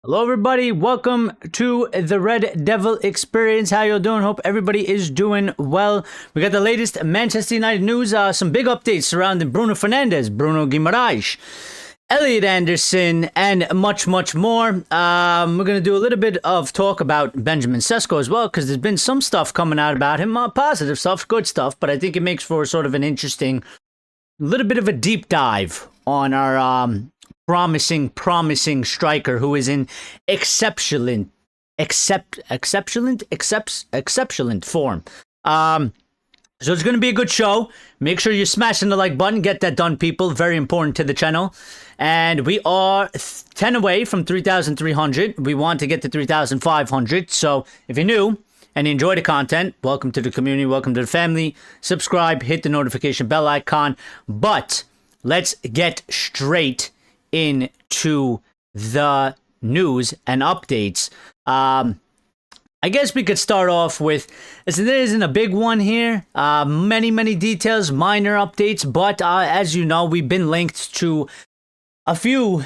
Hello everybody, welcome to the Red Devil Experience. How y'all doing? Hope everybody is doing well. We got the latest Manchester United news, some big updates surrounding Bruno Fernandes, Bruno Guimarães, Elliot Anderson, and much more. We're going to do a little bit of talk about Benjamin Sesko as well, because there's been some stuff coming out about him, positive stuff, good stuff, but I think it makes for sort of an interesting, little bit of a deep dive on our promising striker who is in exceptional form. So it's going to be a good show. Make sure you're smashing the like button. Get that done, people. Very important to the channel. And we are 10 away from 3,300. We want to get to 3,500. So if you're new and you enjoy the content, welcome to the community. Welcome to the family. Subscribe. Hit the notification bell icon. But let's get straight into the news and updates. I guess we could start off with, there isn't a big one here. Many details, minor updates, but as you know, we've been linked to a few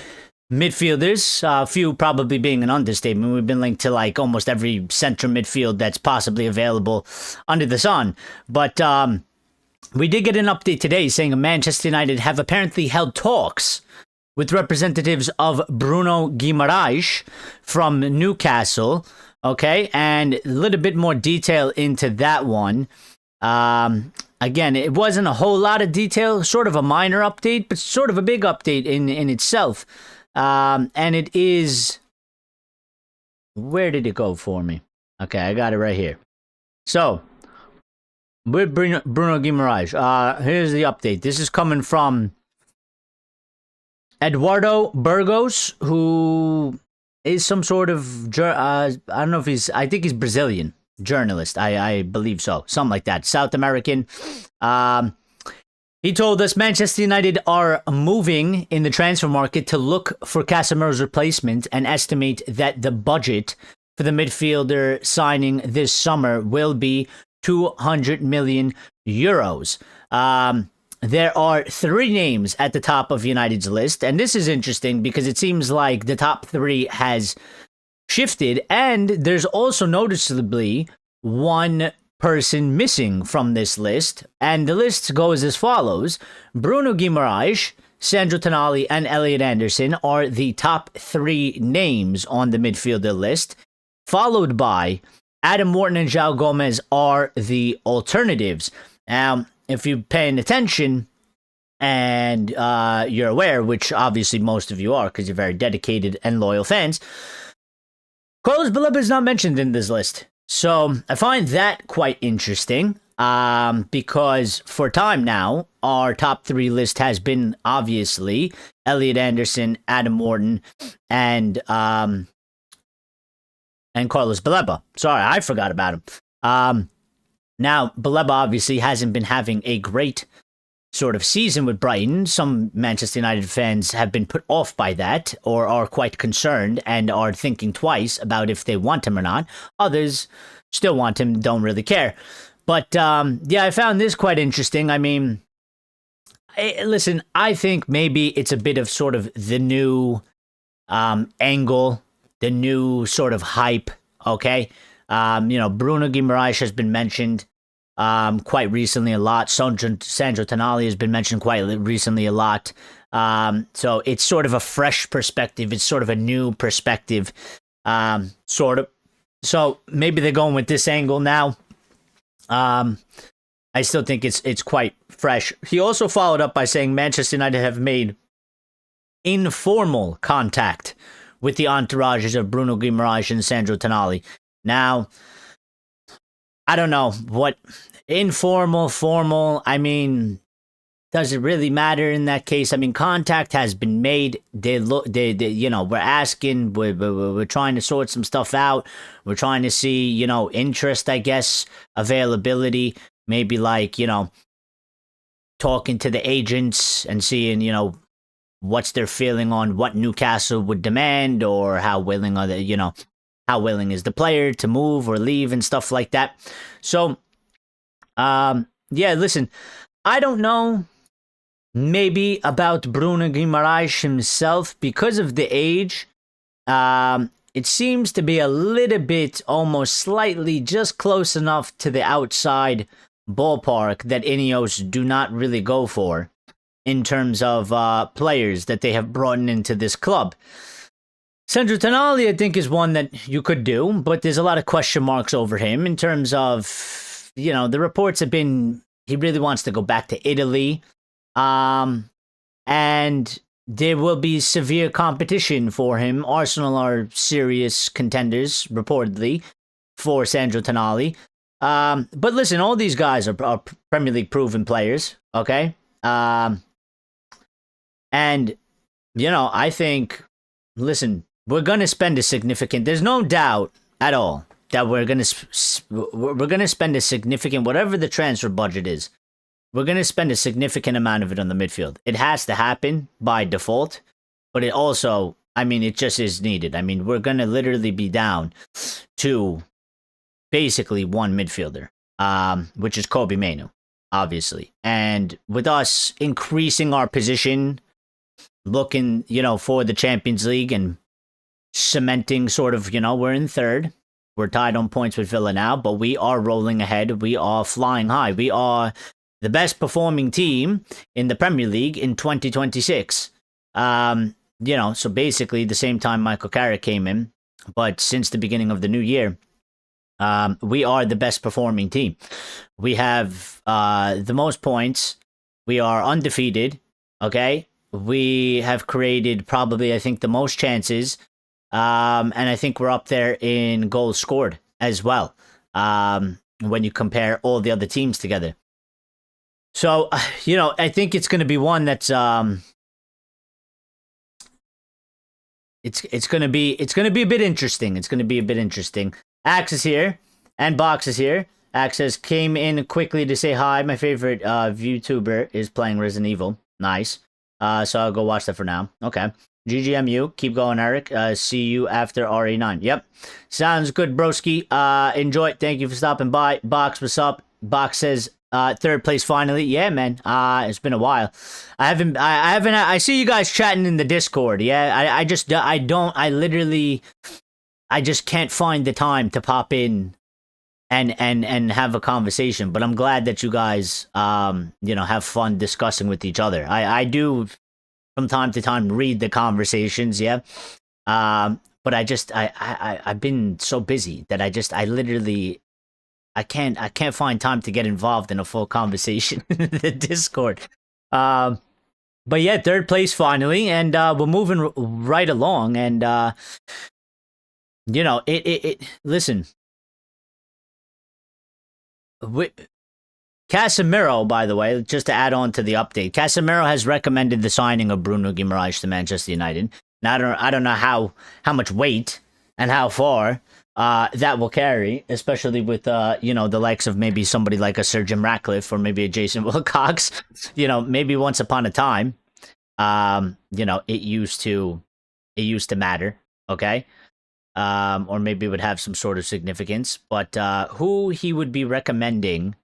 midfielders, a few probably being an understatement. We've been linked to like almost every center midfield that's possibly available under the sun. But we did get an update today saying Manchester United have apparently held talks with representatives of Bruno Guimarães from Newcastle, okay? And a little bit more detail into that one. Again, it wasn't a whole lot of detail, sort of a minor update, but sort of a big update in itself. And it is... Where did it go for me? Okay, I got it right here. So, with Bruno Guimarães, here's the update. This is coming from Eduardo Burgos, who is some sort of, I don't know if I think he's Brazilian journalist. I believe so. Something like that. South American. He told us Manchester United are moving in the transfer market to look for Casemiro's replacement and estimate that the budget for the midfielder signing this summer will be 200 million euros. There are 3 names at the top of United's list, and this is interesting because it seems like the top 3 has shifted, and there's also noticeably one person missing from this list, and the list goes as follows. Bruno Guimarães, Sandro Tonali, and Elliot Anderson are the top 3 names on the midfielder list, followed by Adam Wharton and João Gomes are the alternatives. Now, if you're paying attention and you're aware, which obviously most of you are because you're very dedicated and loyal fans, Carlos Baleba is not mentioned in this list. So I find that quite interesting because for time now, our top 3 list has been obviously Elliot Anderson, Adam Wharton, and Carlos Baleba. Sorry, I forgot about him. Now, Baleba obviously hasn't been having a great sort of season with Brighton. Some Manchester United fans have been put off by that or are quite concerned and are thinking twice about if they want him or not. Others still want him, don't really care. But, yeah, I found this quite interesting. I mean, listen, I think maybe it's a bit of sort of the new angle, the new sort of hype, okay? Bruno Guimarães has been mentioned quite recently a lot. Sandro Tonali has been mentioned quite recently a lot. So it's sort of a fresh perspective. It's sort of a new perspective, sort of. So maybe they're going with this angle now. I still think it's quite fresh. He also followed up by saying Manchester United have made informal contact with the entourages of Bruno Guimarães and Sandro Tonali. Now, I don't know what informal, formal, I mean, does it really matter in that case? I mean, contact has been made. They we're asking, we're trying to sort some stuff out. We're trying to see, interest, I guess, availability, maybe like, talking to the agents and seeing, what's their feeling on what Newcastle would demand or how willing are they, how willing is the player to move or leave and stuff like that. So, yeah, listen, I don't know maybe about Bruno Guimarães himself because of the age. It seems to be a little bit, almost slightly, just close enough to the outside ballpark that INEOS do not really go for in terms of players that they have brought into this club. Sandro Tonali, I think, is one that you could do, but there's a lot of question marks over him in terms of, the reports have been he really wants to go back to Italy. And there will be severe competition for him. Arsenal are serious contenders, reportedly, for Sandro Tonali. But listen, all these guys are Premier League proven players, okay? And, I think, listen, we're going to spend a significant, there's no doubt at all that we're going to spend a significant, whatever the transfer budget is, we're going to spend a significant amount of it on the midfield. It has to happen by default, but it also, it just is needed. We're going to literally be down to basically one midfielder, which is Kobbie Mainoo, obviously. And with us increasing our position, looking, for the Champions League and cementing sort of, we're in third. We're tied on points with Villa now, but we are rolling ahead. We are flying high. We are the best performing team in the Premier League in 2026. So basically the same time Michael Carrick came in, but since the beginning of the new year, we are the best performing team. We have the most points. We are undefeated, okay? We have created probably, I think, the most chances. And I think we're up there in goals scored as well, when you compare all the other teams together. So, I think it's going to be one that's it's going to be a bit interesting. It's going to be a bit interesting. Axe is here and Box is here. Axe says, came in quickly to say hi. My favorite VTuber is playing Resident Evil. Nice. So I'll go watch that for now. Okay. GGMU. Keep going, Eric. See you after RE9. Yep. Sounds good, broski. Enjoy it. Thank you for stopping by. Box, what's up? Box says, third place finally. Yeah, man. It's been a while. I see you guys chatting in the Discord. Yeah. I just can't find the time to pop in and have a conversation, but I'm glad that you guys, have fun discussing with each other. I do from time to time read the conversations. Yeah. But I've been so busy that I can't find time to get involved in a full conversation in the Discord. But yeah, third place finally, and we're moving right along. And listen, Casemiro, by the way, just to add on to the update, Casemiro has recommended the signing of Bruno Guimarães to Manchester United. Now I don't know how much weight and how far that will carry, especially with the likes of maybe somebody like a Sir Jim Ratcliffe or maybe a Jason Wilcox. Maybe once upon a time, it used to matter, okay? Or maybe it would have some sort of significance. But who he would be recommending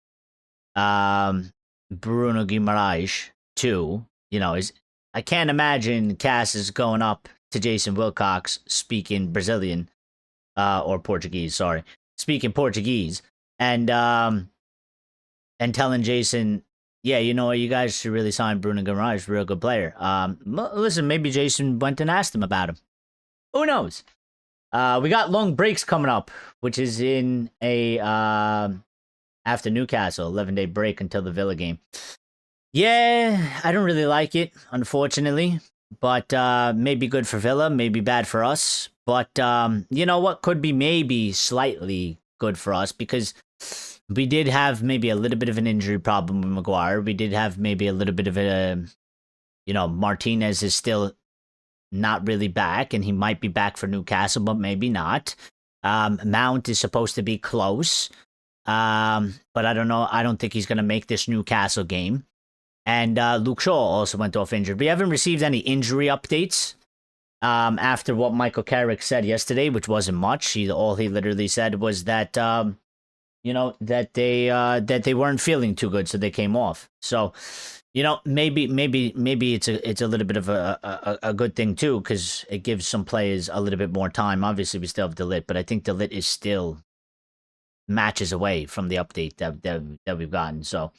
Bruno Guimarães to, is, I can't imagine Cass is going up to Jason Wilcox speaking Brazilian. Or Portuguese, sorry. Speaking Portuguese. And telling Jason, yeah, you guys should really sign Bruno Guimarães, real good player. Listen, maybe Jason went and asked him about him. Who knows? We got long breaks coming up, which is in a after Newcastle, 11-day break until the Villa game. Yeah, I don't really like it, unfortunately. But maybe good for Villa, maybe bad for us. But you know what? Could be maybe slightly good for us because we did have maybe a little bit of an injury problem with Maguire. We did have maybe a little bit of a, Martinez is still not really back, and he might be back for Newcastle, but maybe not. Mount is supposed to be close, but I don't know. I don't think he's going to make this Newcastle game. And Luke Shaw also went off injured. We haven't received any injury updates after what Michael Carrick said yesterday, which wasn't much. All he literally said was that that they weren't feeling too good, so they came off. So, maybe it's a little bit of a good thing too, because it gives some players a little bit more time. Obviously, we still have Delit, but I think Delit is still matches away from the update that we've gotten. So,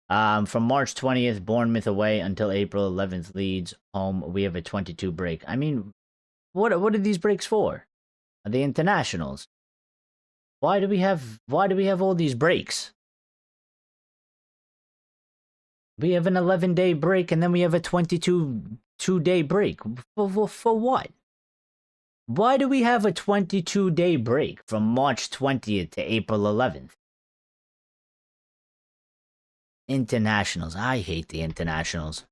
from March 20th, Bournemouth away until April 11th, Leeds home. We have a 22 break. I mean, what are these breaks for? Are they internationals? Why do we have all these breaks? We have an 11-day break, and then we have a 22-day break. For what? Why do we have a 22-day break from March 20th to April 11th? Internationals. I hate the internationals.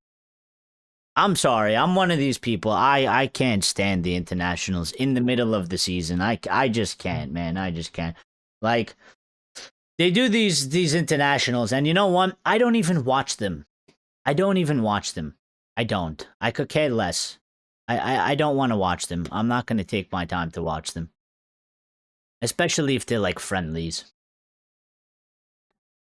I'm sorry. I'm one of these people. I can't stand the internationals in the middle of the season. I just can't, man. I just can't. Like, they do these internationals, and you know what? I don't even watch them. I don't. I could care less. I don't want to watch them. I'm not going to take my time to watch them. Especially if they're like friendlies.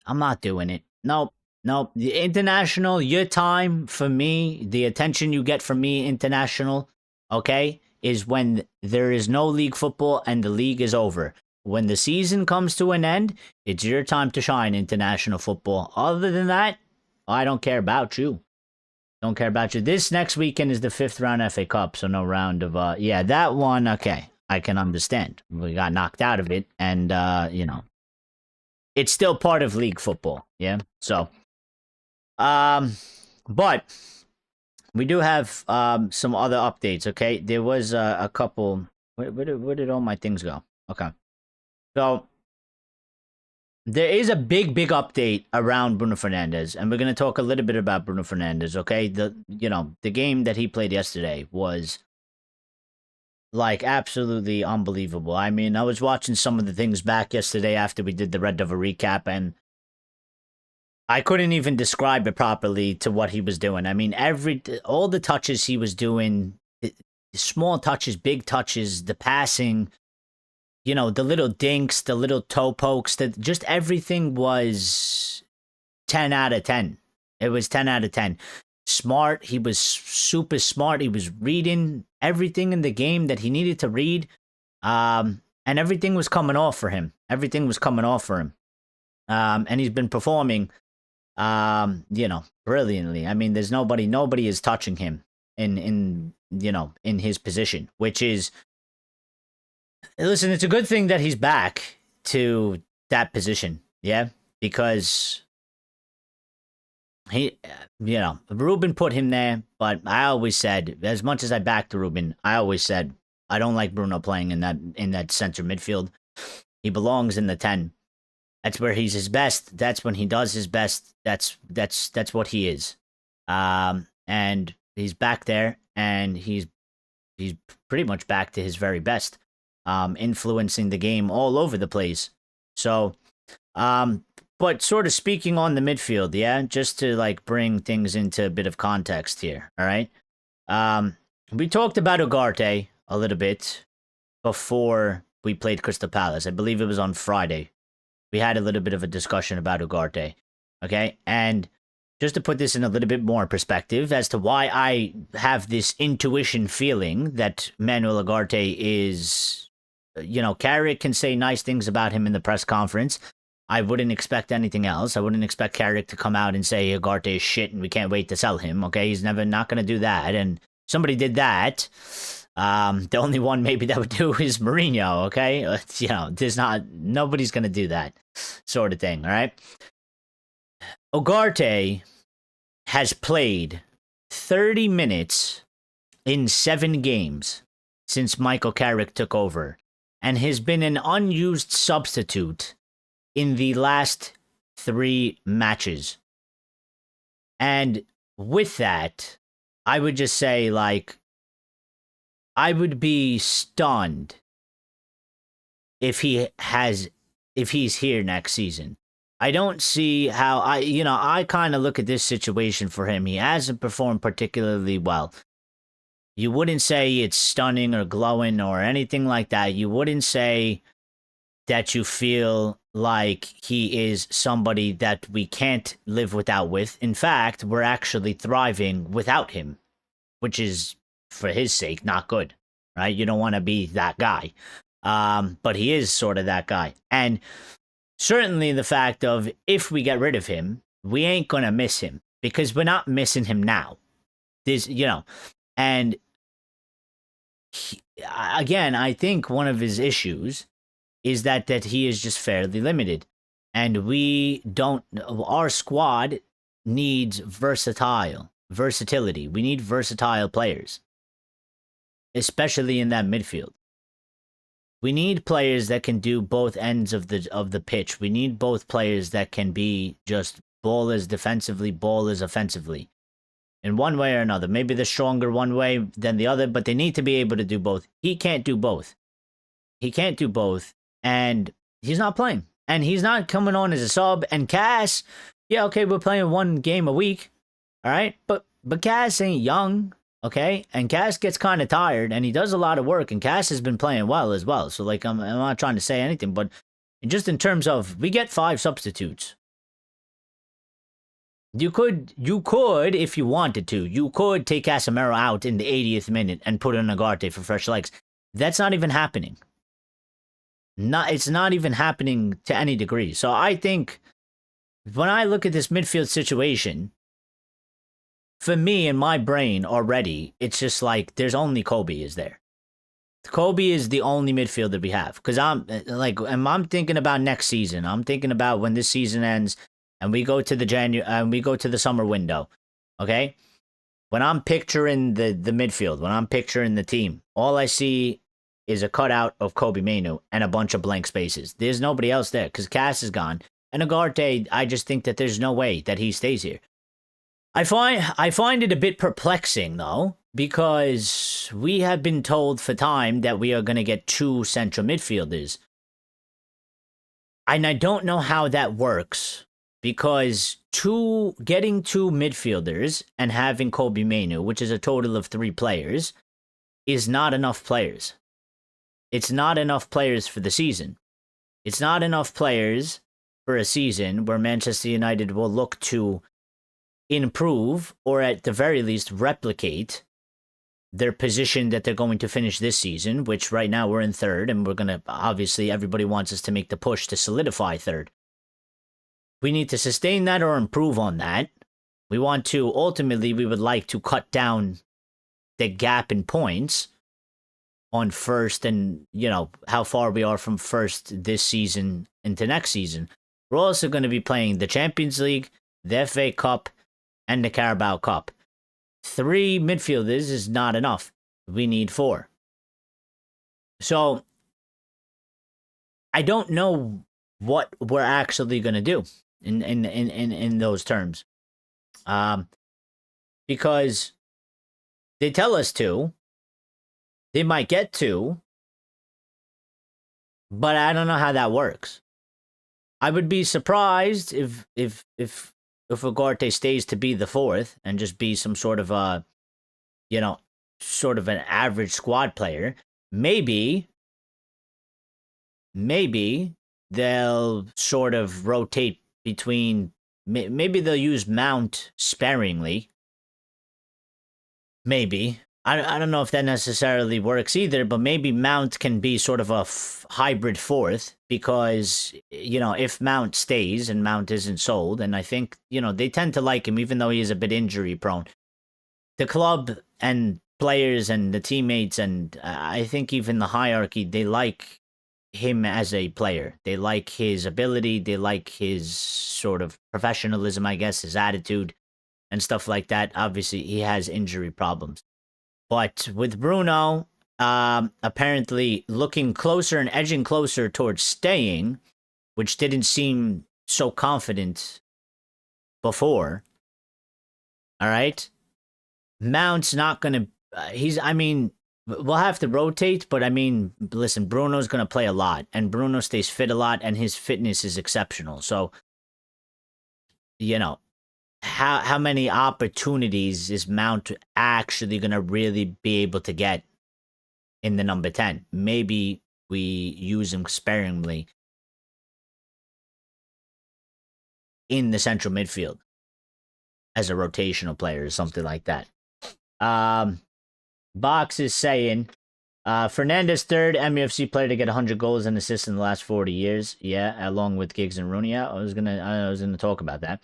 I'm not doing it. Nope. The international, your time for me, the attention you get from me, international, okay, is when there is no league football and the league is over. When the season comes to an end, it's your time to shine, international football. Other than that, I don't care about you. Don't care about you. This next weekend is the 5th round FA Cup, so no round of, yeah, that one, okay, I can understand. We got knocked out of it, and, it's still part of league football, yeah? So, but we do have, some other updates, okay? There was, a couple, where did all my things go? Okay. So, there is a big update around Bruno Fernandes, and we're going to talk a little bit about Bruno Fernandes, okay? The game that he played yesterday was, like, absolutely unbelievable. I mean, I was watching some of the things back yesterday after we did the Red Devil recap, and I couldn't even describe it properly to what he was doing. I mean, all the touches he was doing, the small touches, big touches, the passing, the little dinks, the little toe pokes, just everything was 10 out of 10. It was 10 out of 10. Smart. He was super smart. He was reading everything in the game that he needed to read. And everything was coming off for him. And he's been performing, brilliantly. I mean, there's nobody is touching him in his position, which is, listen, it's a good thing that he's back to that position, yeah? Because Ruben put him there, but I always said, as much as I backed Ruben, I always said, I don't like Bruno playing in that center midfield. He belongs in the 10. That's where he's his best. That's when he does his best. That's what he is. And he's back there, and he's pretty much back to his very best. Influencing the game all over the place. So, but sort of speaking on the midfield, yeah, just to like bring things into a bit of context here, all right? We talked about Ugarte a little bit before we played Crystal Palace. I believe it was on Friday. We had a little bit of a discussion about Ugarte, okay? And just to put this in a little bit more perspective as to why I have this intuition feeling that Manuel Ugarte is, Carrick can say nice things about him in the press conference. I wouldn't expect anything else. I wouldn't expect Carrick to come out and say Ugarte is shit and we can't wait to sell him, okay? He's not going to do that. And somebody did that. The only one maybe that would do is Mourinho, okay? Nobody's going to do that sort of thing, all right? Ugarte has played 30 minutes in 7 games since Michael Carrick took over, and has been an unused substitute in the last 3 matches. And with that, I would just say, like, I would be stunned if he's here next season. I don't see how I kind of look at this situation for him. He hasn't performed particularly well. You wouldn't say it's stunning or glowing or anything like that. You wouldn't say that you feel like he is somebody that we can't live without with. In fact, we're actually thriving without him, which is, for his sake, not good, right? You don't want to be that guy. But he is sort of that guy. And certainly the fact of, if we get rid of him, we ain't going to miss him, because we're not missing him now. And again, I think one of his issues is that he is just fairly limited. And our squad needs versatility. We need versatile players, especially in that midfield. We need players that can do both ends of the pitch. We need both players that can be just ballers defensively, ballers offensively, in one way or another. Maybe the stronger one way than the other, but they need to be able to do both. He can't do both. And he's not playing. And he's not coming on as a sub. And Cass, yeah, okay, we're playing one game a week, all right? But Cass ain't young, okay? And Cass gets kind of tired, and he does a lot of work, and Cass has been playing well as well. So, like, I'm not trying to say anything, but just in terms of, we get 5 substitutes. You could, if you wanted to, you could take Casemiro out in the 80th minute and put in Ugarte for fresh legs. That's not even happening. It's not even happening to any degree. So I think when I look at this midfield situation, for me, in my brain already, it's just like, there's only Kobe is there. Kobe is the only midfielder we have. Because I'm thinking about next season. I'm thinking about when this season ends and we go to the summer window. Okay? When I'm picturing the midfield, when I'm picturing the team, all I see is a cutout of Kobe Mainoo and a bunch of blank spaces. There's nobody else there because Cass is gone. And Ugarte, I just think that there's no way that he stays here. I find it a bit perplexing, though, because we have been told for time that we are going to get 2 central midfielders. And I don't know how that works, because getting 2 midfielders and having Kobe Mainoo, which is a total of 3 players, is not enough players. It's not enough players for the season. It's not enough players for a season where Manchester United will look to improve, or at the very least replicate, their position that they're going to finish this season, which right now we're in 3rd, and we're going to, obviously, everybody wants us to make the push to solidify 3rd. We need to sustain that or improve on that. Ultimately, we would like to cut down the gap in points on 1st, and, how far we are from 1st this season into next season. We're also going to be playing the Champions League, the FA Cup, and the Carabao Cup. 3 midfielders is not enough. We need 4. So, I don't know what we're actually going to do in those terms. Because they tell us to. They might get 2. But I don't know how that works. I would be surprised if Ugarte stays to be the 4th and just be some sort of sort of an average squad player. Maybe they'll sort of rotate between. Maybe they'll use Mount sparingly. Maybe. I don't know if that necessarily works either, but maybe Mount can be sort of a hybrid 4th, because, if Mount stays and Mount isn't sold, and I think, they tend to like him even though he is a bit injury prone. The club and players and the teammates, and I think even the hierarchy, they like him as a player. They like his ability, they like his sort of professionalism, I guess, his attitude and stuff like that. Obviously, he has injury problems. But with Bruno, apparently looking closer and edging closer towards staying, which didn't seem so confident before. All right? Mount's not going to... we'll have to rotate, but listen, Bruno's going to play a lot, and Bruno stays fit a lot, and his fitness is exceptional. So, how many opportunities is Mount actually going to really be able to get in the number 10? Maybe we use him sparingly. in the central midfield as a rotational player or something like that. Box is saying Fernandes, third MUFC player to get 100 goals and assists in the last 40 years. Yeah, along with Giggs and Rooney. Yeah, I was gonna talk about that.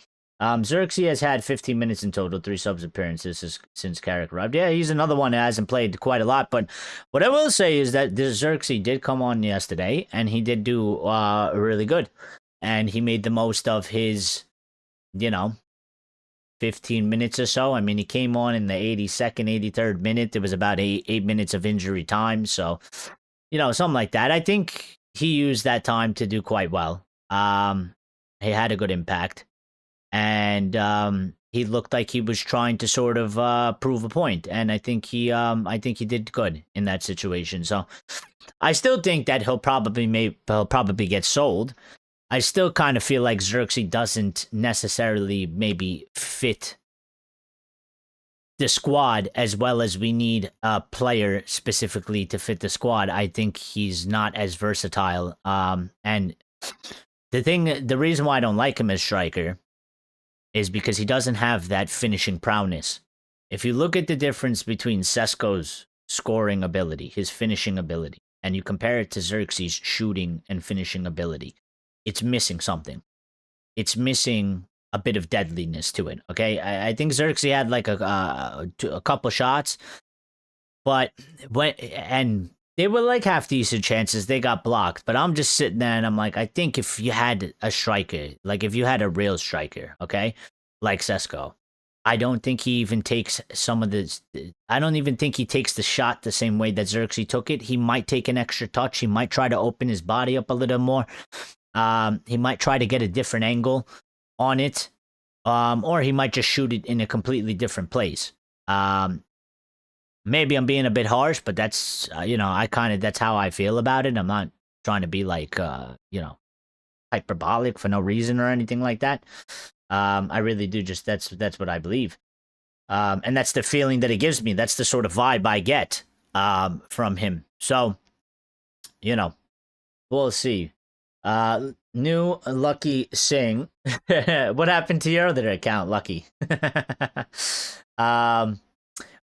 Xerxes has had 15 minutes in total, 3 subs appearances since Carrick arrived. Yeah, he's another one that hasn't played quite a lot. But what I will say is that this Xerxes did come on yesterday, and he did do really good. And he made the most of his, 15 minutes or so. I mean, he came on in the 82nd, 83rd minute. There was about 8 minutes of injury time. So, something like that. I think he used that time to do quite well. He had a good impact. And he looked like he was trying to sort of prove a point. And I think he did good in that situation. So I still think that he'll probably get sold. I still kind of feel like Xerxes doesn't necessarily maybe fit the squad as well as we need a player specifically to fit the squad. I think he's not as versatile. And the reason why I don't like him as striker is because he doesn't have that finishing prowess. If you look at the difference between Sesko's scoring ability, his finishing ability, and you compare it to Xerxes' shooting and finishing ability, it's missing something. It's missing a bit of deadliness to it, okay? I think Xerxes had like a couple shots, but and they were like half-decent chances. They got blocked, but I'm just sitting there and I'm like, I think if you had a striker, like if you had a real striker, okay, like Sesko, I don't think he even takes I don't even think he takes the shot the same way that Xerxes took it. He might take an extra touch. He might try to open his body up a little more. He might try to get a different angle on it. Or he might just shoot it in a completely different place. Maybe I'm being a bit harsh, but that's, that's how I feel about it. I'm not trying to be like, hyperbolic for no reason or anything like that. I really do that's what I believe. And that's the feeling that it gives me. That's the sort of vibe I get, from him. So, we'll see. New Lucky Singh. What happened to your other account, Lucky?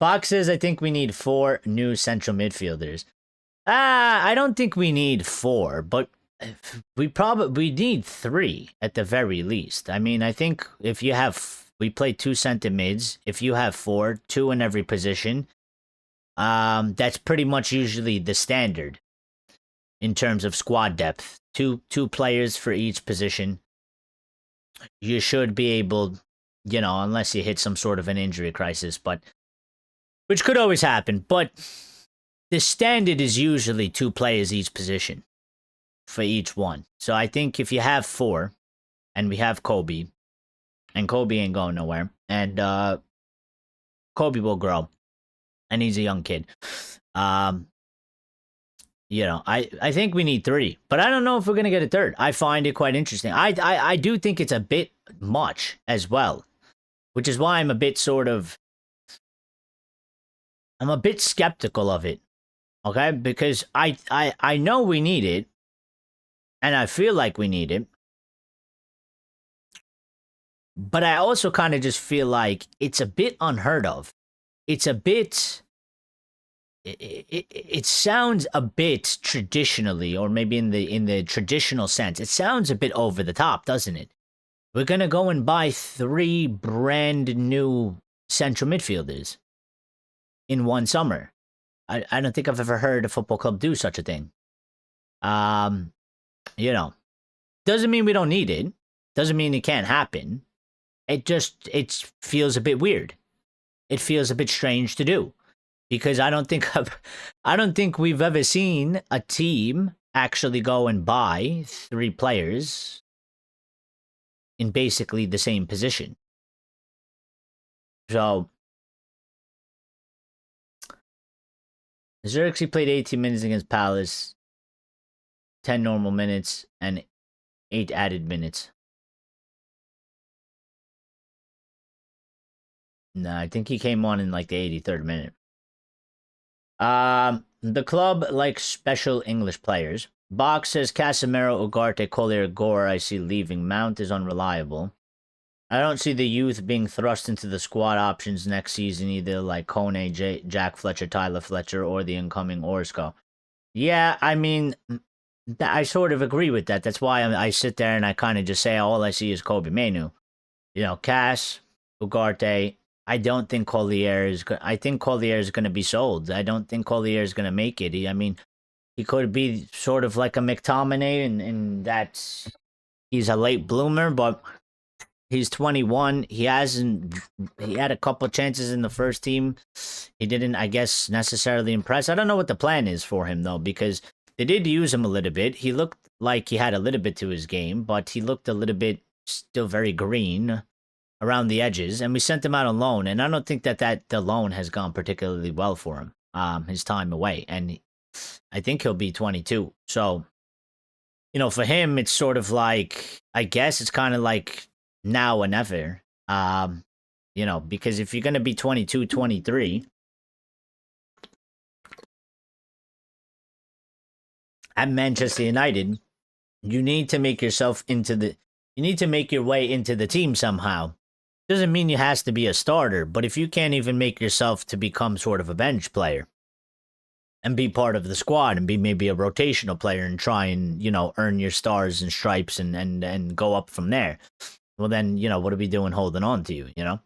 Fox says, I think we need 4 new central midfielders. I don't think we need 4, but we need 3 at the very least. I mean, I think if you have, we play 2 center mids. If you have 4, 2 in every position, that's pretty much usually the standard in terms of squad depth. Two players for each position. You should be able, unless you hit some sort of an injury crisis, but which could always happen. But the standard is usually 2 players each position for each one. So I think if you have 4, and we have Kobe, and Kobe ain't going nowhere, and Kobe will grow, and he's a young kid. I think we need 3, but I don't know if we're gonna get a 3rd. I find it quite interesting. I do think it's a bit much as well, which is why I'm a bit skeptical of it. Okay, because I know we need it, and I feel like we need it, but I also kind of just feel like it's a bit unheard of. It's a bit. It sounds a bit traditionally, or maybe in the traditional sense, it sounds a bit over the top, doesn't it? We're gonna go and buy 3 brand new central midfielders in one summer. I don't think I've ever heard a football club do such a thing. Doesn't mean we don't need it. Doesn't mean it can't happen. It feels a bit weird. It feels a bit strange to do. Because I don't think we've ever seen a team actually go and buy 3 players in basically the same position. So Xerxes played 18 minutes against Palace, 10 normal minutes, and 8 added minutes. No, I think he came on in like the 83rd minute. The club likes special English players. Box says Casemiro, Ugarte, Collier, Gore, I see leaving. Mount is unreliable. I don't see the youth being thrust into the squad options next season either, like Kone, Jack Fletcher, Tyler Fletcher, or the incoming Orsko. Yeah, I mean, I sort of agree with that. That's why I sit there and I kind of just say all I see is Kobe Manu. You know, Cass, Ugarte. I don't think Collier is. I think Collier is going to be sold. I don't think Collier is going to make it. I mean, he could be sort of like a McTominay, and that's he's a late bloomer, but he's 21. He had a couple chances in the first team. He didn't, I guess, necessarily impress. I don't know what the plan is for him though, because they did use him a little bit. He looked like he had a little bit to his game, but he looked a little bit still very green around the edges, and we sent him out on loan, and I don't think that the loan has gone particularly well for him. His time away, and I think he'll be 22. So, you know, for him, it's sort of like, I guess it's kind of like now or never. You know, because if you're going to be 22, 23 at Manchester United, you need to make yourself you need to make your way into the team somehow. Doesn't mean you has to be a starter, but if you can't even make yourself to become sort of a bench player and be part of the squad and be maybe a rotational player and try and, you know, earn your stars and stripes and go up from there, well then, you know, what are we doing holding on to you, you know?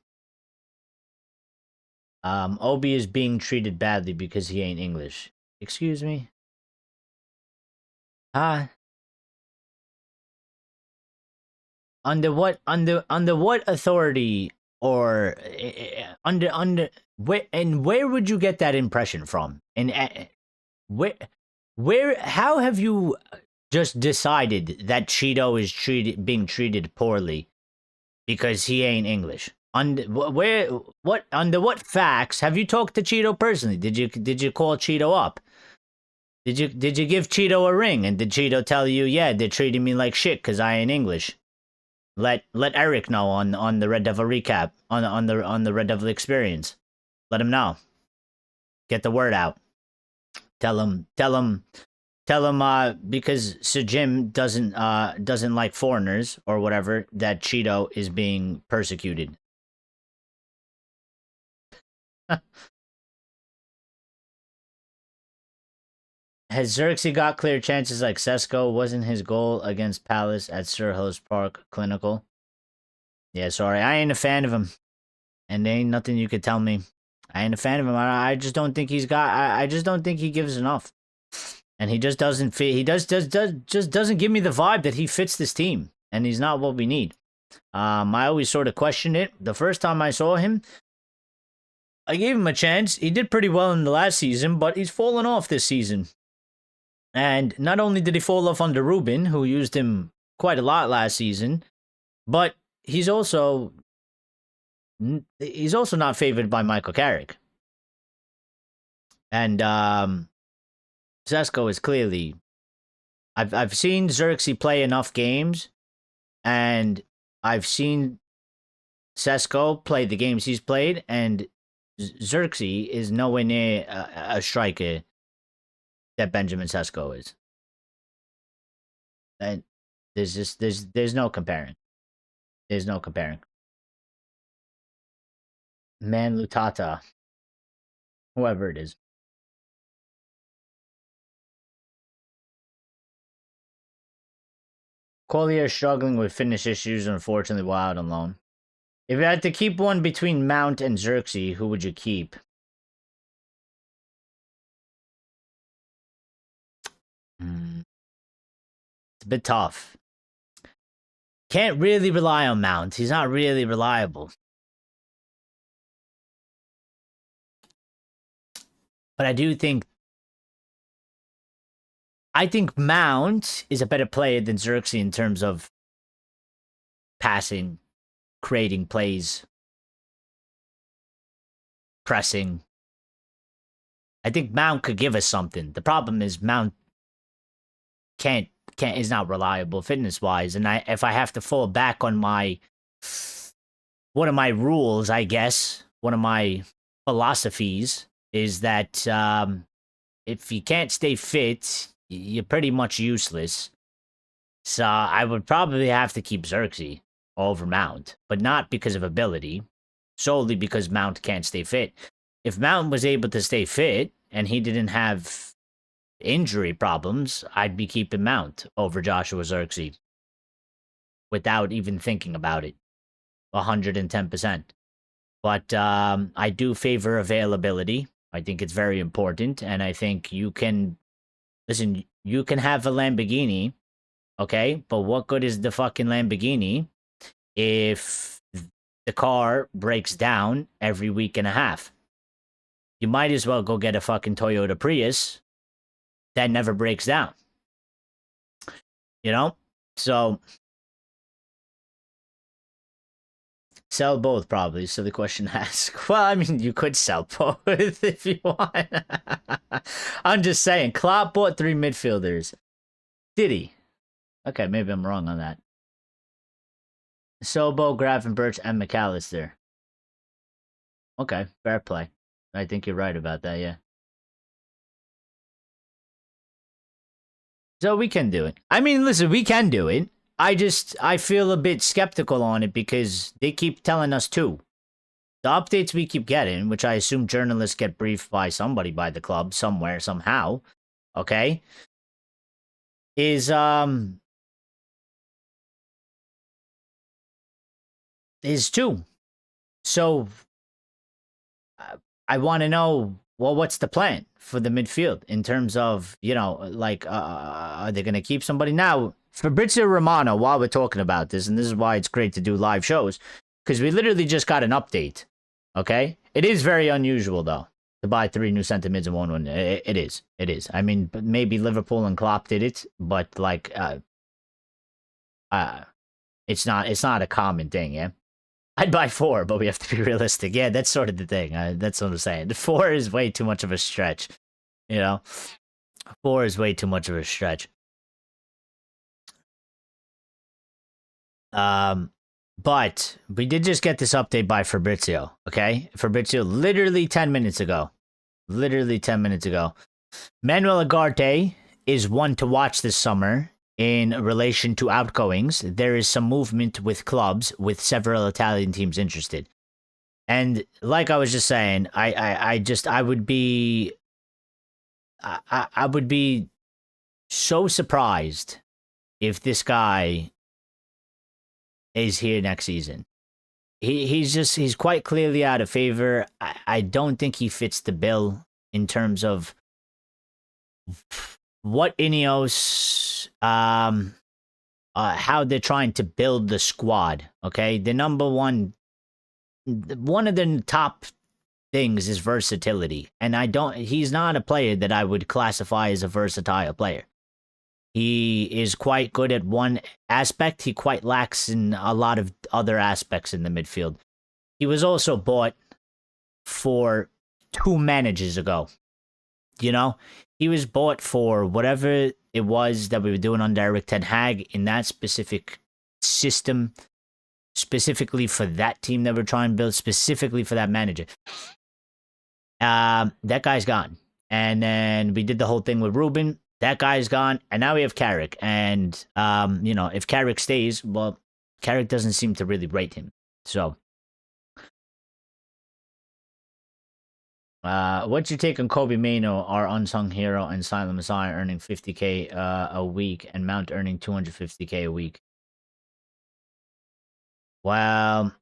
Obi is being treated badly because he ain't English. Excuse me? Under what authority, or where would you get that impression from? And how have you just decided that Cheeto is being treated poorly because he ain't English? Under what facts have you talked to Cheeto personally? Did you call Cheeto up? Did you give Cheeto a ring, and did Cheeto tell you, yeah, they're treating me like shit because I ain't English? Let Eric know on the Red Devil recap, on the Red Devil experience. Let him know. Get the word out. Tell him because Sir Jim doesn't like foreigners or whatever, that Cheeto is being persecuted. Has Xerxes got clear chances like Sesko? Wasn't his goal against Palace at Sirhouse Park clinical? Yeah, sorry. I ain't a fan of him. And there ain't nothing you could tell me. I ain't a fan of him. I just don't think he's got... I just don't think he gives enough. And he just doesn't fit... He just doesn't give me the vibe that he fits this team. And he's not what we need. I always sort of questioned it. The first time I saw him, I gave him a chance. He did pretty well in the last season, but he's fallen off this season. And not only did he fall off under Ruben, who used him quite a lot last season, but he's also not favored by Michael Carrick. And Sesko is clearly... I've seen Xerxes play enough games, and I've seen Sesko play the games he's played, and Xerxes is nowhere near a striker that Benjamin Sesko is. And there's no comparing. There's no comparing. Man Utd, whoever it is. Collier struggling with fitness issues, unfortunately, while out on loan. If you had to keep one between Mount and Xerxes, who would you keep? It's a bit tough. Can't really rely on Mount. He's not really reliable. But I think Mount is a better player than Xerxes in terms of passing, creating plays, pressing. I think Mount could give us something. The problem is Mount is not reliable fitness wise, and if I have to fall back on one of my rules, I guess one of my philosophies is that if you can't stay fit, you're pretty much useless. So I would probably have to keep Xerxes over Mount, but not because of ability, solely because Mount can't stay fit. If Mount was able to stay fit and he didn't have injury problems, I'd be keeping Mount over Joshua Zirkzee without even thinking about it, 110%. But I do favor availability. I think it's very important, and I think you can listen. You can have a Lamborghini, okay, but what good is the fucking Lamborghini if the car breaks down every week and a half? You might as well go get a fucking Toyota Prius that never breaks down. You know? So, sell both, probably. So the question asks, well, I mean, you could sell both if you want. I'm just saying, Klopp bought 3 midfielders. Did he? Okay, maybe I'm wrong on that. Sobo, Gravenberch, and McAllister. Okay, fair play. I think you're right about that, yeah. So we can do it. I mean, listen, we can do it. I feel a bit skeptical on it because they keep telling us to. The updates we keep getting, which I assume journalists get briefed by somebody by the club somewhere, somehow, okay, is 2. So I want to know, well, what's the plan for the midfield in terms of, you know, like, are they going to keep somebody? Now, Fabrizio Romano, while we're talking about this, and this is why it's great to do live shows, because we literally just got an update, okay? It is very unusual, though, to buy 3 new centre mids in 1-1. It is. It is. I mean, maybe Liverpool and Klopp did it, but, like, it's not a common thing, yeah? I'd buy 4, but we have to be realistic. Yeah, that's sort of the thing. That's what I'm saying. The 4 is way too much of a stretch. You know? 4 is way too much of a stretch. But we did just get this update by Fabrizio, okay? Fabrizio, literally 10 minutes ago. Literally 10 minutes ago. Manuel Ugarte is one to watch this summer. In relation to outgoings, there is some movement with clubs, with several Italian teams interested. And like I was just saying, I would be so surprised if this guy is here next season. He's quite clearly out of favor. I don't think he fits the bill in terms of what INEOS, how they're trying to build the squad, okay? The number one of the top things is versatility. And he's not a player that I would classify as a versatile player. He is quite good at one aspect. He quite lacks in a lot of other aspects in the midfield. He was also bought for 2 managers ago. You know? He was bought for whatever it was that we were doing under Eric Ten Hag in that specific system, specifically for that team that we're trying to build, specifically for that manager. That guy's gone. And then we did the whole thing with Ruben. That guy's gone. And now we have Carrick. And, you know, if Carrick stays, well, Carrick doesn't seem to really rate him. So, what's your take on Kobe Mainoo, our unsung hero, and Silent Messiah earning 50k a week, and Mount earning 250k a week? Well,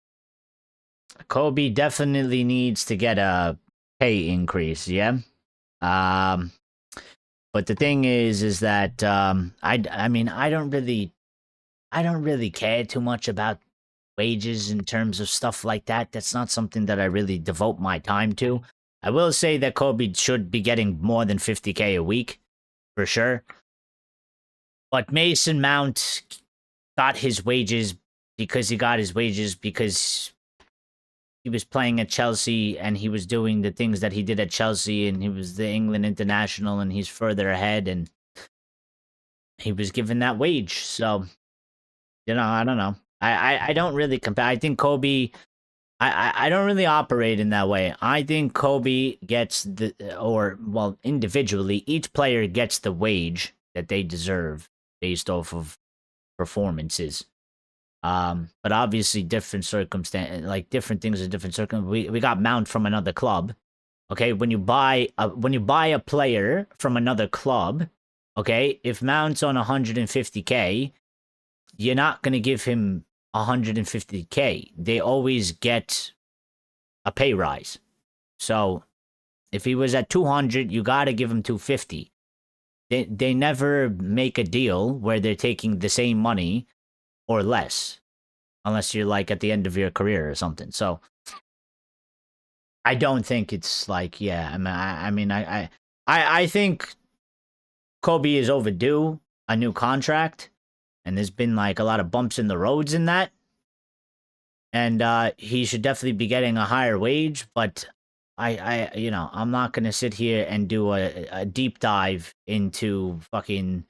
Kobe definitely needs to get a pay increase, yeah. But the thing is that I mean, I don't really care too much about wages in terms of stuff like that. That's not something that I really devote my time to. I will say that Kobe should be getting more than 50k a week, for sure. But Mason Mount got his wages because he was playing at Chelsea and he was doing the things that he did at Chelsea, and he was the England international and he's further ahead and he was given that wage. So, you know, I don't know. I don't really compare. I think Kobe... I don't really operate in that way. I think Kobe gets individually, each player gets the wage that they deserve based off of performances. But obviously different circumstance, like different things are different circumstances. We got Mount from another club. Okay, when you buy a player from another club, okay, if Mount's on 150K, you're not gonna give him 150K. They always get a pay rise. So if he was at 200, you gotta give him 250. They never make a deal where they're taking the same money or less, unless you're like at the end of your career or something. So I don't think it's like, yeah. I think Kobe is overdue a new contract, and there's been like a lot of bumps in the roads in that, and he should definitely be getting a higher wage. But I'm not gonna sit here and do a deep dive into fucking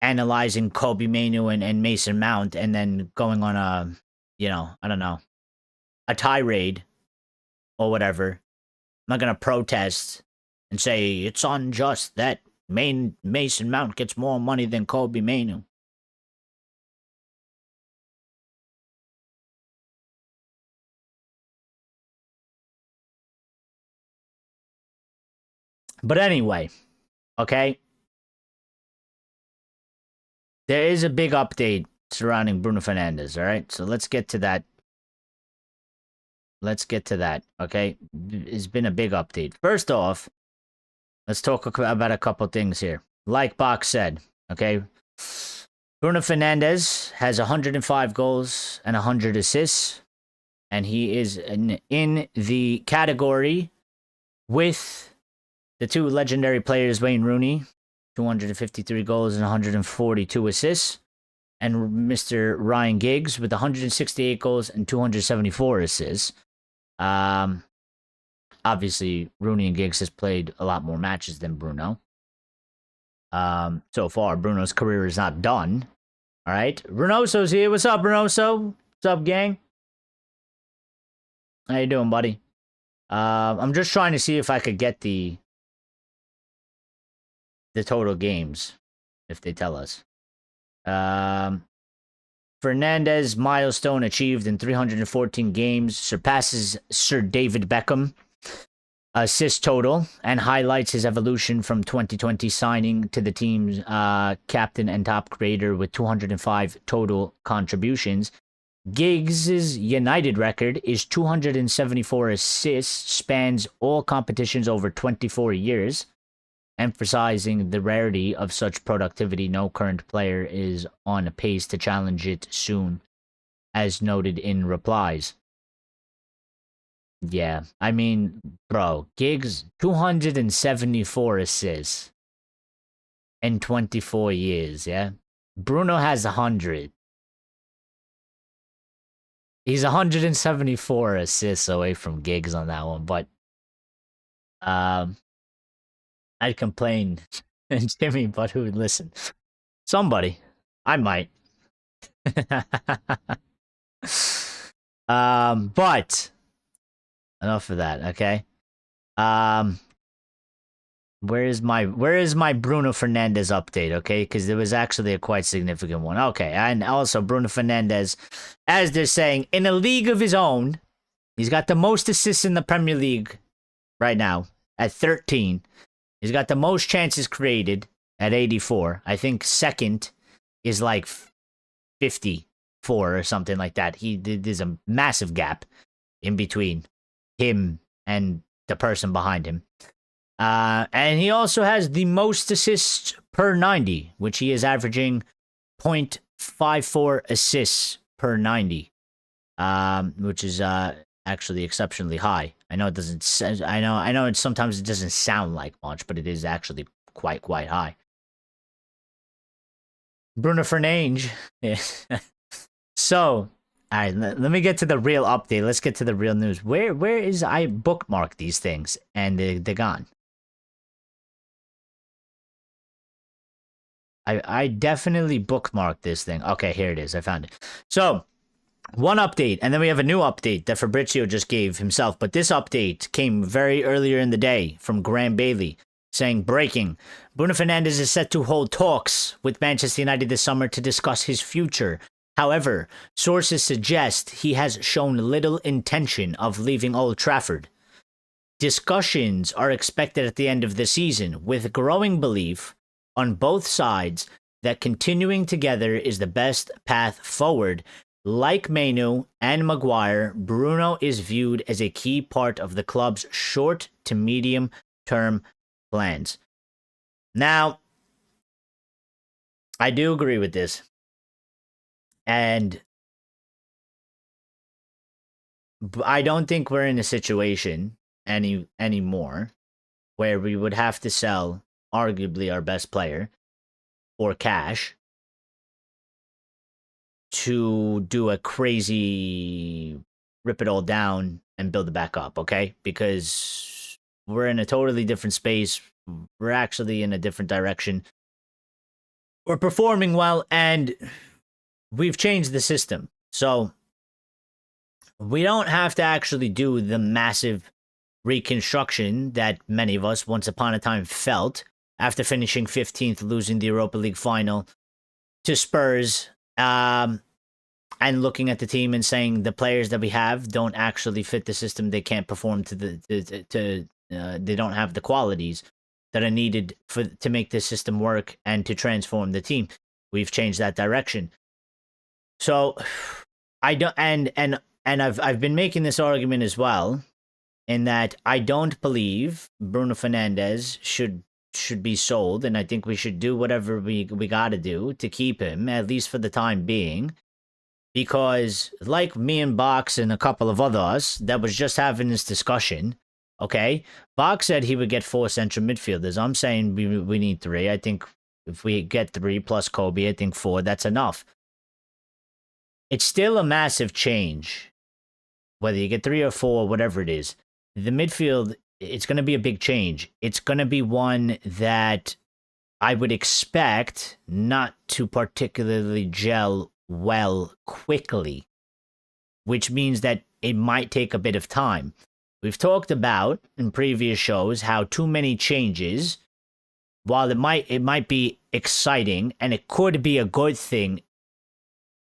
analyzing Kobe Manu and Mason Mount, and then going on a, I don't know, a tirade or whatever. I'm not gonna protest and say it's unjust that Mason Mount gets more money than Kobe Manu. But anyway, okay. There is a big update surrounding Bruno Fernandes, all right? So let's get to that. Okay? It's been a big update. First off, let's talk about a couple things here. Like Bach said, okay? Bruno Fernandes has 105 goals and 100 assists, and he is in the category with the two legendary players, Wayne Rooney, 253 goals and 142 assists, and Mr. Ryan Giggs with 168 goals and 274 assists. Obviously, Rooney and Giggs has played a lot more matches than Bruno. So far, Bruno's career is not done. All right, Brunoso's here. What's up, Brunoso? What's up, gang? How you doing, buddy? I'm just trying to see if I could get the total games, if they tell us. Fernandes milestone achieved in 314 games, surpasses Sir David Beckham assist total, and highlights his evolution from 2020 signing to the team's captain and top creator with 205 total contributions. Giggs' United record is 274 assists, spans all competitions over 24 years. Emphasizing the rarity of such productivity, no current player is on a pace to challenge it soon, as noted in replies. Yeah, I mean, bro, Giggs, 274 assists in 24 years, yeah? Bruno has 100. He's 174 assists away from Giggs on that one, but I'd complain, and Jimmy, but who would listen? Somebody. I might. But enough of that, okay? Where is my Bruno Fernandes update, okay? Because there was actually a quite significant one. Okay, and also Bruno Fernandes, as they're saying, in a league of his own, he's got the most assists in the Premier League right now at 13. He's got the most chances created at 84. I think second is like 54 or something like that. There's a massive gap in between him and the person behind him. And he also has the most assists per 90, which he is averaging 0.54 assists per 90, which is actually exceptionally high. I know it doesn't. I know. Sometimes it doesn't sound like much, but it is actually quite high. Bruno Fernandes. So, all right. Let me get to the real update. Let's get to the real news. Where is I bookmark these things and they're gone. I definitely bookmarked this thing. Okay, here it is. I found it. So, one update, and then we have a new update that Fabrizio just gave himself. But this update came very earlier in the day from Graham Bailey, saying, breaking, Bruno Fernandes is set to hold talks with Manchester United this summer to discuss his future. However, sources suggest he has shown little intention of leaving Old Trafford. Discussions are expected at the end of the season, with growing belief on both sides that continuing together is the best path forward. Like Manu and Maguire, Bruno is viewed as a key part of the club's short to medium term plans. Now, I do agree with this. And I don't think we're in a situation anymore where we would have to sell arguably our best player for cash to do a crazy rip it all down and build it back up, okay? Because we're in a totally different space. We're actually in a different direction. We're performing well, and we've changed the system. So we don't have to actually do the massive reconstruction that many of us once upon a time felt after finishing 15th, losing the Europa League final to Spurs, and looking at the team and saying the players that we have don't actually fit the system. They can't perform they don't have the qualities that are needed to make this system work and to transform the team. We've changed that direction. So I don't, and I've been making this argument as well, in that I don't believe Bruno Fernandes should be sold, and I think we should do whatever we got to do to keep him, at least for the time being, because like me and Box and a couple of others that was just having this discussion, okay, Box said he would get 4 central midfielders. I'm saying we need 3. I think if we get 3 plus Kobe, I think 4, that's enough. It's still a massive change, whether you get 3 or 4, whatever it is. The midfield, it's going to be a big change. It's going to be one that I would expect not to particularly gel well quickly, which means that it might take a bit of time. We've talked about in previous shows how too many changes, while it might be exciting and it could be a good thing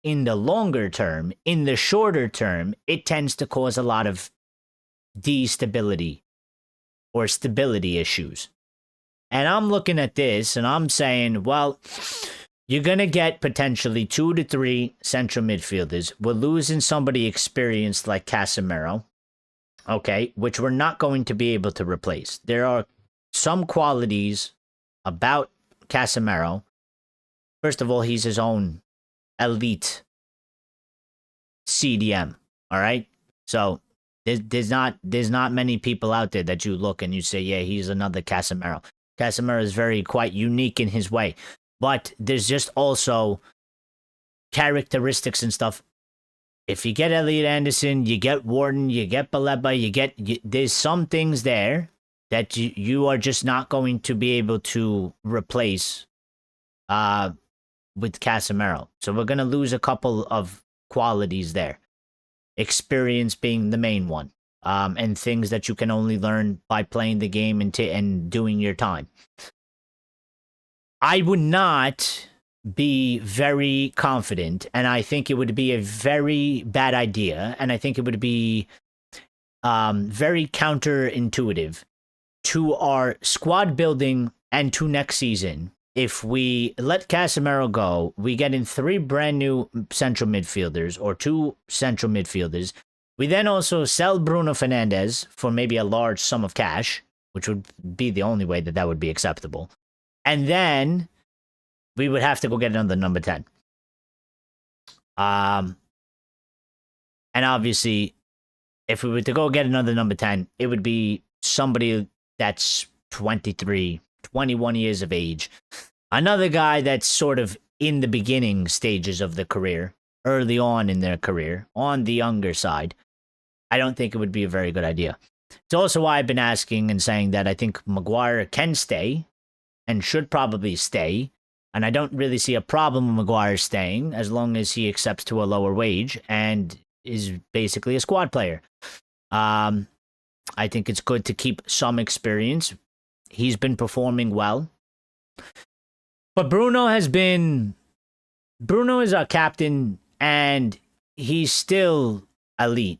in the longer term, in the shorter term, it tends to cause a lot of destability or stability issues. And I'm looking at this and I'm saying, well, you're going to get potentially 2 to 3 central midfielders. We're losing somebody experienced like Casemiro, okay, which we're not going to be able to replace. There are some qualities about Casemiro. First of all, he's his own elite CDM, all right? So there's not many people out there that you look and you say, yeah, he's another Casemiro. Casemiro is quite unique in his way. But there's just also characteristics and stuff. If you get Elliot Anderson, you get Wharton, you get Baleba, there's some things there that you are just not going to be able to replace with Casemiro. So we're going to lose a couple of qualities there. Experience being the main one. And things that you can only learn by playing the game and doing your time. I would not be very confident, and I think it would be a very bad idea, and I think it would be very counterintuitive to our squad building and to next season. If we let Casemiro go, we get in 3 brand new central midfielders or 2 central midfielders. We then also sell Bruno Fernandes for maybe a large sum of cash, which would be the only way that would be acceptable. And then we would have to go get another number 10. And obviously, if we were to go get another number 10, it would be somebody that's 23, 21 years of age. Another guy that's sort of in the beginning stages of the career, early on in their career, on the younger side. I don't think it would be a very good idea. It's also why I've been asking and saying that I think Maguire can stay and should probably stay. And I don't really see a problem with Maguire staying as long as he accepts to a lower wage and is basically a squad player. I think it's good to keep some experience. He's been performing well. But Bruno is our captain and he's still elite.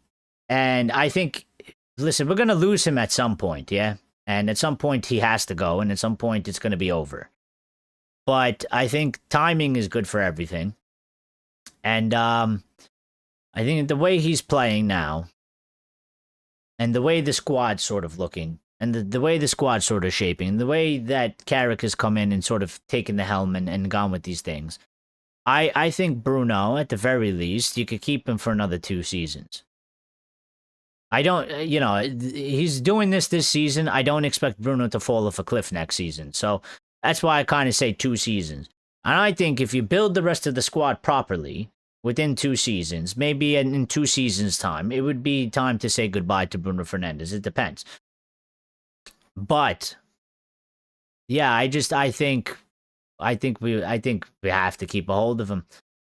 And I think, listen, we're going to lose him at some point, yeah? And at some point he has to go, and at some point it's going to be over. But I think timing is good for everything. And I think the way he's playing now, and the way the squad's sort of looking, and the way the squad's sort of shaping, the way that Carrick has come in and sort of taken the helm and gone with these things, I think Bruno, at the very least, you could keep him for another 2 seasons. I don't, he's doing this season. I don't expect Bruno to fall off a cliff next season. So that's why I kind of say 2 seasons. And I think if you build the rest of the squad properly within 2 seasons, maybe in 2 seasons' time, it would be time to say goodbye to Bruno Fernandes. It depends. But yeah, I think we have to keep a hold of him.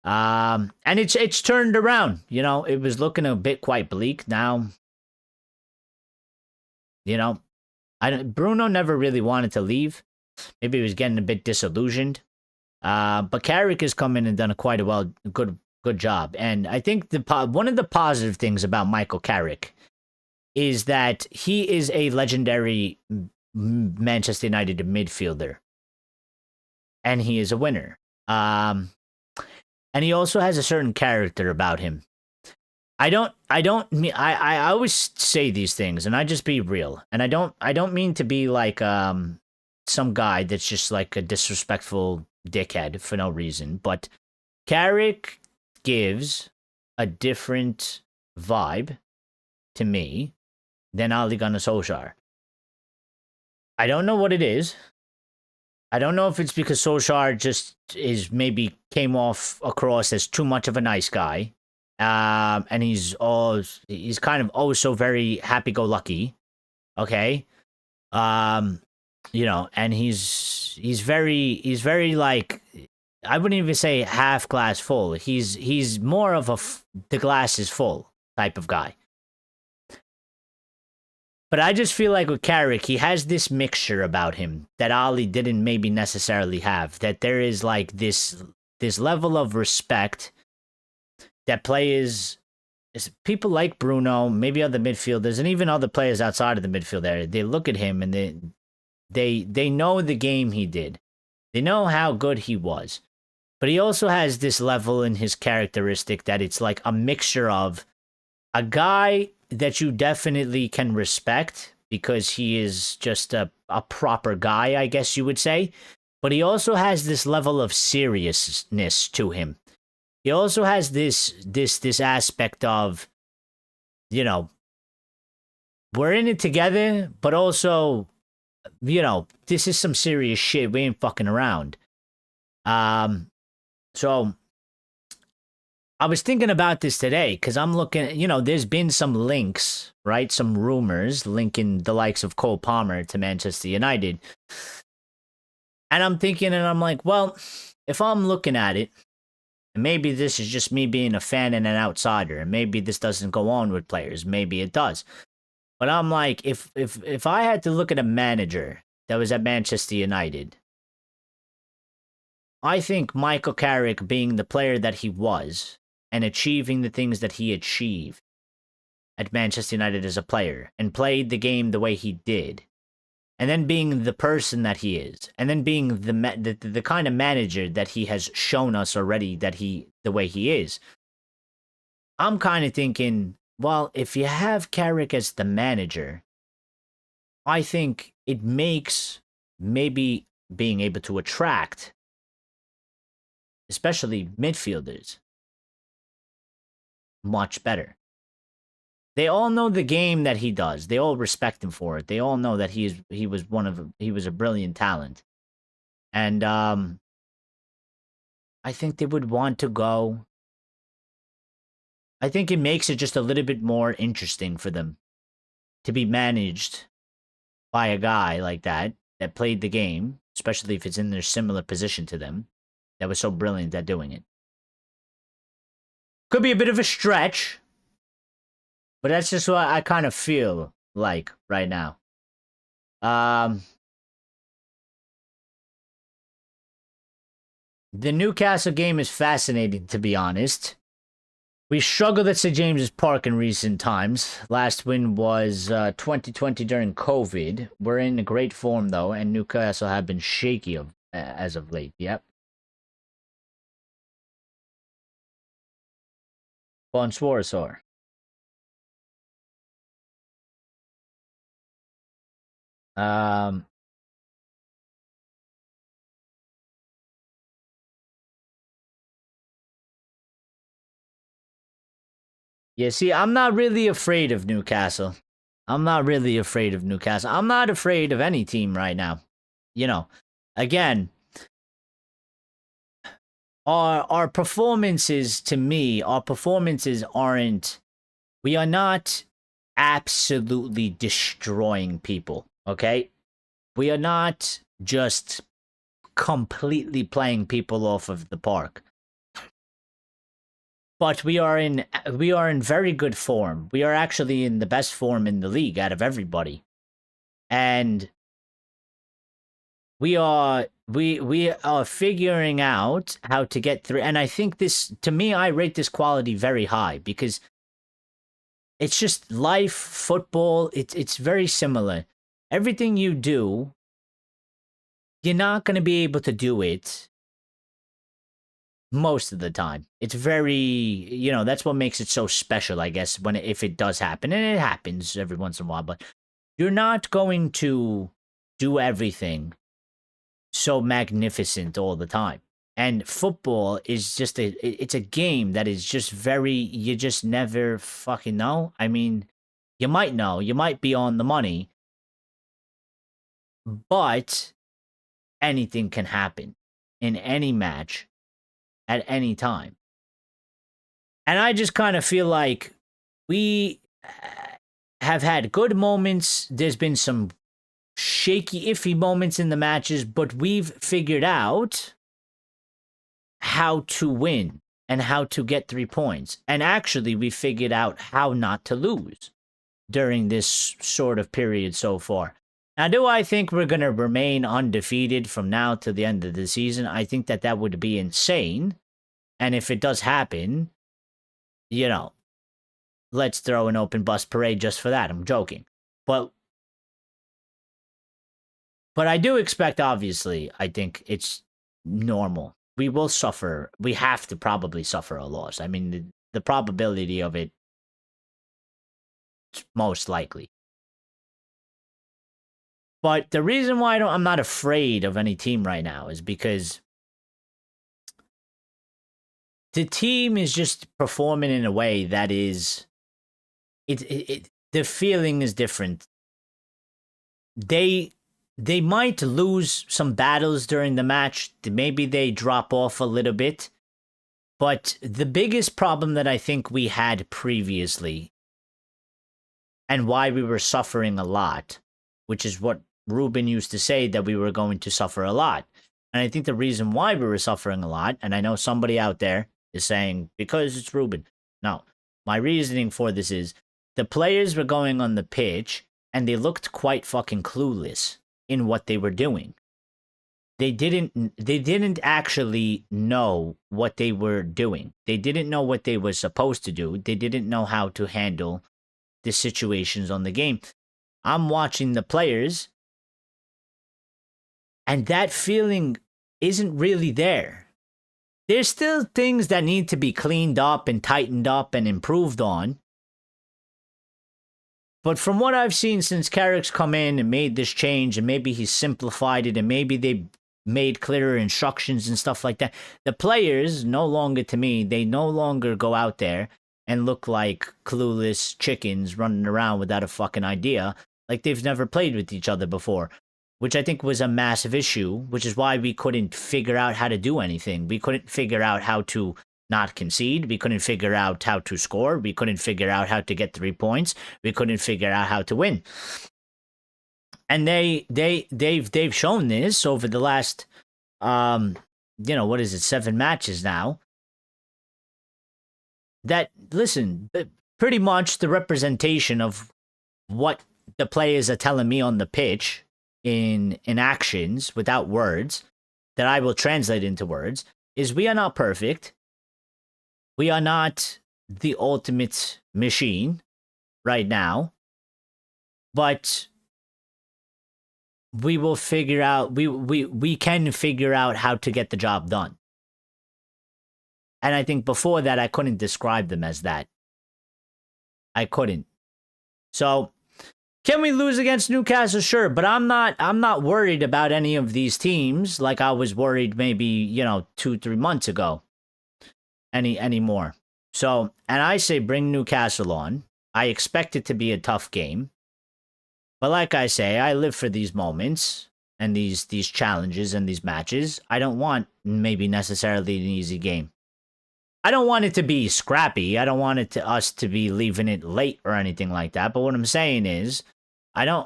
And it's turned around. It was looking a bit quite bleak. Now, Bruno never really wanted to leave. Maybe he was getting a bit disillusioned. But Carrick has come in and done quite a good job. And I think one of the positive things about Michael Carrick is that he is a legendary Manchester United midfielder. And he is a winner. And he also has a certain character about him. I always say these things, and I just be real. And I don't mean to be like some guy that's just like a disrespectful dickhead for no reason. But Carrick gives a different vibe to me than Ole Gunnar Solskjaer. I don't know what it is. I don't know if it's because Solskjaer just came across as too much of a nice guy. And he's kind of so very happy-go-lucky. Okay. And he's very like, I wouldn't even say half glass full. He's more of the glass is full type of guy. But I just feel like with Carrick, he has this mixture about him that Ali didn't maybe necessarily have. That there is like this level of respect that people like Bruno, maybe other midfielders, and even other players outside of the midfield area, they look at him and they know the game he did. They know how good he was. But he also has this level in his characteristic that it's like a mixture of a guy that you definitely can respect because he is just a proper guy, I guess you would say. But he also has this level of seriousness to him. He also has this aspect of, we're in it together, but also, this is some serious shit. We ain't fucking around. So I was thinking about this today because I'm looking, there's been some links, right? Some rumors linking the likes of Cole Palmer to Manchester United. And I'm thinking, and I'm like, well, if I'm looking at it, and maybe this is just me being a fan and an outsider, and maybe this doesn't go on with players, maybe it does. But I'm like, if I had to look at a manager that was at Manchester United, I think Michael Carrick being the player that he was, and achieving the things that he achieved at Manchester United as a player, and played the game the way he did, and then being the person that he is, and then being the kind of manager that he has shown us already the way he is, I'm kind of thinking, well, if you have Carrick as the manager, I think it makes maybe being able to attract, especially midfielders, much better. They all know the game that he does. They all respect him for it. They all know that he was a brilliant talent. And I think they would want to go. I think it makes it just a little bit more interesting for them to be managed by a guy like that played the game, especially if it's in their similar position to them, that was so brilliant at doing it. Could be a bit of a stretch, but that's just what I kind of feel like right now. The Newcastle game is fascinating, to be honest. We struggled at St. James's Park in recent times. Last win was 2020 during COVID. We're in great form, though, and Newcastle have been shaky as of late. Yep. Bonsoir, sir. Um, yeah, see, I'm not really afraid of Newcastle. I'm not really afraid of Newcastle. I'm not afraid of any team right now. You know, again, our performances, to me, our performances aren't, we are not absolutely destroying people, okay? We are not just completely playing people off of the park. But we are in very good form. We are actually in the best form in the league out of everybody. And we are figuring out how to get through, and I think this, to me, I rate this quality very high because it's just life, football, it's very similar. Everything you do, you're not going to be able to do it most of the time. It's very, that's what makes it so special, I guess, if it does happen, and it happens every once in a while, but you're not going to do everything so magnificent all the time. And football is just it's a game that is just very, you just never fucking know. I mean, you might know, you might be on the money, but anything can happen in any match at any time. And I just kind of feel like we have had good moments. There's been some shaky, iffy moments in the matches, but we've figured out how to win and how to get 3 points. And actually, we figured out how not to lose during this sort of period so far. Now, do I think we're going to remain undefeated from now to the end of the season? I think that would be insane. And if it does happen, let's throw an open bus parade just for that. I'm joking. But I do expect, obviously, I think it's normal. We will suffer. We have to probably suffer a loss. I mean, the probability of it, most likely. But the reason why I'm not afraid of any team right now is because the team is just performing in a way that is, the feeling is different. They might lose some battles during the match. Maybe they drop off a little bit. But the biggest problem that I think we had previously, and why we were suffering a lot, which is what Ruben used to say, that we were going to suffer a lot. And I think the reason why we were suffering a lot, and I know somebody out there is saying, because it's Ruben. No, my reasoning for this is the players were going on the pitch and they looked quite fucking clueless in what they were doing. They didn't actually know what they were doing. They didn't know what they were supposed to do. They didn't know how to handle the situations on the game. I'm watching the players, and that feeling isn't really there. There's still things that need to be cleaned up and tightened up and improved on. But from what I've seen since Carrick's come in and made this change, and maybe he's simplified it, and maybe they made clearer instructions and stuff like that, the players no longer, to me, they no longer go out there and look like clueless chickens running around without a fucking idea, like they've never played with each other before, which I think was a massive issue, which is why we couldn't figure out how to do anything. We couldn't figure out how to not concede. We couldn't figure out how to score. We couldn't figure out how to get 3 points. We couldn't figure out how to win. And they've shown this over the last, what is it, 7 matches now. That, listen, pretty much the representation of what the players are telling me on the pitch in actions without words, that I will translate into words, is we are not perfect. We are not the ultimate machine right now, but we will figure out, we can figure out how to get the job done. And I think before that, I couldn't describe them as that. I couldn't. So, can we lose against Newcastle? Sure, but I'm not worried about any of these teams like I was worried maybe, 2-3 months ago. Anymore. So, and I say bring Newcastle on. I expect it to be a tough game. But like I say, I live for these moments and these challenges and these matches. I don't want maybe necessarily an easy game. I don't want it to be scrappy. I don't want us to be leaving it late or anything like that. But what I'm saying is, I don't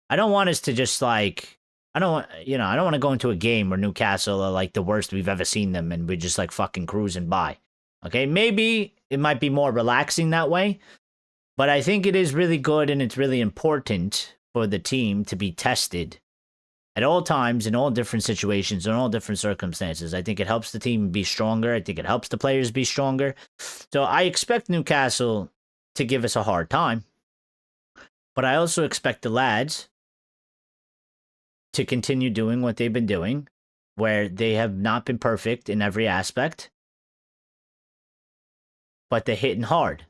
want us to just I don't want to go into a game where Newcastle are like the worst we've ever seen them and we're just like fucking cruising by. Okay, maybe it might be more relaxing that way, but I think it is really good and it's really important for the team to be tested at all times, in all different situations, in all different circumstances. I think it helps the team be stronger. I think it helps the players be stronger. So I expect Newcastle to give us a hard time, but I also expect the lads to continue doing what they've been doing, where they have not been perfect in every aspect, but they're hitting hard.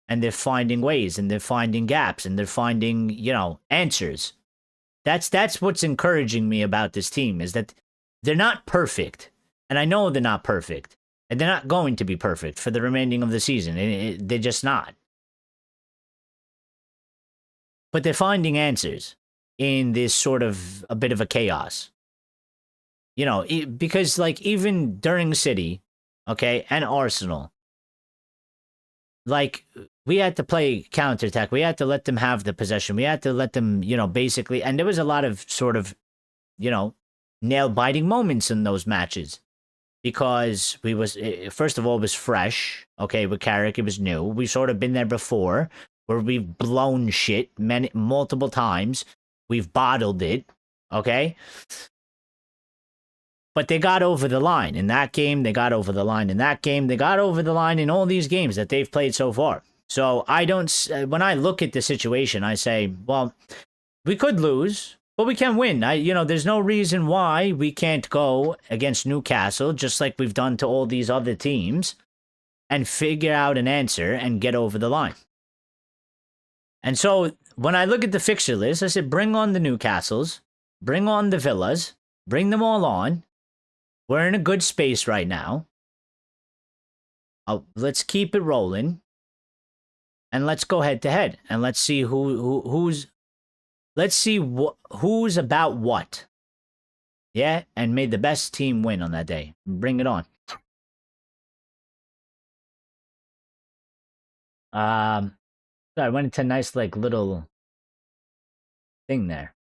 And they're finding ways, and they're finding gaps, and they're finding, answers. That's what's encouraging me about this team, is that they're not perfect. And I know they're not perfect. And they're not going to be perfect for the remaining of the season. They're just not. But they're finding answers in this sort of a bit of a chaos. Because even during City, okay, and Arsenal, we had to play counterattack. We had to let them have the possession. We had to let them, basically, and there was a lot of sort of, nail-biting moments in those matches. Because first of all, it was fresh, okay, with Carrick, it was new. We've sort of been there before, where we've blown shit multiple times. We've bottled it, okay? But they got over the line in that game. They got over the line in that game. They got over the line in all these games that they've played so far. So when I look at the situation, I say, well, we could lose, but we can win. There's no reason why we can't go against Newcastle, just like we've done to all these other teams, and figure out an answer and get over the line. And so when I look at the fixture list, I said, bring on the Newcastles, bring on the Villas, bring them all on. We're in a good space right now. Let's keep it rolling. And let's go head to head. And let's see who's about what. Yeah, and may the best team win on that day. Bring it on. So I went into a nice little thing there.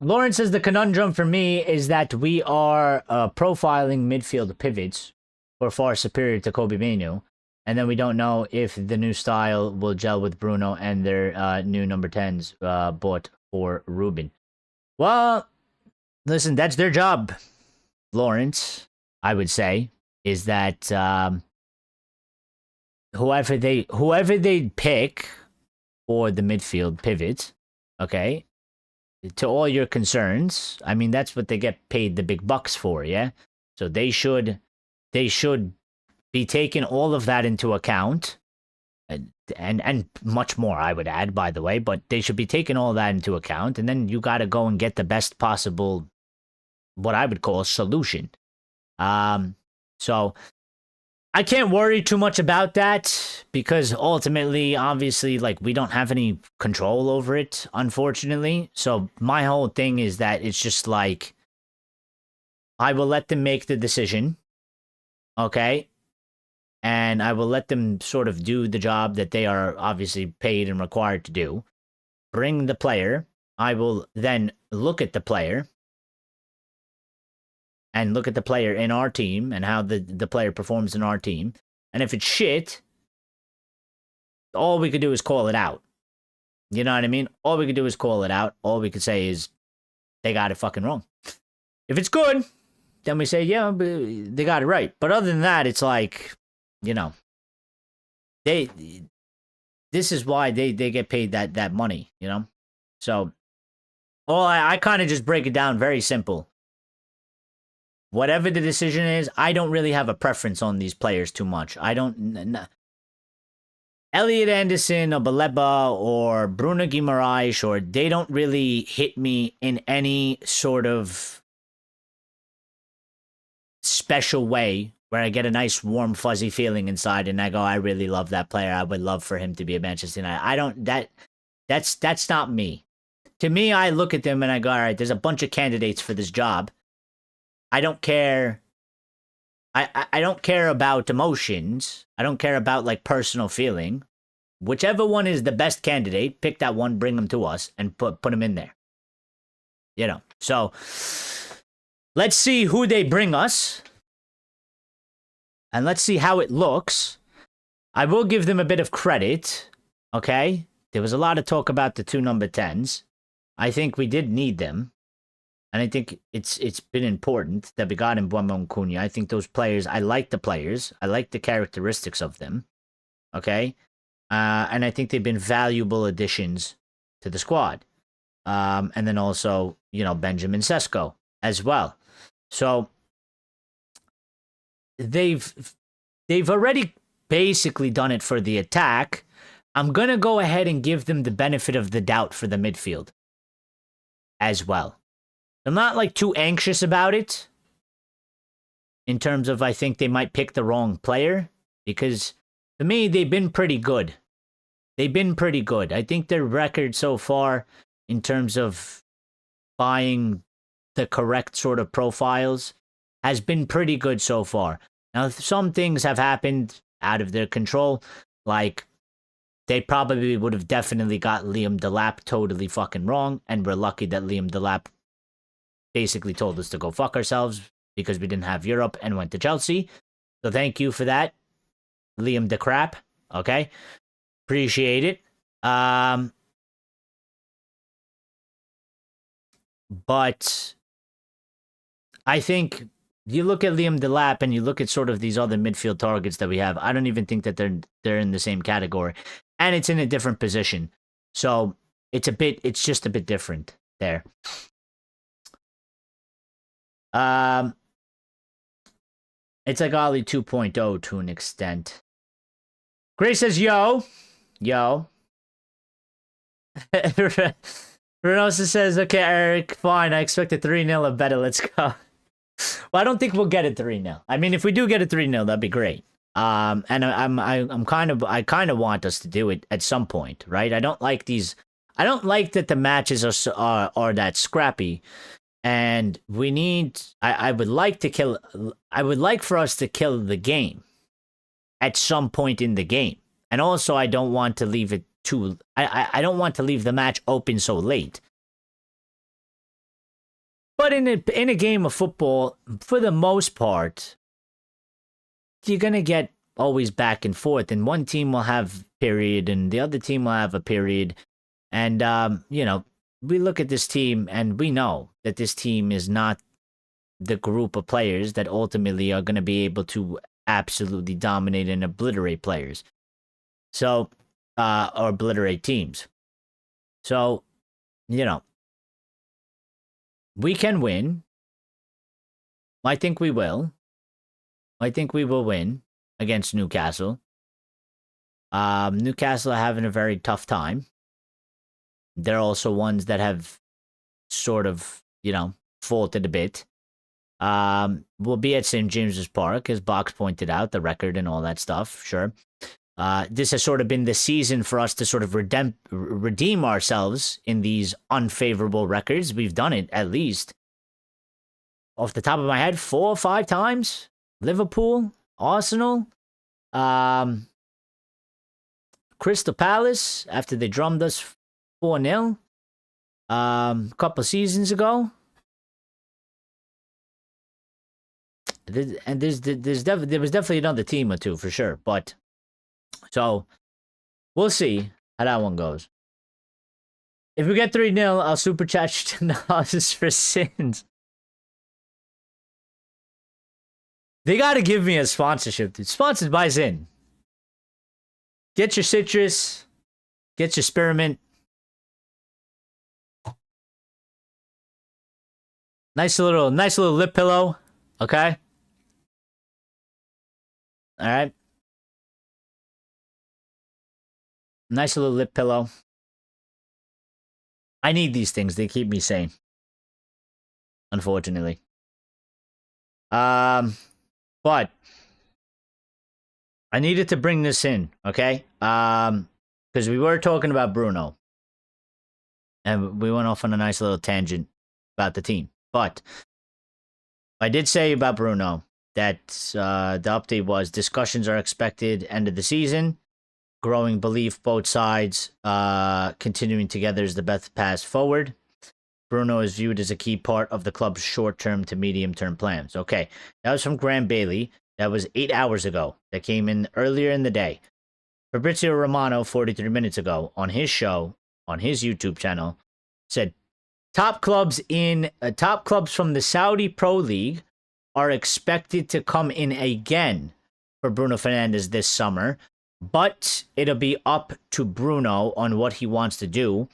Lauren says the conundrum for me is that we are profiling midfield pivots who are far superior to Kobe Mainu, and then we don't know if the new style will gel with Bruno and their new number 10s bought for Ruben. Well, listen, that's their job, Lawrence, I would say, is that whoever they pick for the midfield pivot, okay, to all your concerns, I mean, that's what they get paid the big bucks for, yeah? So they should be taking all of that into account, and much more, I would add, by the way, but they should be taking all that into account, and then you got to go and get the best possible, what I would call a solution. So I can't worry too much about that, because ultimately, obviously, we don't have any control over it, unfortunately. So my whole thing is that it's just I will let them make the decision, okay? And I will let them sort of do the job that they are obviously paid and required to do. Bring the player. I will then look at the player and look at the player in our team and how the player performs in our team. And if it's shit, all we could do is call it out. You know what I mean? All we could do is call it out. All we could say is, they got it fucking wrong. If it's good, then we say, yeah, they got it right. But other than that, it's like, you know, this is why they get paid that money, you know? So, I kind of just break it down very simple. Whatever the decision is, I don't really have a preference on these players too much. I don't... Elliot Anderson or Baleba or Bruno Guimarães, or they don't really hit me in any sort of special way where I get a nice warm fuzzy feeling inside and I go, I really love that player. I would love for him to be a Manchester United. I don't that's not me. To me, I look at them and I go, all right, there's a bunch of candidates for this job. I don't care. I don't care about emotions. I don't care about like personal feeling. Whichever one is the best candidate, pick that one, bring them to us, and put them in there. You know. So let's see who they bring us. And let's see how it looks. I will give them a bit of credit. Okay? There was a lot of talk about the 2 number 10s. I think we did need them. And I think it's been important that we got in Mbeumo and Cunha. I think those players, I like the players. I like the characteristics of them. Okay? And I think they've been valuable additions to the squad. And then also, you know, Benjamin Sesko as well. So they've already basically done it for the attack. I'm going to go ahead and give them the benefit of the doubt for the midfield as well. I'm not like too anxious about it in terms of I think they might pick the wrong player, because to me, they've been pretty good. They've been pretty good. I think their record so far in terms of buying the correct sort of profiles has been pretty good so far. Now, some things have happened out of their control, like they probably would have definitely got Liam Delap totally fucking wrong, and we're lucky that Liam Delap basically told us to go fuck ourselves because we didn't have Europe and went to Chelsea. So thank you for that, Liam de Crap. Okay? Appreciate it. But I think you look at Liam Delap and you look at sort of these other midfield targets that we have, I don't even think that they're in the same category. And it's in a different position. So it's just a bit different there. It's like Ollie 2.0 to an extent. Grace says, yo. Renosa says, okay, Eric, fine. I expect a 3-0 or better. Let's go. Well, I don't think we'll get a 3-0. I mean, if we do get a 3-0, that'd be great. And I kind of want us to do it at some point, right? I don't like that the matches are that scrappy. And we need, I would like for us to kill the game at some point in the game. And also, I don't want to leave it I don't want to leave the match open so late. But in a game of football, for the most part, you're going to get always back and forth. And one team will have a period and the other team will have a period. And, you know, we look at this team and we know that this team is not the group of players that ultimately are going to be able to absolutely dominate and obliterate players. So, or obliterate teams. So, you know, we can win. I think we will. I think we will win against Newcastle. Newcastle are having a very tough time. They're also ones that have sort of, you know, faltered a bit. We'll be at St. James's Park, as Box pointed out, the record and all that stuff, sure. This has sort of been the season for us to sort of redeem ourselves in these unfavorable records. We've done it, at least, off the top of my head, 4 or 5 times. Liverpool, Arsenal, Crystal Palace, after they drummed us 4-0 a couple seasons ago. And there was definitely another team or two for sure, but so we'll see how that one goes. If we get 3-0, I'll super chat you $10 for sins. They got to give me a sponsorship, dude. Sponsored by Zyn. Get your citrus. Get your spearmint. Nice little lip pillow. Okay. All right. Nice little lip pillow. I need these things. They keep me sane. Unfortunately. But I needed to bring this in, okay? Because we were talking about Bruno. And we went off on a nice little tangent about the team. But I did say about Bruno that the update was discussions are expected end of the season. Growing belief both sides continuing together is the best path forward. Bruno is viewed as a key part of the club's short-term to medium-term plans. Okay, that was from Graham Bailey. That was 8 hours ago. That came in earlier in the day. Fabrizio Romano, 43 minutes ago, on his show, on his YouTube channel, said top clubs from the Saudi Pro League are expected to come in again for Bruno Fernandes this summer, but it'll be up to Bruno on what he wants to do.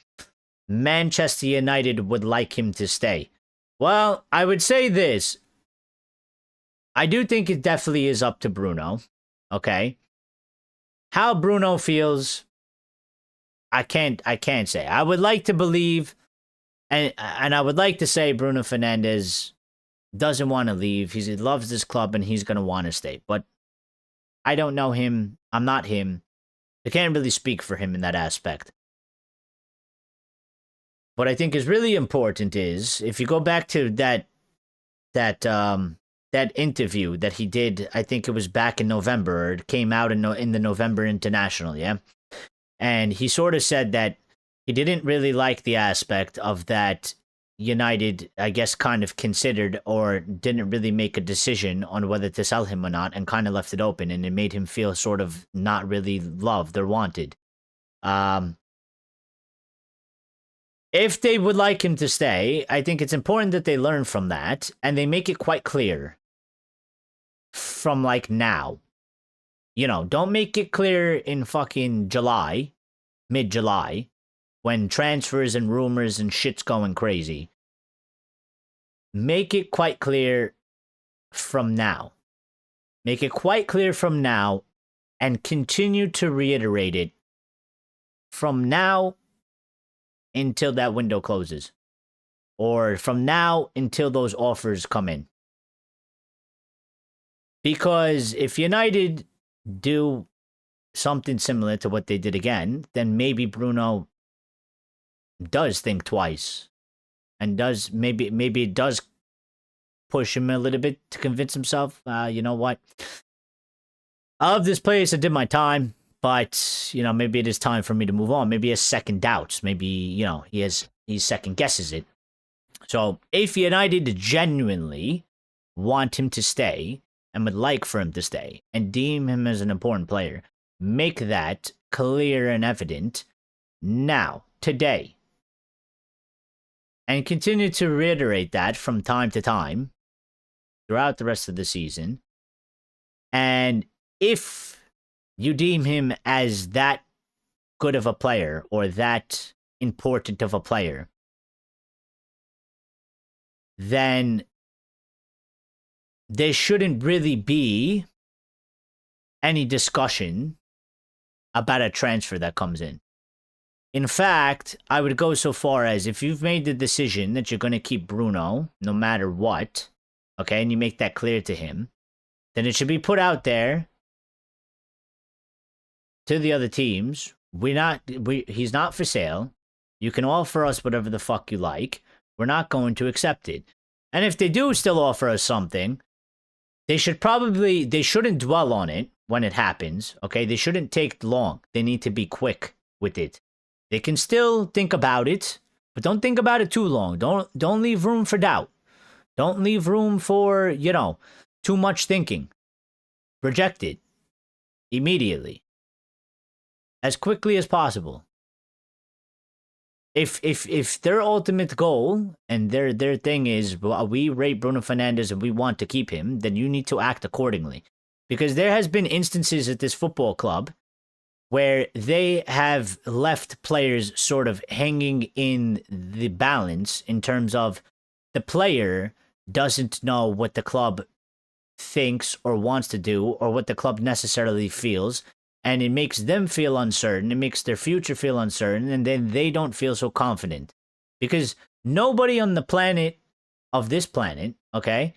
Manchester United would like him to stay. Well, I would say this. I do think it definitely is up to Bruno. Okay. How Bruno feels, I can't say. I would like to believe, and I would like to say Bruno Fernandes doesn't want to leave. He loves this club and he's going to want to stay. But I don't know him. I'm not him. I can't really speak for him in that aspect. What I think is really important is, if you go back to that interview that he did, I think it was back in November, or it came out in the November International, yeah? And he sort of said that he didn't really like the aspect of that United, I guess, kind of considered or didn't really make a decision on whether to sell him or not, and kind of left it open, and it made him feel sort of not really loved or wanted. If they would like him to stay, I think it's important that they learn from that, and they make it quite clear from, like, now. You know, don't make it clear in fucking July, mid-July, when transfers and rumors and shit's going crazy. Make it quite clear from now. Make it quite clear from now, and continue to reiterate it from now until that window closes, or from now until those offers come in. Because if United do something similar to what they did again, then maybe Bruno does think twice, and does maybe it does push him a little bit to convince himself, you know what, I love this place, I did my time, but, you know, maybe it is time for me to move on. Maybe he has second doubts. Maybe, you know, he second guesses it. So if United genuinely want him to stay and would like for him to stay and deem him as an important player, make that clear and evident now, today. And continue to reiterate that from time to time throughout the rest of the season. And if you deem him as that good of a player or that important of a player, then there shouldn't really be any discussion about a transfer that comes in. In fact, I would go so far as, if you've made the decision that you're going to keep Bruno no matter what, okay, and you make that clear to him, then it should be put out there to the other teams. He's not for sale. You can offer us whatever the fuck you like. We're not going to accept it. And if they do still offer us something, they shouldn't dwell on it when it happens. Okay, they shouldn't take long. They need to be quick with it. They can still think about it, but don't think about it too long. Don't leave room for doubt. Don't leave room for, you know, too much thinking. Reject it immediately, as quickly as possible. if their ultimate goal and their thing is, well, we rate Bruno Fernandes and we want to keep him, then you need to act accordingly. Because there has been instances at this football club where they have left players sort of hanging in the balance in terms of the player doesn't know what the club thinks or wants to do or what the club necessarily feels, and it makes them feel uncertain. It makes their future feel uncertain, and then they don't feel so confident because nobody on the planet of this planet, okay,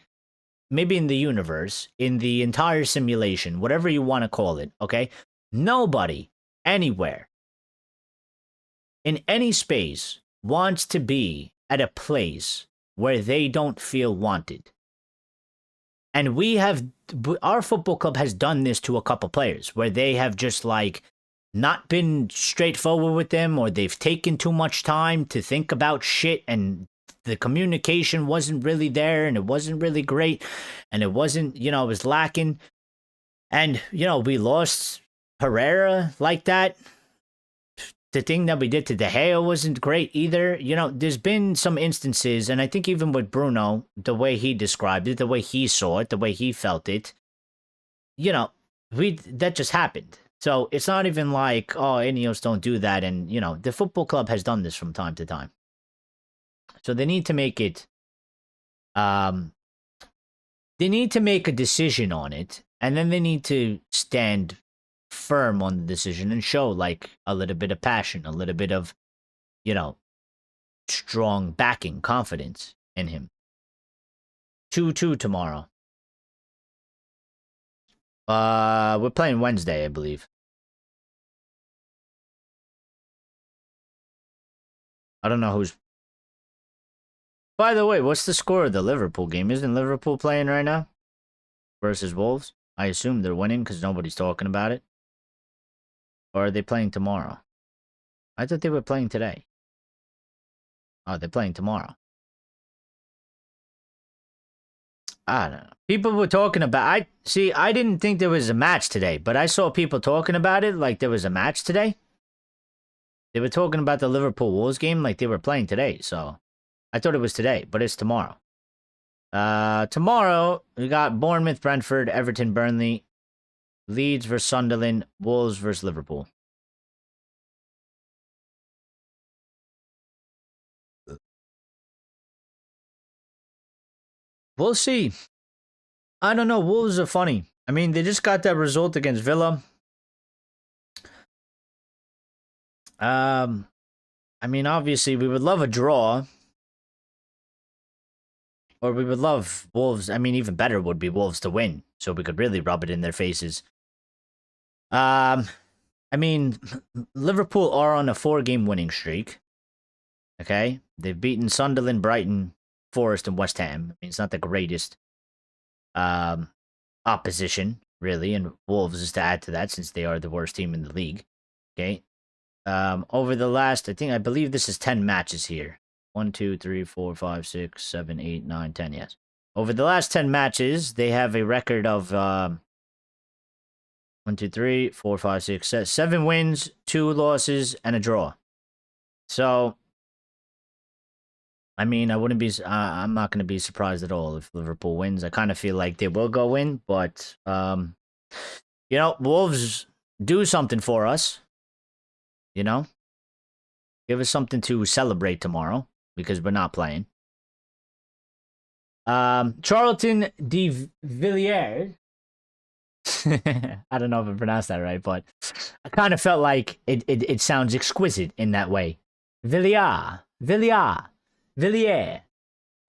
maybe in the universe, in the entire simulation, whatever you want to call it, okay, nobody anywhere in any space wants to be at a place where they don't feel wanted. And our football club has done this to a couple players where they have just like not been straightforward with them, or they've taken too much time to think about shit and the communication wasn't really there and it wasn't really great and it wasn't, it was lacking. And, we lost Herrera like that. The thing that we did to De Gea wasn't great either. There's been some instances, and I think even with Bruno, the way he described it, the way he saw it, the way he felt it, that just happened. So it's not even like, oh, INEOS don't do that. And, the football club has done this from time to time. So they need to make it, they need to make a decision on it, and then they need to stand firm on the decision and show like a little bit of passion, a little bit of, strong backing, confidence in him. 2-2 tomorrow. We're playing Wednesday, I believe. I don't know who's. By the way, what's the score of the Liverpool game? Isn't Liverpool playing right now versus Wolves? I assume they're winning because nobody's talking about it. Or are they playing tomorrow? I thought they were playing today. Oh, they're playing tomorrow. I don't know. People were talking about... I didn't think there was a match today, but I saw people talking about it like there was a match today. They were talking about the Liverpool Wolves game like they were playing today, so... I thought it was today, but it's tomorrow. Tomorrow, we got Bournemouth, Brentford, Everton, Burnley, Leeds versus Sunderland, Wolves versus Liverpool. We'll see. I don't know. Wolves are funny. I mean, they just got that result against Villa. I mean, obviously, we would love a draw. Or we would love Wolves. I mean, even better would be Wolves to win, so we could really rub it in their faces. I mean, Liverpool are on a 4-game winning streak. Okay? They've beaten Sunderland, Brighton, Forest, and West Ham. I mean, it's not the greatest opposition, really, and Wolves is to add to that since they are the worst team in the league. Okay? Over the last, I believe this is 10 matches here. 1, 2, 3, 4, 5, 6, 7, 8, 9, 10, yes. Over the last 10 matches, they have a record of 1, 2, 3, 4, 5, 6, 7 wins, 2 losses, and a draw. So, I mean, I'm not going to be surprised at all if Liverpool wins. I kind of feel like they will go in, but, Wolves do something for us. Give us something to celebrate tomorrow. Because we're not playing. Charlton de Villiers. I don't know if I pronounced that right, but I kind of felt like it sounds exquisite in that way. Villiers.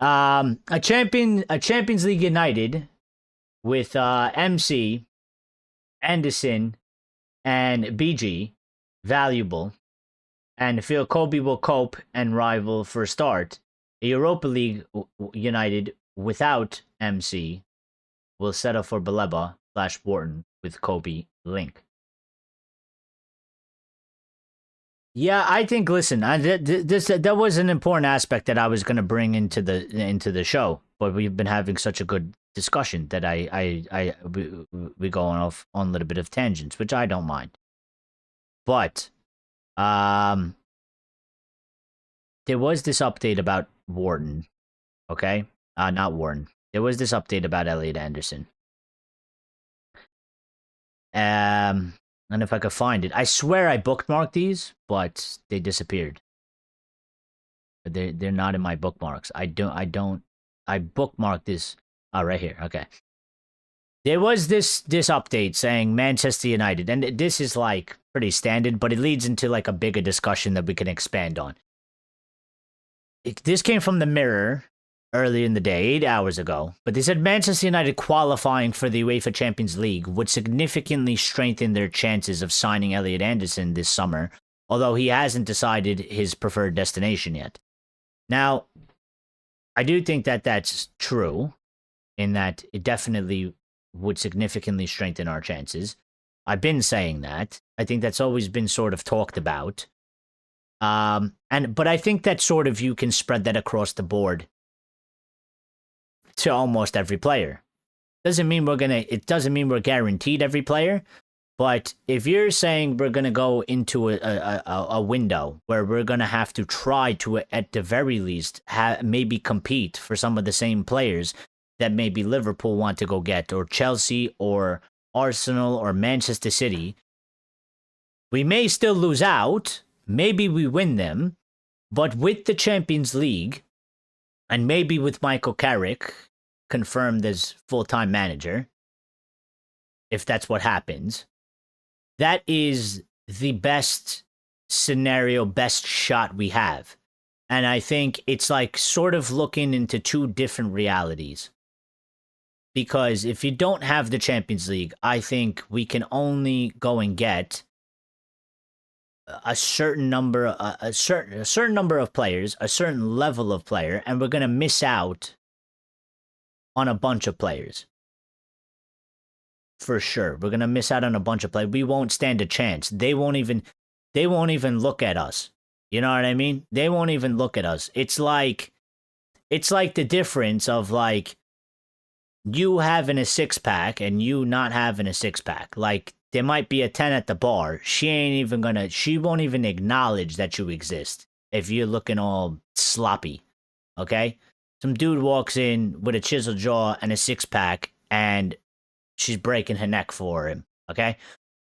A Champions League United with MC, Anderson, and BG, valuable. And feel Kobe will cope and rival for a start. A Europa League United without MC will settle for Baleba / Wharton with Kobe link. Yeah, I think. Listen, that was an important aspect that I was going to bring into the show, but we've been having such a good discussion that we go off on a little bit of tangents, which I don't mind. But there was this update about Wharton. Okay, not Wharton. There was this update about Elliot Anderson. And if I could find it, I swear I bookmarked these, but they disappeared. They're not in my bookmarks. I bookmarked this. Oh, right here. Okay. There was this update saying Manchester United, and this is like pretty standard, but it leads into like a bigger discussion that we can expand on. This came from the Mirror earlier in the day, 8 hours ago, but they said Manchester United qualifying for the UEFA Champions League would significantly strengthen their chances of signing Elliot Anderson this summer, although he hasn't decided his preferred destination yet. Now, I do think that that's true, in that it definitely would significantly strengthen our chances. I've been saying that. I think that's always been sort of talked about. But I think that sort of you can spread that across the board to almost every player. It doesn't mean we're guaranteed every player, but if you're saying we're gonna go into a window where we're gonna have to try to, at the very least, maybe compete for some of the same players that maybe Liverpool want to go get, or Chelsea, or Arsenal, or Manchester City, we may still lose out. Maybe we win them, but with the Champions League, and maybe with Michael Carrick confirmed as full-time manager, if that's what happens, that is the best scenario, best shot we have. And I think it's like sort of looking into two different realities. Because if you don't have the Champions League, I think we can only go and get a certain number of players, a certain level of player, and we're going to miss out on a bunch of players. For sure. We're going to miss out on a bunch of players. We won't stand a chance. They won't even look at us. You know what I mean? They won't even look at us. It's like the difference of like you having a six-pack and you not having a six-pack. Like, there might be a 10 at the bar. She won't even acknowledge that you exist if you're looking all sloppy, okay? Some dude walks in with a chisel jaw and a six-pack, and she's breaking her neck for him, okay?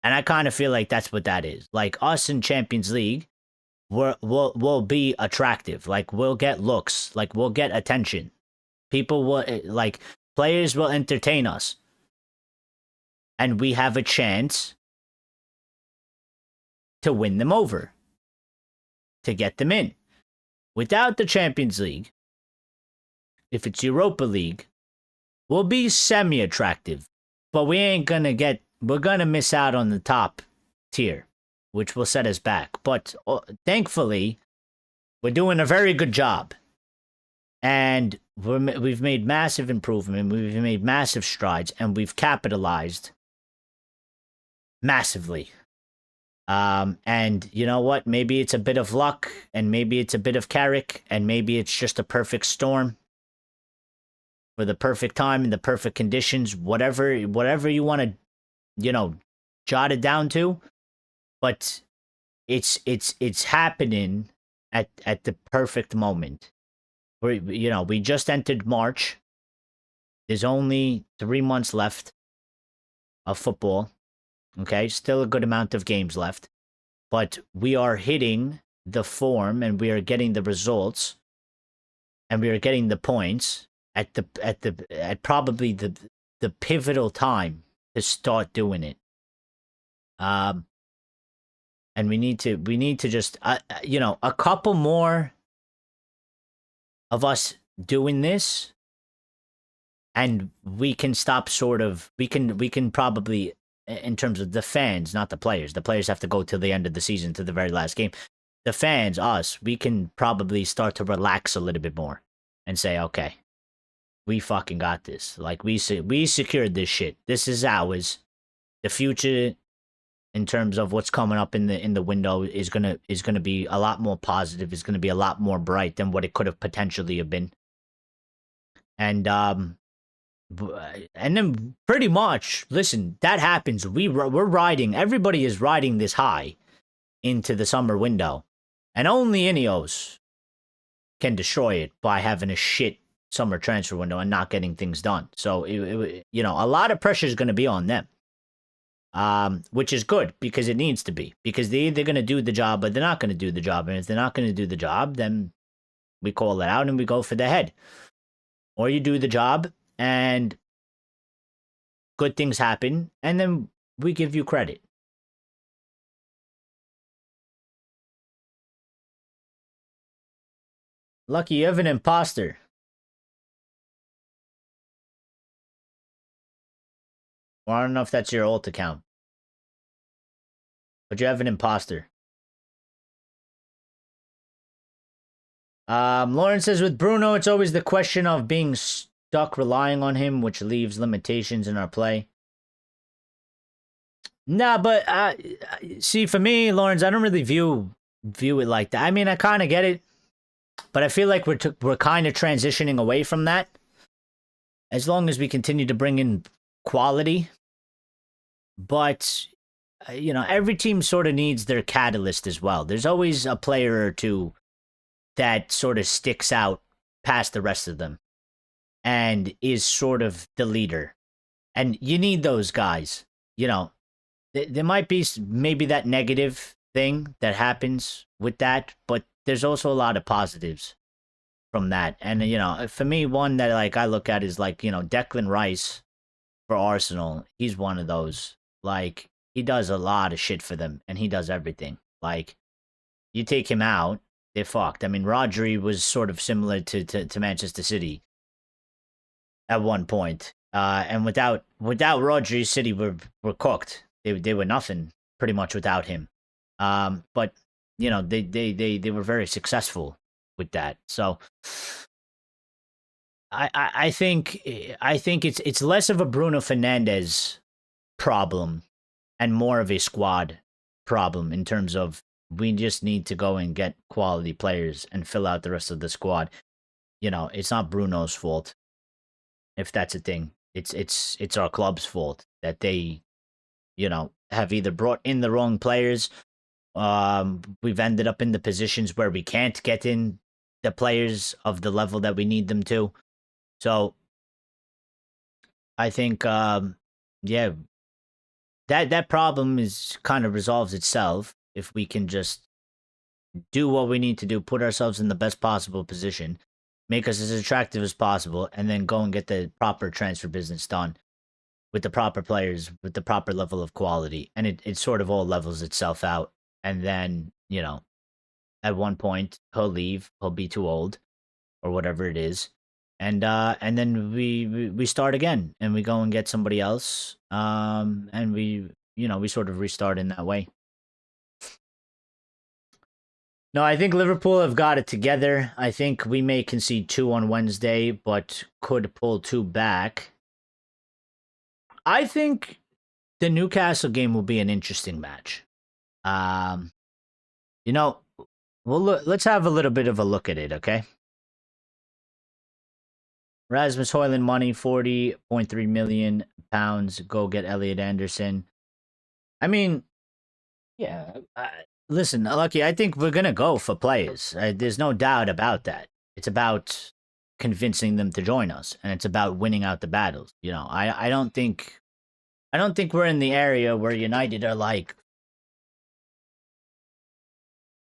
And I kind of feel like that's what that is. Like, us in Champions League, we'll be attractive. Like, we'll get looks. Like, we'll get attention. People will, like, players will entertain us. And we have a chance to win them over, to get them in. Without the Champions League, if it's Europa League, we'll be semi-attractive, but we're gonna miss out on the top tier, which will set us back. But thankfully, we're doing a very good job. And we've made massive improvement, we've made massive strides, and we've capitalized massively. And you know what? Maybe it's a bit of luck, and maybe it's a bit of Carrick, and maybe it's just a perfect storm for the perfect time and the perfect conditions, whatever you want to, jot it down to. But it's happening at the perfect moment. We just entered March. There's only 3 months left of football. Okay, still a good amount of games left, but we are hitting the form, and we are getting the results, and we are getting the points at probably the pivotal time to start doing it. And we need to just a couple more of us doing this, and we can stop we can probably, in terms of the fans, not the players. The players have to go till the end of the season, to the very last game. The fans, us, we can probably start to relax a little bit more and say, okay, we fucking got this. Like, we secured this shit. This is ours. The future, in terms of what's coming up in the window, is gonna be a lot more positive. It's gonna be a lot more bright than what it could have potentially have been. And then pretty much, listen, that happens. We're riding. Everybody is riding this high into the summer window, and only INEOS can destroy it by having a shit summer transfer window and not getting things done. So, you know, a lot of pressure is going to be on them, which is good because it needs to be. Because they're either going to do the job or they're not going to do the job. And if they're not going to do the job, then we call it out and we go for the head. Or you do the job and good things happen, and then we give you credit. Lucky, you have an imposter. Well, I don't know if that's your alt account, but you have an imposter. Lauren says, with Bruno, it's always the question of being stuck relying on him, which leaves limitations in our play. Nah, but see, for me, Lawrence, I don't really view it like that. I mean, I kind of get it, but I feel like we're kind of transitioning away from that. As long as we continue to bring in quality, but you know, every team sort of needs their catalyst as well. There's always a player or two that sort of sticks out past the rest of them and is sort of the leader. And you need those guys. You know, there might be maybe that negative thing that happens with that, but there's also a lot of positives from that. And, you know, for me, one that like I look at is like, you know, Declan Rice for Arsenal. He's one of those. Like, he does a lot of shit for them and he does everything. Like, you take him out, they're fucked. I mean, Rodri was sort of similar to Manchester City at one point. And without Rodri, City were cooked. They were nothing pretty much without him. But you know, they were very successful with that. So I think it's less of a Bruno Fernandes problem and more of a squad problem in terms of we just need to go and get quality players and fill out the rest of the squad. You know, it's not Bruno's fault if that's a thing. It's our club's fault that they, you know, have either brought in the wrong players. We've ended up in the positions where we can't get in the players of the level that we need them to. So I think, yeah, that problem is kind of resolves itself if we can just do what we need to do, put ourselves in the best possible position, make us as attractive as possible, and then go and get the proper transfer business done with the proper players, with the proper level of quality. And it sort of all levels itself out. And then, you know, at one point he'll leave, he'll be too old or whatever it is. And then we start again and we go and get somebody else. And we sort of restart in that way. No, I think Liverpool have got it together. I think we may concede 2 on Wednesday, but could pull 2 back. I think the Newcastle game will be an interesting match. You know, let's have a little bit of a look at it, okay? Rasmus Højlund money, £40.3 million. Go get Elliot Anderson. I mean, yeah. Listen, Lucky, I think we're going to go for players. There's no doubt about that. It's about convincing them to join us, and it's about winning out the battles. You know, I don't think we're in the area where United are like,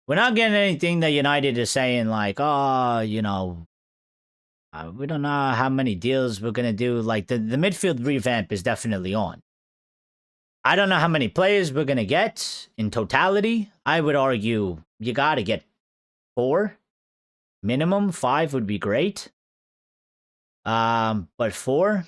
we're not getting anything that United is saying like, oh, you know, we don't know how many deals we're going to do. Like the midfield revamp is definitely on. I don't know how many players we're going to get in totality. I would argue you got to get 4. Minimum 5 would be great. But 4,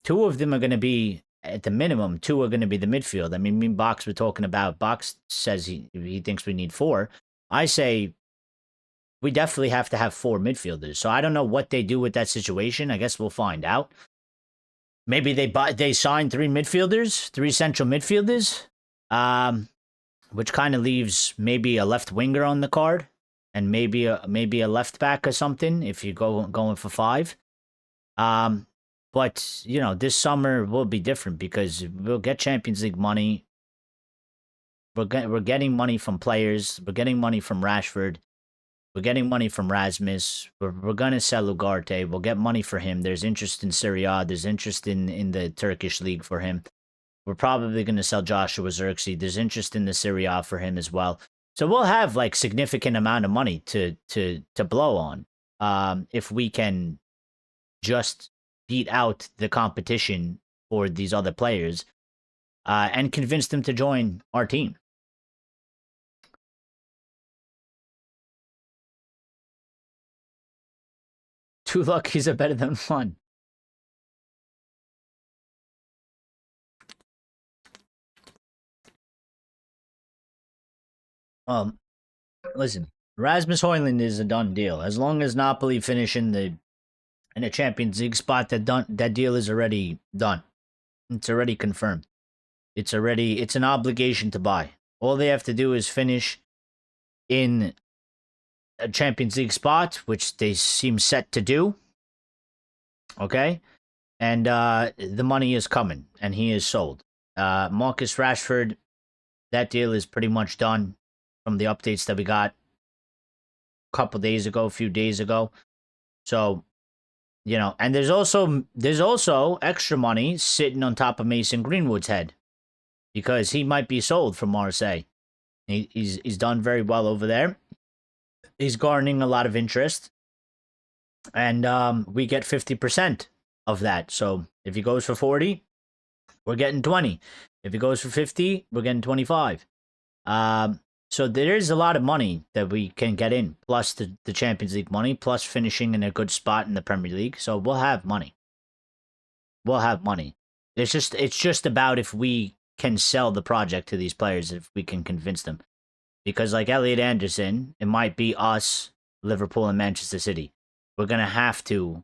2 of them are going to be at the minimum. 2 are going to be the midfield. I mean, me and Box were talking about. Box says he thinks we need 4. I say we definitely have to have 4 midfielders. So I don't know what they do with that situation. I guess we'll find out. Maybe they sign 3 midfielders, 3 central midfielders, which kind of leaves maybe a left winger on the card and maybe a left back or something if you going for 5. But you know, this summer will be different because we'll get Champions League money. We're getting money from players. We're getting money from Rashford. We're getting money from Rasmus. We're going to sell Ugarte. We'll get money for him. There's interest in Serie A. There's interest in the Turkish league for him. We're probably going to sell Joshua Zirkzee. There's interest in the Serie A for him as well. So we'll have like significant amount of money to blow on if we can just beat out the competition for these other players and convince them to join our team. Two luckies are better than one. Listen, Rasmus Højlund is a done deal. As long as Napoli finish in a Champions League spot, that deal is already done. It's already confirmed. It's an obligation to buy. All they have to do is finish in a Champions League spot, which they seem set to do. Okay? And the money is coming, and he is sold. Marcus Rashford, that deal is pretty much done from the updates that we got a few days ago. So, you know, and there's also extra money sitting on top of Mason Greenwood's head because he might be sold from Marseille. He's done very well over there. He's garnering a lot of interest, and we get 50% of that. So if he goes for 40, we're getting 20. If he goes for 50, we're getting 25. So there is a lot of money that we can get in, plus the Champions League money, plus finishing in a good spot in the Premier League. So we'll have money. We'll have money. It's just about if we can sell the project to these players, if we can convince them. Because like Elliot Anderson, it might be us, Liverpool, and Manchester City. We're going to have to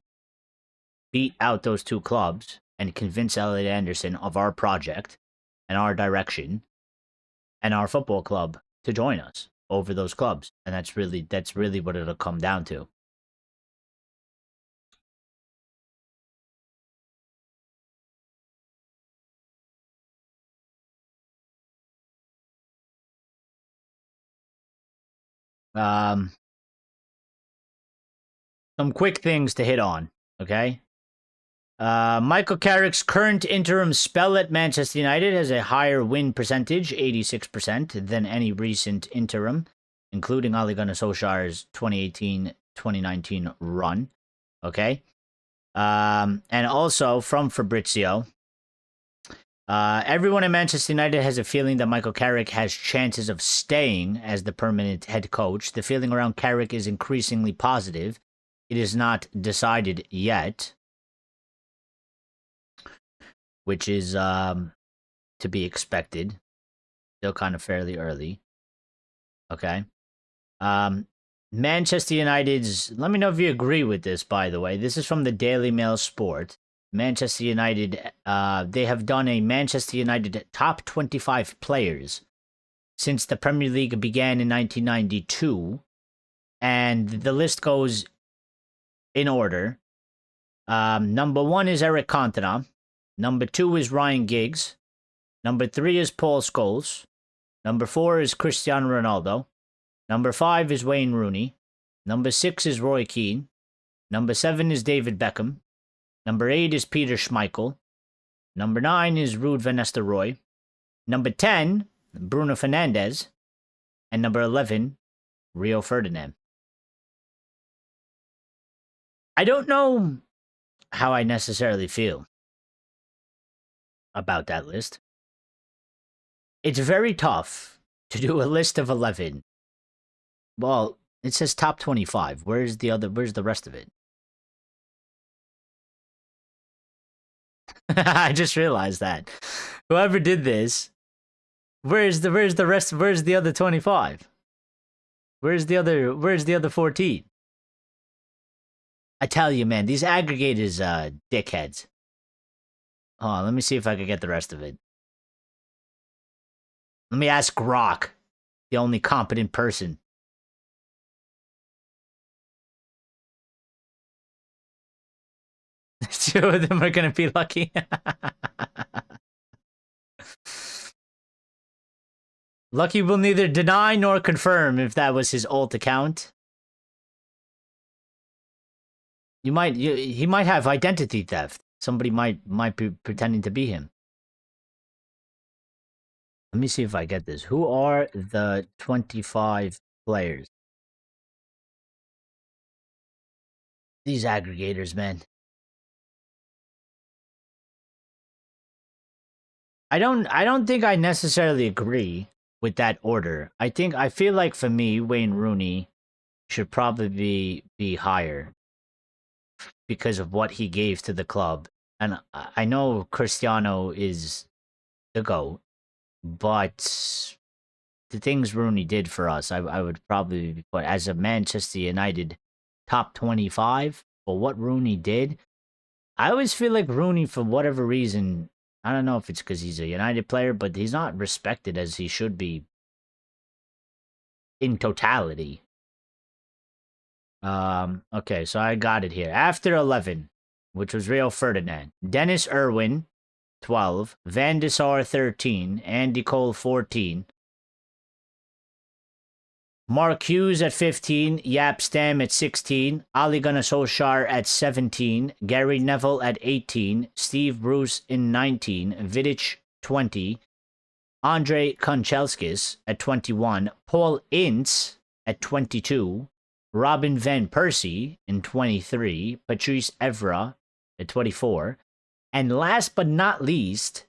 beat out those two clubs and convince Elliot Anderson of our project and our direction and our football club to join us over those clubs. And that's really what it'll come down to. Some quick things to hit on, okay? Michael Carrick's current interim spell at Manchester United has a higher win percentage, 86%, than any recent interim, including Ole Gunnar Solskjaer's 2018-2019 run, okay? And also, from Fabrizio, everyone at Manchester United has a feeling that Michael Carrick has chances of staying as the permanent head coach. The feeling around Carrick is increasingly positive. It is not decided yet, which is to be expected. Still kind of fairly early. Okay. Manchester United's... Let me know if you agree with this, by the way. This is from the Daily Mail Sport. Manchester United, they have done a Manchester United top 25 players since the Premier League began in 1992. And the list goes in order. Number 1 is Eric Cantona. Number 2 is Ryan Giggs. Number 3 is Paul Scholes. Number 4 is Cristiano Ronaldo. Number 5 is Wayne Rooney. Number 6 is Roy Keane. Number 7 is David Beckham. Number 8 is Peter Schmeichel. Number 9 is Ruud van Nistelrooy. Number 10, Bruno Fernandes. And number 11, Rio Ferdinand. I don't know how I necessarily feel about that list. It's very tough to do a list of 11. Well, it says top 25. Where's the rest of it? I just realized that. Whoever did this, where's the rest? Where's the other 25? Where's the other 14? I tell you, man, these aggregators, dickheads. Hold on, let me see if I can get the rest of it. Let me ask Grok, the only competent person. Two of them are gonna be lucky. Lucky will neither deny nor confirm if that was his alt account. He might have identity theft. Somebody might be pretending to be him. Let me see if I get this. Who are the 25 players? These aggregators, man. I don't think I necessarily agree with that order. I feel like for me, Wayne Rooney should probably be higher because of what he gave to the club. And I know Cristiano is the GOAT, but the things Rooney did for us, I would probably put as a Manchester United top 25 for what Rooney did. I always feel like Rooney, for whatever reason, I don't know if it's because he's a United player, but he's not respected as he should be in totality. Okay, so I got it here. After 11, which was Rio Ferdinand, Dennis Irwin, 12, Van de Sar, 13, Andy Cole, 14, Mark Hughes at 15, Yap Stam at 16, Ali Gunnar Solskjaer at 17, Gary Neville at 18, Steve Bruce in 19, Vidic 20, Andre Konchelskis at 21, Paul Ince at 22, Robin Van Persie in 23, Patrice Evra at 24, and last but not least,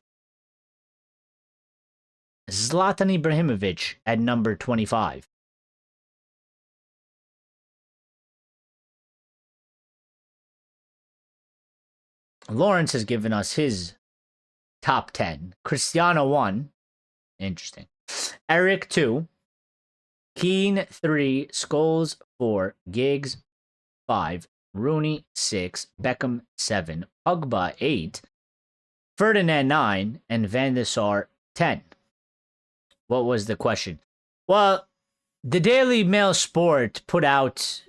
Zlatan Ibrahimovic at number 25. Lawrence has given us his top 10. Cristiano 1. Interesting. Eric 2. Keane 3. Scholes 4. Giggs 5. Rooney 6. Beckham 7. Pogba 8. Ferdinand 9. And Van der Sar 10. What was the question? Well, the Daily Mail Sport put out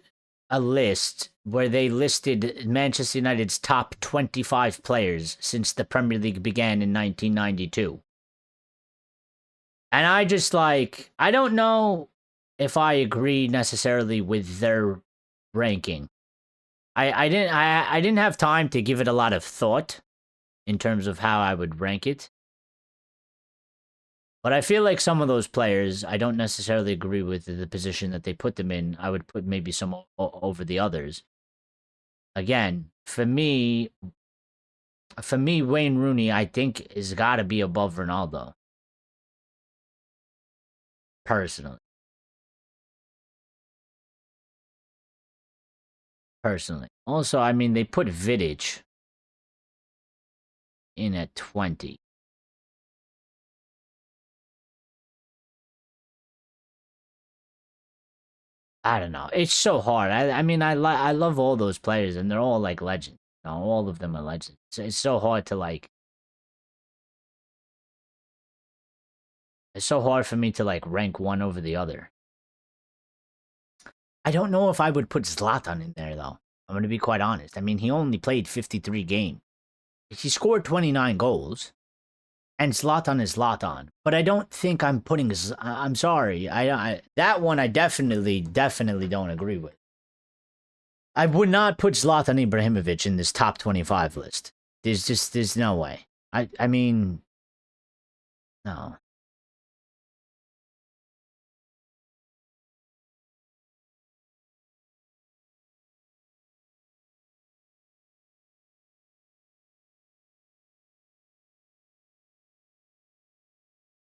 a list where they listed Manchester United's top 25 players since the Premier League began in 1992. And I don't know if I agree necessarily with their ranking. I didn't have time to give it a lot of thought in terms of how I would rank it. But I feel like some of those players, I don't necessarily agree with the position that they put them in. I would put maybe some over the others. Again, for me, Wayne Rooney, I think, has got to be above Ronaldo. Personally. Also, I mean, they put Vidic in at 20. I don't know. It's so hard. I mean, I love all those players, and they're all like legends. You know, all of them are legends. It's so hard to like. It's so hard for me to like rank one over the other. I don't know if I would put Zlatan in there though. I'm gonna be quite honest. I mean, he only played 53 games. He scored 29 goals, and Zlatan is Zlatan. But I don't think I'm putting. I'm sorry. I that one I definitely don't agree with. I would not put Zlatan Ibrahimovic in this top 25 list. There's no way. I mean, no.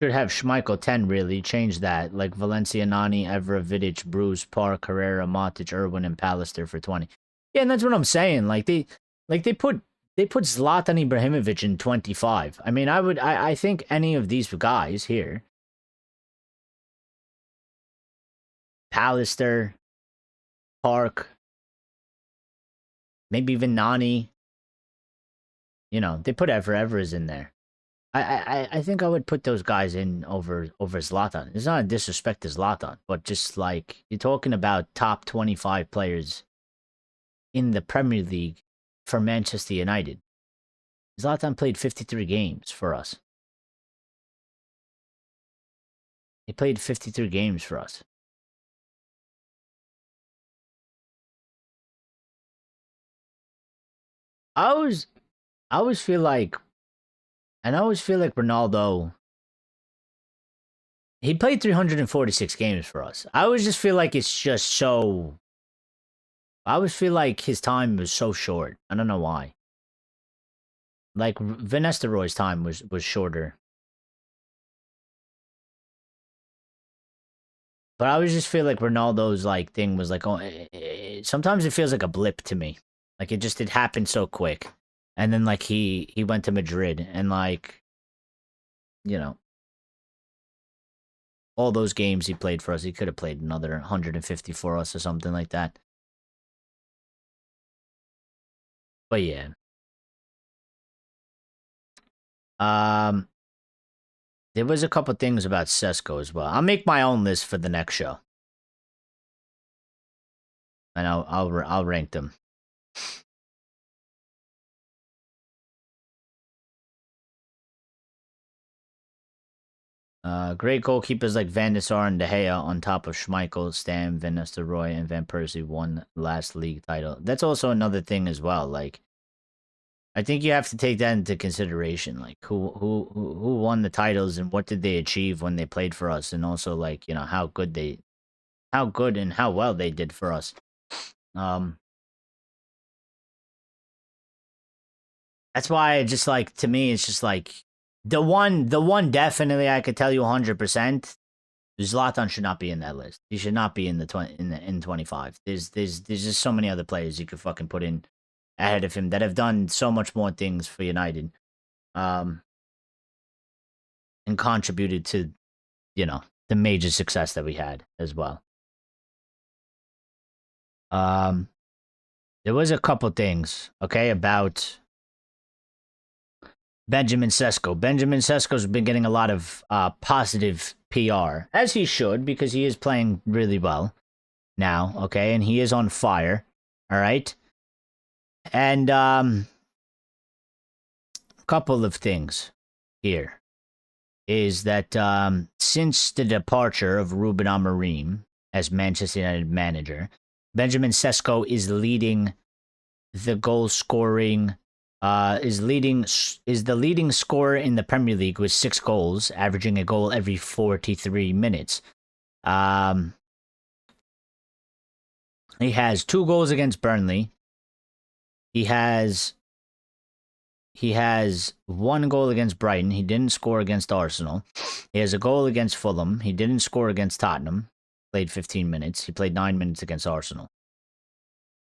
Should have Schmeichel 10, really. Change that. Like Valencia, Nani, Evra, Vidic, Bruce, Park, Herrera, Matic, Irwin, and Pallister for 20. Yeah, and that's what I'm saying. Like they put Zlatan Ibrahimovic in 25. I mean, I think any of these guys here, Pallister, Park, maybe even Nani, you know, they put Evra's in there. I think I would put those guys in over Zlatan. It's not a disrespect to Zlatan, but just like you're talking about top 25 players in the Premier League for Manchester United. Zlatan played 53 games for us. He played 53 games for us. I always, I always feel like, and I always feel like Ronaldo. He played 346 games for us. I always just feel like it's just so. I always feel like his time was so short. I don't know why. Like Van Nistelrooy's time was shorter. But I always just feel like Ronaldo's like thing was like, oh, sometimes it feels like a blip to me. Like it happened so quick, and then like he went to Madrid and like, you know, all those games he played for us, he could have played another 150 for us or something like that. But yeah, um, there was a couple things about Sesko as well. I'll make my own list for the next show, and I'll rank them. Great goalkeepers like Van der Sar and De Gea on top of Schmeichel, Stam, Van Nistelrooy, and Van Persie won last league title. That's also another thing as well. Like, I think you have to take that into consideration. Like, who won the titles and what did they achieve when they played for us, and also like how good and how well they did for us. That's why just like to me, it's just like the one definitely I could tell you 100%. Zlatan should not be in that list. He should not be in the 25. There's just so many other players you could fucking put in ahead of him that have done so much more things for United, and contributed to the major success that we had as well. There was a couple things about Benjamin Sesko. Benjamin Sesko's been getting a lot of positive PR, as he should, because he is playing really well now, okay? And he is on fire, all right? And a couple of things here is that since the departure of Ruben Amorim as Manchester United manager, Benjamin Sesko is leading the goal scoring is the leading scorer in the Premier League with 6 goals, averaging a goal every 43 minutes. He has 2 goals against Burnley. He has 1 goal against Brighton. He didn't score against Arsenal. He has a goal against Fulham. He didn't score against Tottenham. Played 15 minutes. He played 9 minutes against Arsenal.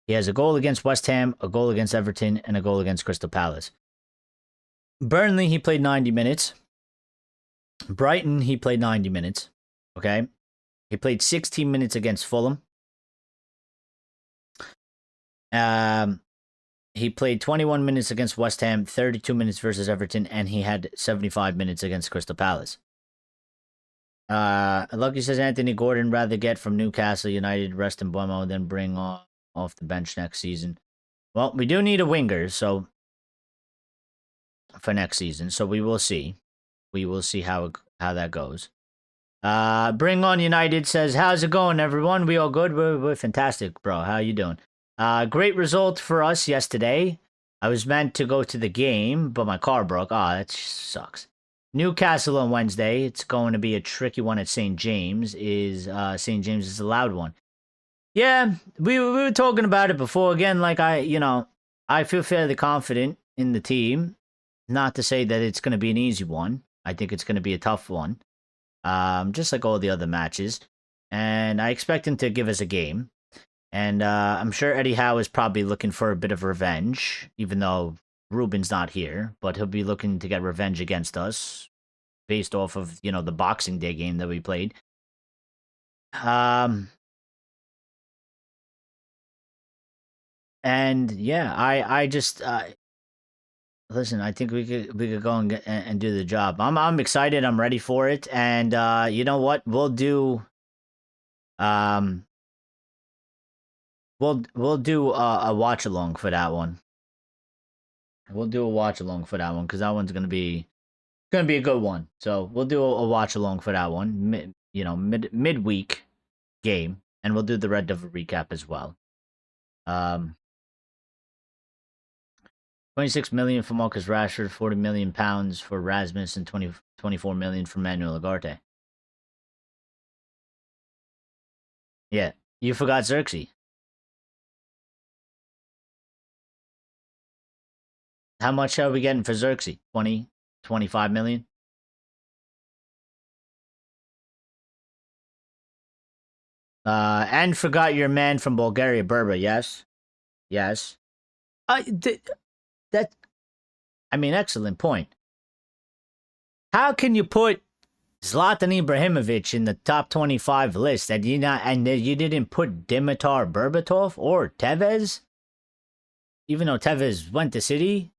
He has a goal against West Ham, a goal against Everton, and a goal against Crystal Palace. Burnley, he played 90 minutes. Brighton, he played 90 minutes. Okay? He played 16 minutes against Fulham. He played 21 minutes against West Ham, 32 minutes versus Everton, and he had 75 minutes against Crystal Palace. Lucky says Anthony Gordon rather get from Newcastle United, rest in Buemo, than bring off the bench next season. Well, we do need a winger, so for next season, so we will see. We will see how that goes. Bring on United says, how's it going, everyone? We all good? We're fantastic, bro. How you doing? Great result for us yesterday. I was meant to go to the game, but my car broke. That sucks. Newcastle on Wednesday. It's going to be a tricky one at St. James. St. James is a loud one. Yeah, we were talking about it before. Again, like I feel fairly confident in the team. Not to say that it's going to be an easy one. I think it's going to be a tough one. Just like all the other matches. And I expect him to give us a game. And I'm sure Eddie Howe is probably looking for a bit of revenge, even though Ruben's not here. But he'll be looking to get revenge against us based off of, the Boxing Day game that we played. And yeah, I just listen. I think we could go and do the job. I'm excited. I'm ready for it. And you know what? We'll do we'll do a watch along for that one. We'll do a watch along for that one because that one's gonna be a good one. So we'll do a watch along for that one. Midweek game, and we'll do the Red Devil recap as well. 26 million for Marcus Rashford, 40 million pounds for Rasmus, and 24 million for Manuel Ugarte. Yeah, you forgot Xerxes. How much are we getting for Xerxes? 20, 25 million? And forgot your man from Bulgaria, Berba, yes? Yes. That, I mean, excellent point. How can you put Zlatan Ibrahimovic in the top 25 list and you didn't put Dimitar Berbatov or Tevez? Even though Tevez went to City?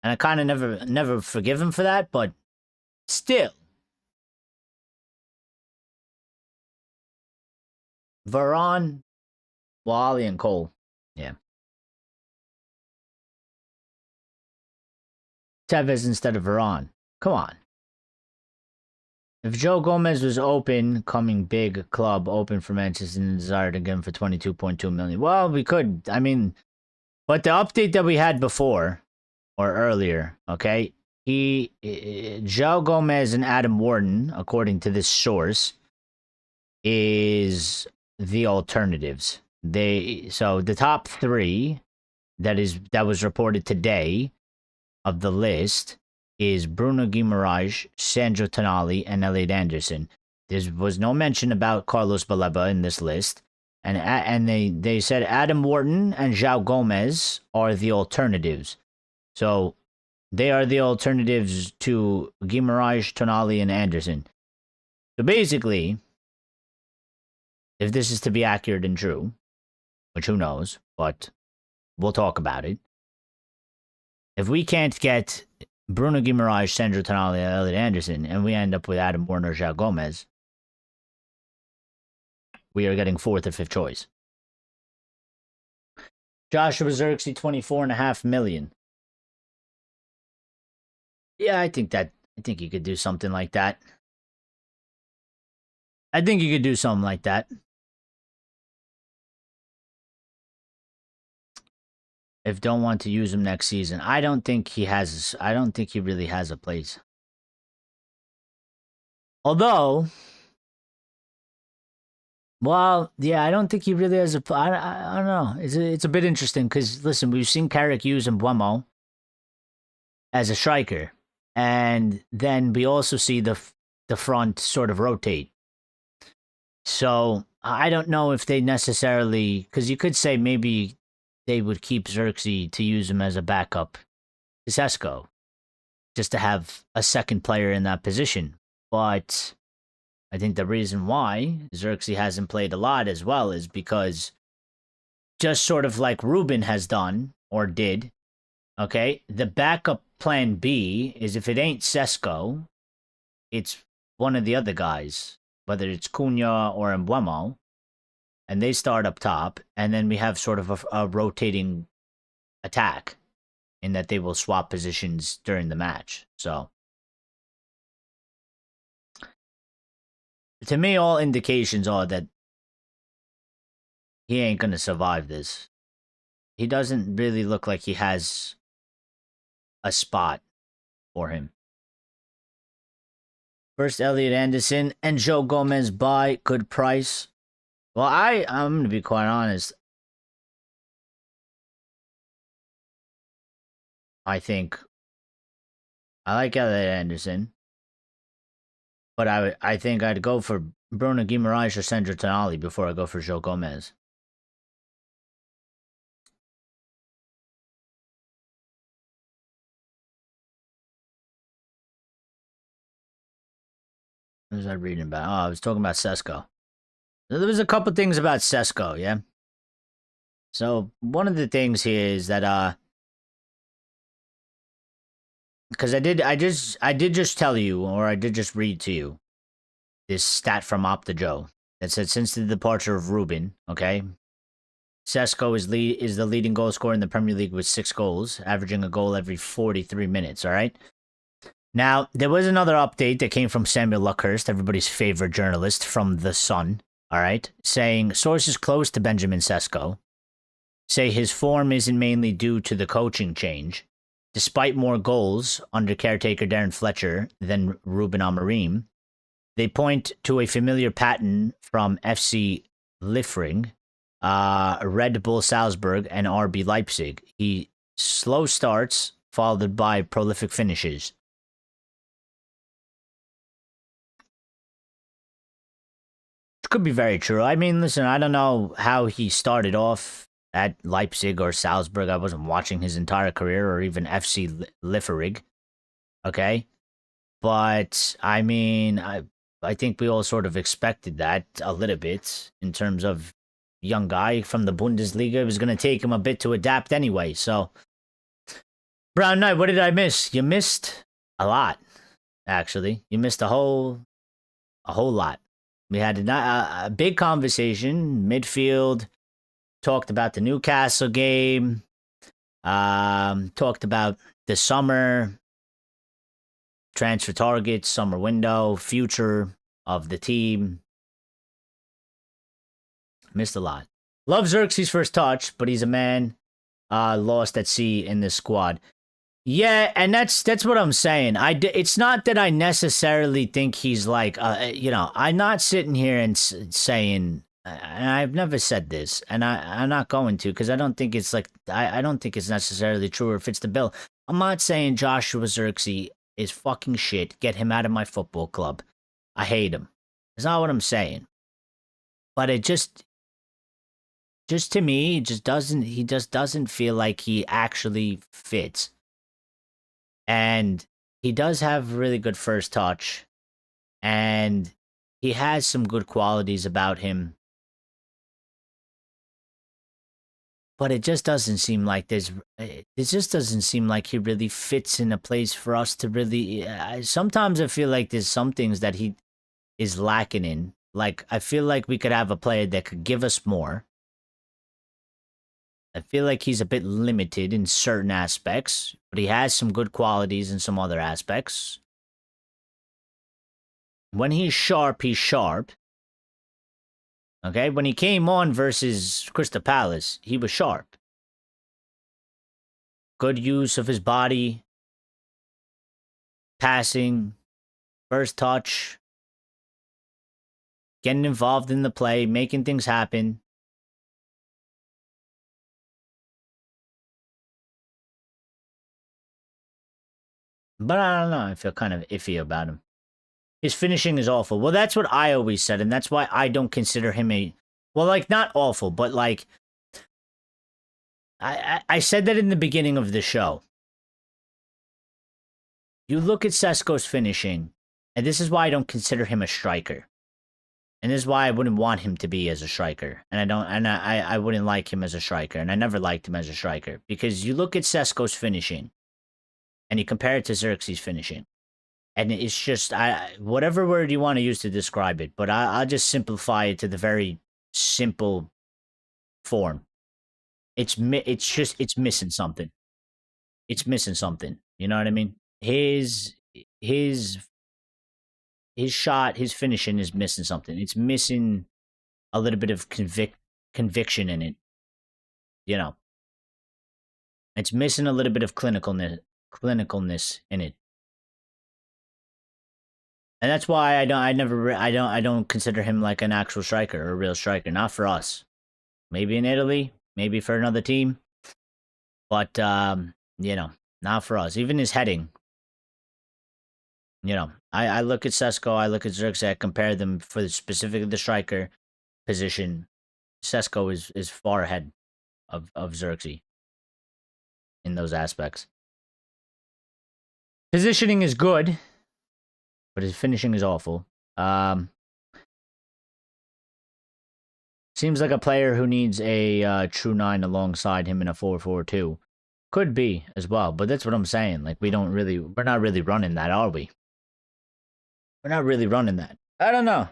And I kind of never forgive him for that, but still. Varane, Wally, and Cole. Yeah. Tevez instead of Varane. Come on. If Joe Gomez was open, coming big club, open for Manchester and desired to get him for 22.2 million. Well, we could. I mean, but the update that we had before or earlier, okay? Joe Gomez and Adam Wharton, according to this source, is the alternatives. So the top three that was reported today of the list is Bruno Guimarães, Sandro Tonali, and Elliot Anderson. There was no mention about Carlos Baleba in this list, and they said Adam Wharton and João Gomes are the alternatives. So they are the alternatives to Guimarães, Tonali, and Anderson. So basically, if this is to be accurate and true, which who knows, but we'll talk about it. If we can't get Bruno Guimarães, Sandro Tonali, and Elliot Anderson, and we end up with Adam Warner, João Gomes, we are getting fourth or fifth choice. Joshua Zirkzee, 24.5 million. Yeah, I think you could do something like that. I think you could do something like that. If don't want to use him next season, I don't think he really has a place. Although, well, yeah, I don't think he really has a. I don't know. It's a bit interesting because listen, we've seen Carrick use Mbeumo as a striker, and then we also see the front sort of rotate. So I don't know if they necessarily, because you could say maybe they would keep Xerxes to use him as a backup to Sesko, just to have a second player in that position. But I think the reason why Xerxes hasn't played a lot as well is because just sort of like Ruben has done, or did, okay, the backup plan B is if it ain't Sesko, it's one of the other guys, whether it's Cunha or Mbeumo, and they start up top, and then we have sort of a rotating attack in that they will swap positions during the match. So, to me, all indications are that he ain't going to survive this. He doesn't really look like he has a spot for him. First, Elliot Anderson and Joe Gomez buy, good price. Well, I'm going to be quite honest. I think I like Elliot Anderson, but I think I'd go for Bruno Guimarães or Sandro Tonali before I go for Joe Gomez. What was I reading about? Oh, I was talking about Sesko. There was a couple things about Sesko, yeah? So, one of the things here is that, because I did just tell you, or I did just read to you, this stat from Opta Joe that said since the departure of Ruben, okay, Sesko is the leading goal scorer in the Premier League with 6 goals, averaging a goal every 43 minutes, all right? Now, there was another update that came from Samuel Luckhurst, everybody's favorite journalist from The Sun, all right, saying sources close to Benjamin Sesko say his form isn't mainly due to the coaching change. Despite more goals under caretaker Darren Fletcher than Ruben Amorim, they point to a familiar pattern from FC Liefering, Red Bull Salzburg, and RB Leipzig. He slow starts, followed by prolific finishes. It could be very true. I mean, listen, I don't know how he started off at Leipzig or Salzburg. I wasn't watching his entire career, or even FC Liefering. Okay? But, I mean, I think we all sort of expected that a little bit in terms of young guy from the Bundesliga. It was going to take him a bit to adapt anyway. So, Brown Knight, what did I miss? You missed a lot, actually. You missed a whole lot. We had a big conversation, midfield, talked about the Newcastle game, talked about the summer, transfer targets, summer window, future of the team. Missed a lot. Love Xerxes' first touch, but he's a man lost at sea in this squad. Yeah, and that's what I'm saying. It's not that I necessarily think he's like, I'm not sitting here and saying, and I've never said this, and I'm not going to, because I don't think it's like, I don't think it's necessarily true or fits the bill. I'm not saying Joshua Xerxes is fucking shit. Get him out of my football club. I hate him. That's not what I'm saying. But it just to me, he just doesn't feel like he actually fits. And he does have really good first touch, and he has some good qualities about him. But it just doesn't seem like it just doesn't seem like he really fits in a place for us to really. Sometimes I feel like there's some things that he is lacking in. Like, I feel like we could have a player that could give us more. I feel like he's a bit limited in certain aspects, but he has some good qualities in some other aspects. When he's sharp, he's sharp. Okay, when he came on versus Crystal Palace, he was sharp. Good use of his body, passing, first touch, getting involved in the play, making things happen. But I don't know. I feel kind of iffy about him. His finishing is awful. Well, that's what I always said, and that's why I don't consider him not awful, but like, I said that in the beginning of the show. You look at Sesko's finishing, and this is why I don't consider him a striker. And this is why I wouldn't want him to be as a striker. And I wouldn't like him as a striker, and I never liked him as a striker. Because you look at Sesko's finishing, and you compare it to Xerxes' finishing. And it's just, whatever word you want to use to describe it, but I'll just simplify it to the very simple form. It's missing something. It's missing something. You know what I mean? His shot, his finishing is missing something. It's missing a little bit of conviction in it. You know, it's missing a little bit of clinicalness in it. And that's why I don't consider him like an actual striker or a real striker. Not for us. Maybe in Italy, maybe for another team. But not for us. Even his heading. I look at Sesko, I look at Xerxes, I compare them for specifically the striker position. Sesko is far ahead of Xerxes in those aspects. Positioning is good, but his finishing is awful. Seems like a player who needs a true 9 alongside him in a 4-4-2. Could be as well, but that's what I'm saying. Like, we're not really running that, are we? We're not really running that. I don't know.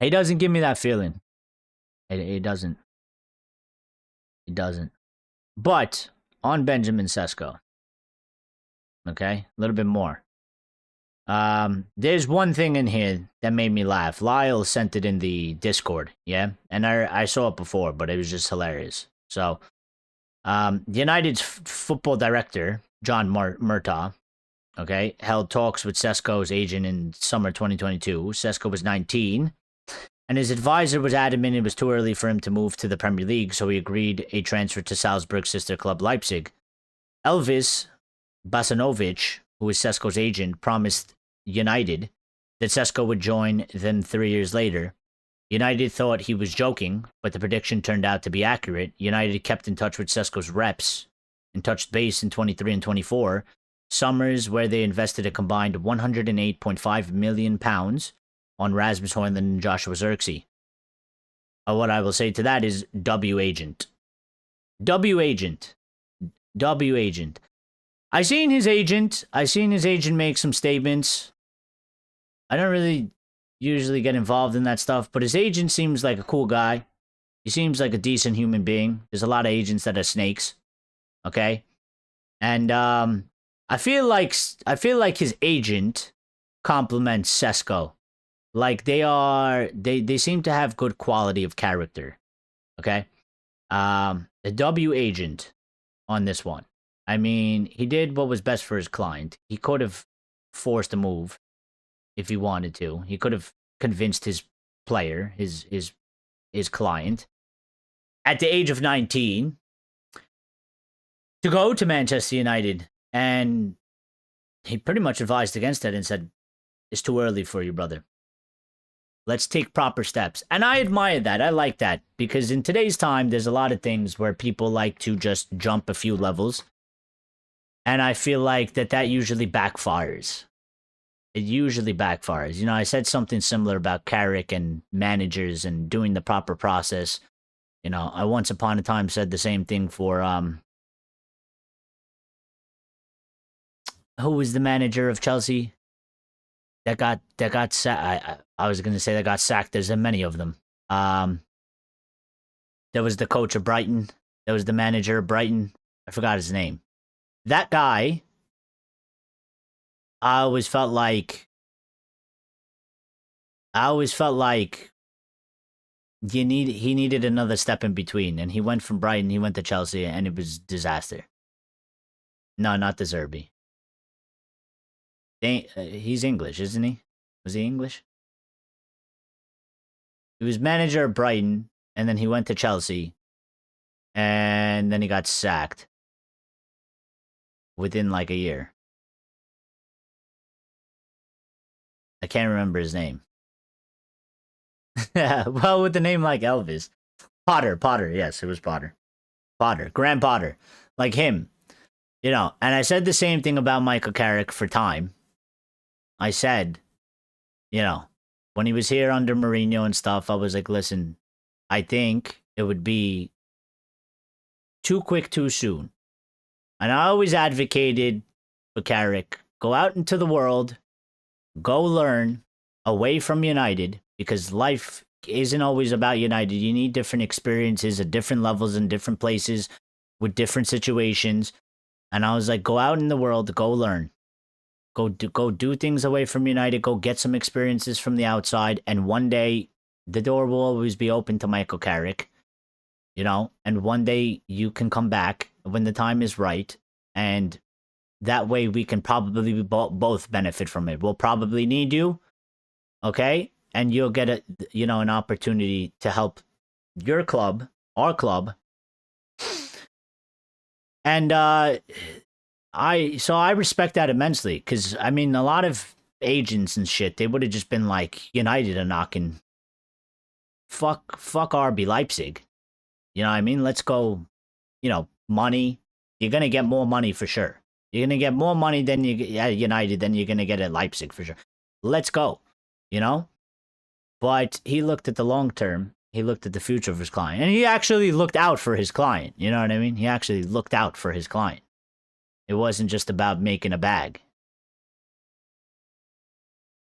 He doesn't give me that feeling. It doesn't. It doesn't. But on Benjamin Sesko, okay, a little bit more. There's one thing in here that made me laugh. Lyle sent it in the Discord, yeah? And I saw it before, but it was just hilarious. So, United's football director, John Murtaugh, okay, held talks with Sesko's agent in summer 2022. Sesko was 19, and his advisor was adamant it was too early for him to move to the Premier League, so he agreed a transfer to Salzburg's sister club Leipzig. Elvis Basanovic, who was Sesko's agent, promised United that Sesko would join them 3 years later. United thought he was joking, but the prediction turned out to be accurate. United kept in touch with Sesko's reps and touched base in 23 and 24, summers where they invested a combined £108.5 million on Rasmus Højlund and Joshua Zirkzee. What I will say to that is W agent. W agent. W agent. I seen his agent make some statements. I don't really usually get involved in that stuff, but his agent seems like a cool guy. He seems like a decent human being. There's a lot of agents that are snakes. Okay? And I feel like his agent compliments Sesko. Like they seem to have good quality of character. Okay? The W agent on this one. I mean, he did what was best for his client. He could have forced a move if he wanted to. He could have convinced his player, his client, at the age of 19 to go to Manchester United. And he pretty much advised against it and said, it's too early for you, brother. Let's take proper steps. And I admire that. I like that. Because in today's time, there's a lot of things where people like to just jump a few levels. And I feel like that usually backfires. It usually backfires. You know, I said something similar about Carrick and managers and doing the proper process. You know, I once upon a time said the same thing for who was the manager of Chelsea that got sacked? I was going to say that got sacked. There's many of them. There was the coach of Brighton. There was the manager of Brighton. I forgot his name. That guy, I always felt like he needed another step in between, and he went from Brighton, he went to Chelsea, and it was disaster. No, not the Zerbi. He's English, isn't he? Was he English? He was manager of Brighton, and then he went to Chelsea, and then he got sacked within like a year. I can't remember his name. Well, with the name like Elvis. Potter, yes, it was Potter. Graham Potter. Like him. You know, and I said the same thing about Michael Carrick for time. I said, you know, when he was here under Mourinho and stuff, I was like, listen, I think it would be too quick too soon. And I always advocated for Carrick, go out into the world, go learn away from United, because life isn't always about United. You need different experiences at different levels in different places with different situations. And I was like, go out in the world, go learn. Go do things away from United, go get some experiences from the outside, and one day the door will always be open to Michael Carrick, you know, and one day you can come back when the time is right, and that way we can probably both benefit from it. We'll probably need you, okay? And you'll get an opportunity to help your club, our club. And I respect that immensely, because I mean, a lot of agents and shit, they would have just been like, United are knocking, fuck RB Leipzig, you know what I mean? Let's go, you know, money. You're gonna get more money for sure. You're gonna get more money than you get at United than you're gonna get at Leipzig for sure. Let's go, you know. But he looked at the long term. He looked at the future of his client, and he actually looked out for his client. You know what I mean? He actually looked out for his client. It wasn't just about making a bag.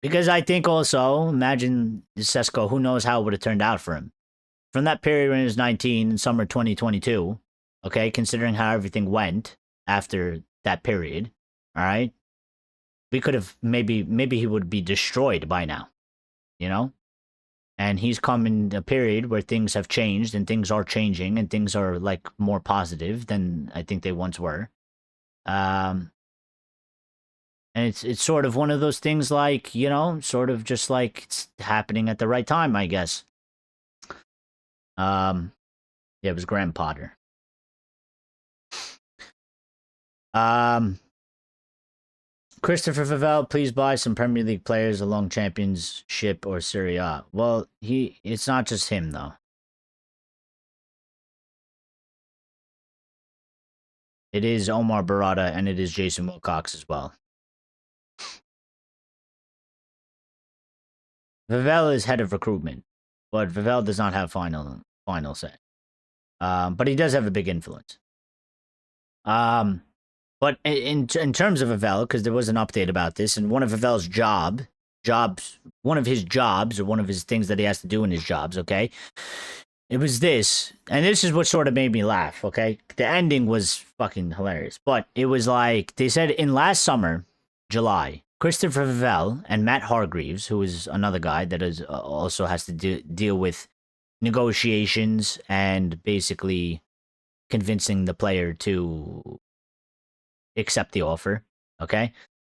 Because I think also, imagine Sesko, who knows how it would have turned out for him. From that period when he was 19, in summer 2022, okay, considering how everything went after that period, all right? we could have maybe he would be destroyed by now, you know? And he's come in a period where things have changed and things are changing and things are like more positive than I think they once were. And it's sort of one of those things like, you know, sort of just like it's happening at the right time, I guess. Yeah, it was Graham Potter. Christopher Favell, please buy some Premier League players along Championship or Serie A. Well, it's not just him though. It is Omar Barada and it is Jason Wilcox as well. Favell is head of recruitment, but Favell does not have final say. But he does have a big influence. But in terms of Favell, because there was an update about this, and one of Favell's one of his jobs, or one of his things that he has to do in his jobs, okay? It was this, and this is what sort of made me laugh, okay? The ending was fucking hilarious. But it was like, they said in last summer, July, Christopher Favell and Matt Hargreaves, who is another guy that is also has to deal with negotiations and basically convincing the player to accept the offer, okay?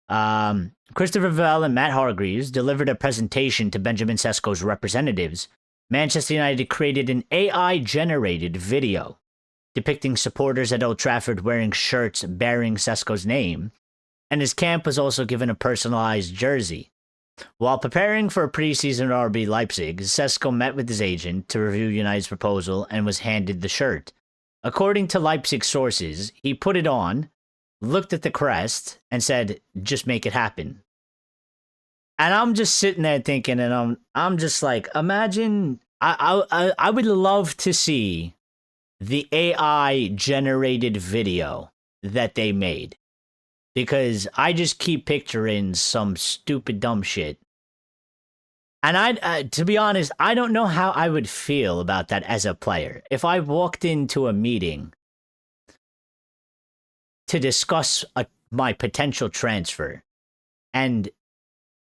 Christopher Favell and Matt Hargreaves delivered a presentation to Benjamin Sesko's representatives. Manchester United created an AI-generated video depicting supporters at Old Trafford wearing shirts bearing Sesko's name, and his camp was also given a personalized jersey. While preparing for a preseason RB Leipzig, Sesko met with his agent to review United's proposal and was handed the shirt. According to Leipzig sources, he put it on, looked at the crest, and said, "Just make it happen." And I'm just sitting there thinking, and I'm just like, imagine, I would love to see the AI generated video that they made, because I just keep picturing some stupid dumb shit. And to be honest, I don't know how I would feel about that as a player. If I walked into a meeting to discuss my potential transfer, and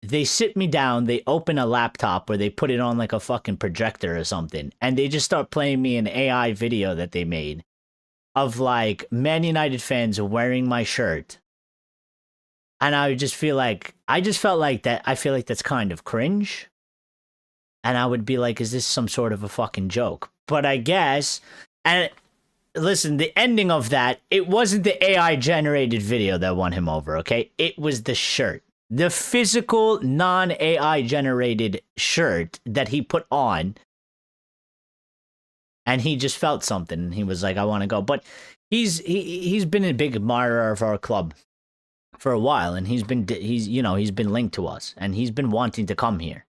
they sit me down, they open a laptop or they put it on like a fucking projector or something, and they just start playing me an AI video that they made of like Man United fans wearing my shirt. And I just felt like that. I feel like that's kind of cringe. And I would be like, is this some sort of a fucking joke? But I guess, and listen, the ending of that, it wasn't the AI generated video that won him over, okay? It was the shirt. The physical, non-AI generated shirt that he put on. And he just felt something. And he was like, I want to go. But he's been a big admirer of our club for a while. And he's been linked to us. And he's been wanting to come here.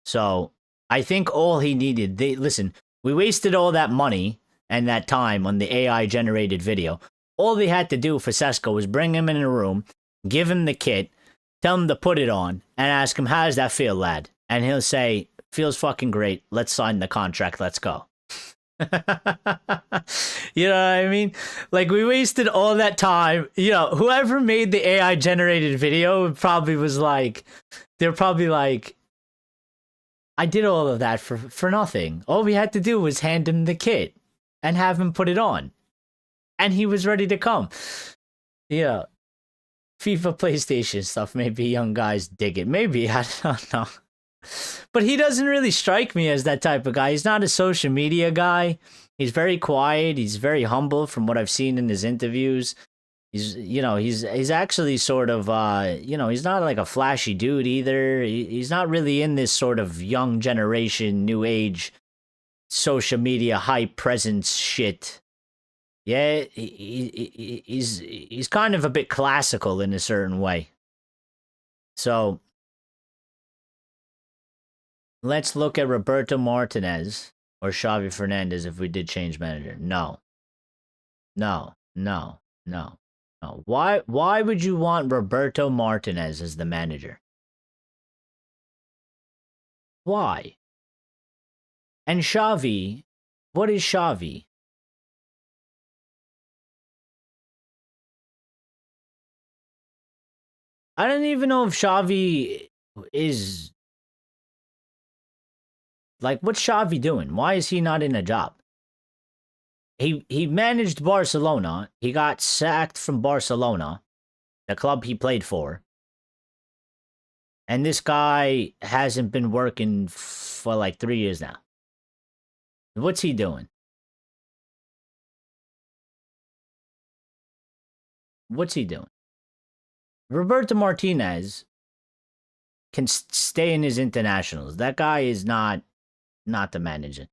So I think all he needed, listen, we wasted all that money and that time on the AI generated video. All they had to do for Sesko was bring him in a room, give him the kit, tell him to put it on, and ask him, how does that feel, lad? And he'll say, feels fucking great. Let's sign the contract. Let's go. You know what I mean? Like, we wasted all that time. You know, whoever made the AI generated video probably was like, they're probably like, I did all of that for nothing. All we had to do was hand him the kit and have him put it on. And he was ready to come. Yeah. FIFA, PlayStation stuff, maybe young guys dig it. Maybe, I don't know. But he doesn't really strike me as that type of guy. He's not a social media guy. He's very quiet. He's very humble from what I've seen in his interviews. He's actually sort of, he's not like a flashy dude either. He's not really in this sort of young generation, new age, social media, high presence shit. Yeah, he's kind of a bit classical in a certain way. So let's look at Roberto Martinez or Xavi Fernandez if we did change manager. No. Why would you want Roberto Martinez as the manager? Why? And Xavi, what is Xavi? I don't even know if Xavi is... Like, what's Xavi doing? Why is he not in a job? He managed Barcelona. He got sacked from Barcelona, the club he played for. And this guy hasn't been working for like 3 years now. What's he doing? What's he doing? Roberto Martinez can stay in his internationals. That guy is not the manager.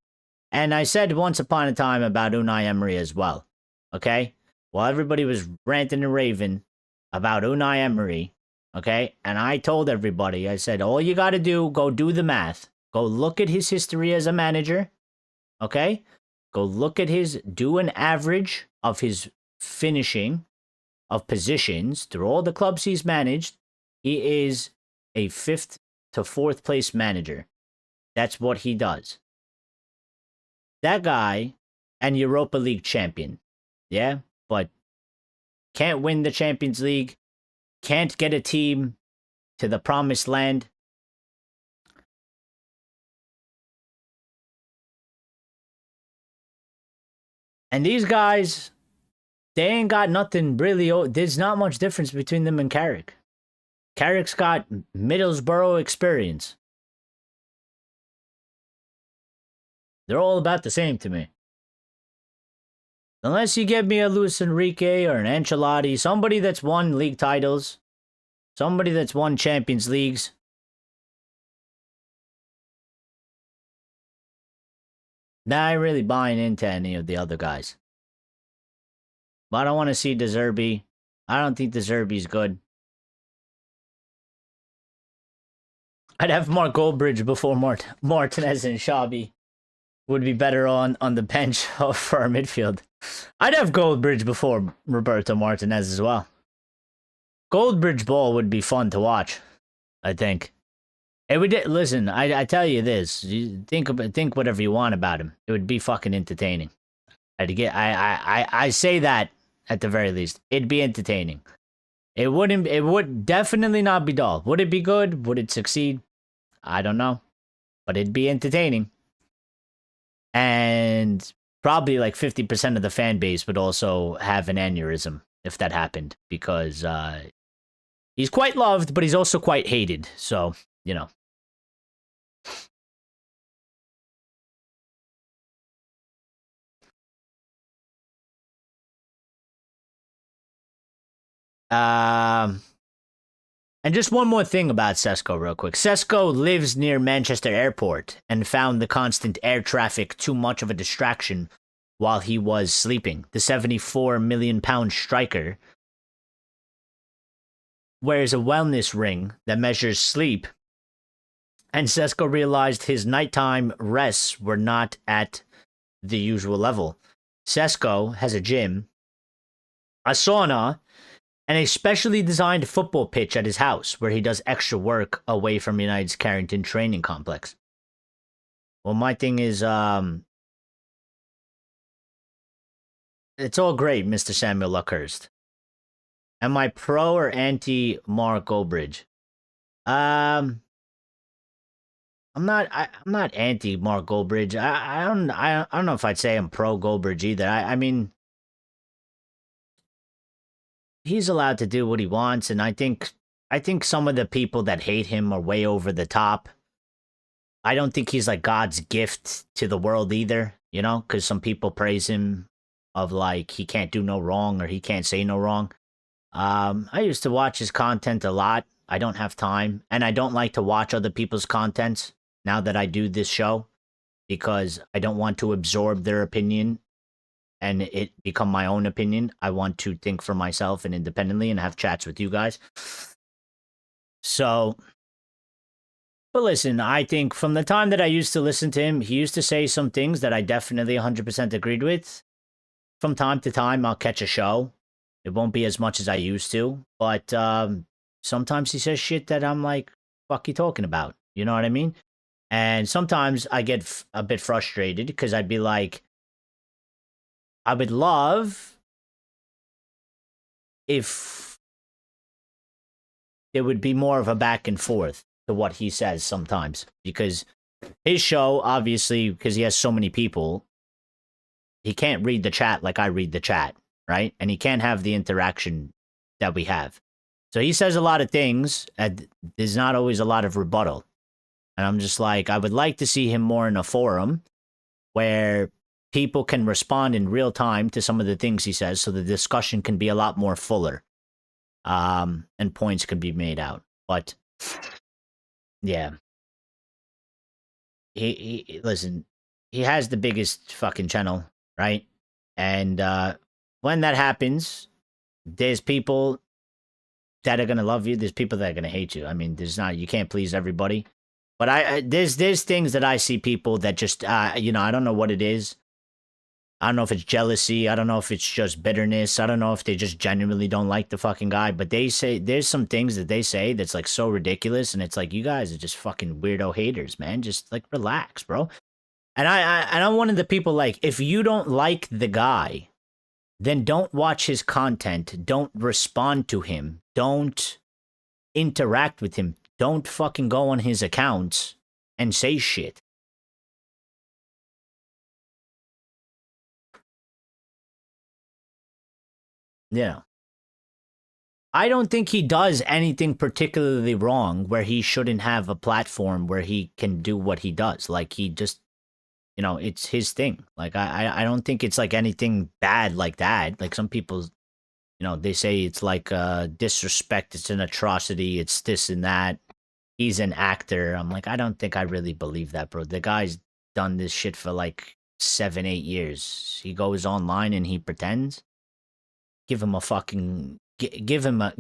And I said once upon a time about Unai Emery as well. Okay? While everybody was ranting and raving about Unai Emery, okay? And I told everybody, I said, all you got to do, go do the math. Go look at his history as a manager. Okay? Go look at do an average of his finishing of positions through all the clubs he's managed. He is a 5th to 4th place manager. That's what he does. That guy, and Europa League champion. Yeah, but can't win the Champions League. Can't get a team to the promised land. And these guys, they ain't got nothing really. There's not much difference between them and Carrick. Carrick's got Middlesbrough experience. They're all about the same to me. Unless you get me a Luis Enrique or an Ancelotti, somebody that's won league titles, somebody that's won Champions Leagues. Now I ain't really buying into any of the other guys. But I don't want to see De Zerbi. I don't think De Zerbi's good. I'd have Mark Goldbridge before Martinez and Xavi. Would be better on the bench for our midfield. I'd have Goldbridge before Roberto Martinez as well. Goldbridge ball would be fun to watch, I think. It would. Listen, I tell you this. You think whatever you want about him. It would be fucking entertaining. I say that at the very least. It'd be entertaining. It would definitely not be dull. Would it be good? Would it succeed? I don't know. But it'd be entertaining. And probably like 50% of the fan base would also have an aneurysm if that happened. Because he's quite loved, but he's also quite hated. So, you know. And just one more thing about Sesko real quick. Sesko lives near Manchester Airport and found the constant air traffic too much of a distraction while he was sleeping. The £74 million striker wears a wellness ring that measures sleep, and Sesko realized his nighttime rests were not at the usual level. Sesko has a gym, a sauna, and a specially designed football pitch at his house where he does extra work away from United's Carrington training complex. Well, my thing is, it's all great, Mr. Samuel Luckhurst. Am I pro or anti Mark Goldbridge? I'm not anti Mark Goldbridge. I don't know if I'd say I'm pro Goldbridge either. I mean, he's allowed to do what he wants, and I think some of the people that hate him are way over the top. I don't think he's like God's gift to the world either, you know, because some people praise him of like he can't do no wrong or he can't say no wrong. I used to watch his content a lot. I don't have time, and I don't like to watch other people's contents now that I do this show because I don't want to absorb their opinion and it become my own opinion. I want to think for myself and independently and have chats with you guys. So, but listen, I think from the time that I used to listen to him, he used to say some things that I definitely 100% agreed with. From time to time, I'll catch a show. It won't be as much as I used to, but sometimes he says shit that I'm like, fuck you talking about? You know what I mean? And sometimes I get a bit frustrated because I'd be like, I would love if there would be more of a back and forth to what he says sometimes, because his show, obviously, because he has so many people, he can't read the chat like I read the chat, right? And he can't have the interaction that we have. So he says a lot of things, and there's not always a lot of rebuttal. And I'm just like, I would like to see him more in a forum where people can respond in real time to some of the things he says, so the discussion can be a lot more fuller, and points can be made out. But yeah, he listen, he has the biggest fucking channel, right? And when that happens, there's people that are gonna love you. There's people that are gonna hate you. I mean, you can't please everybody. But there's things that I see people that just I don't know what it is. I don't know if it's jealousy. I don't know if it's just bitterness. I don't know if they just genuinely don't like the fucking guy. But they say there's some things that they say that's like so ridiculous, and it's like, you guys are just fucking weirdo haters, man. Just like relax, bro. And I'm one of the people, like, if you don't like the guy, then don't watch his content. Don't respond to him. Don't interact with him. Don't fucking go on his accounts and say shit. Yeah. I don't think he does anything particularly wrong where he shouldn't have a platform where he can do what he does. Like, he just, it's his thing. Like, I don't think it's like anything bad like that. Like, some people, they say it's like disrespect, it's an atrocity, it's this and that. He's an actor. I'm like, I don't think I really believe that, bro. The guy's done this shit for like 7, 8 years. He goes online and he pretends. Give him a fucking give him an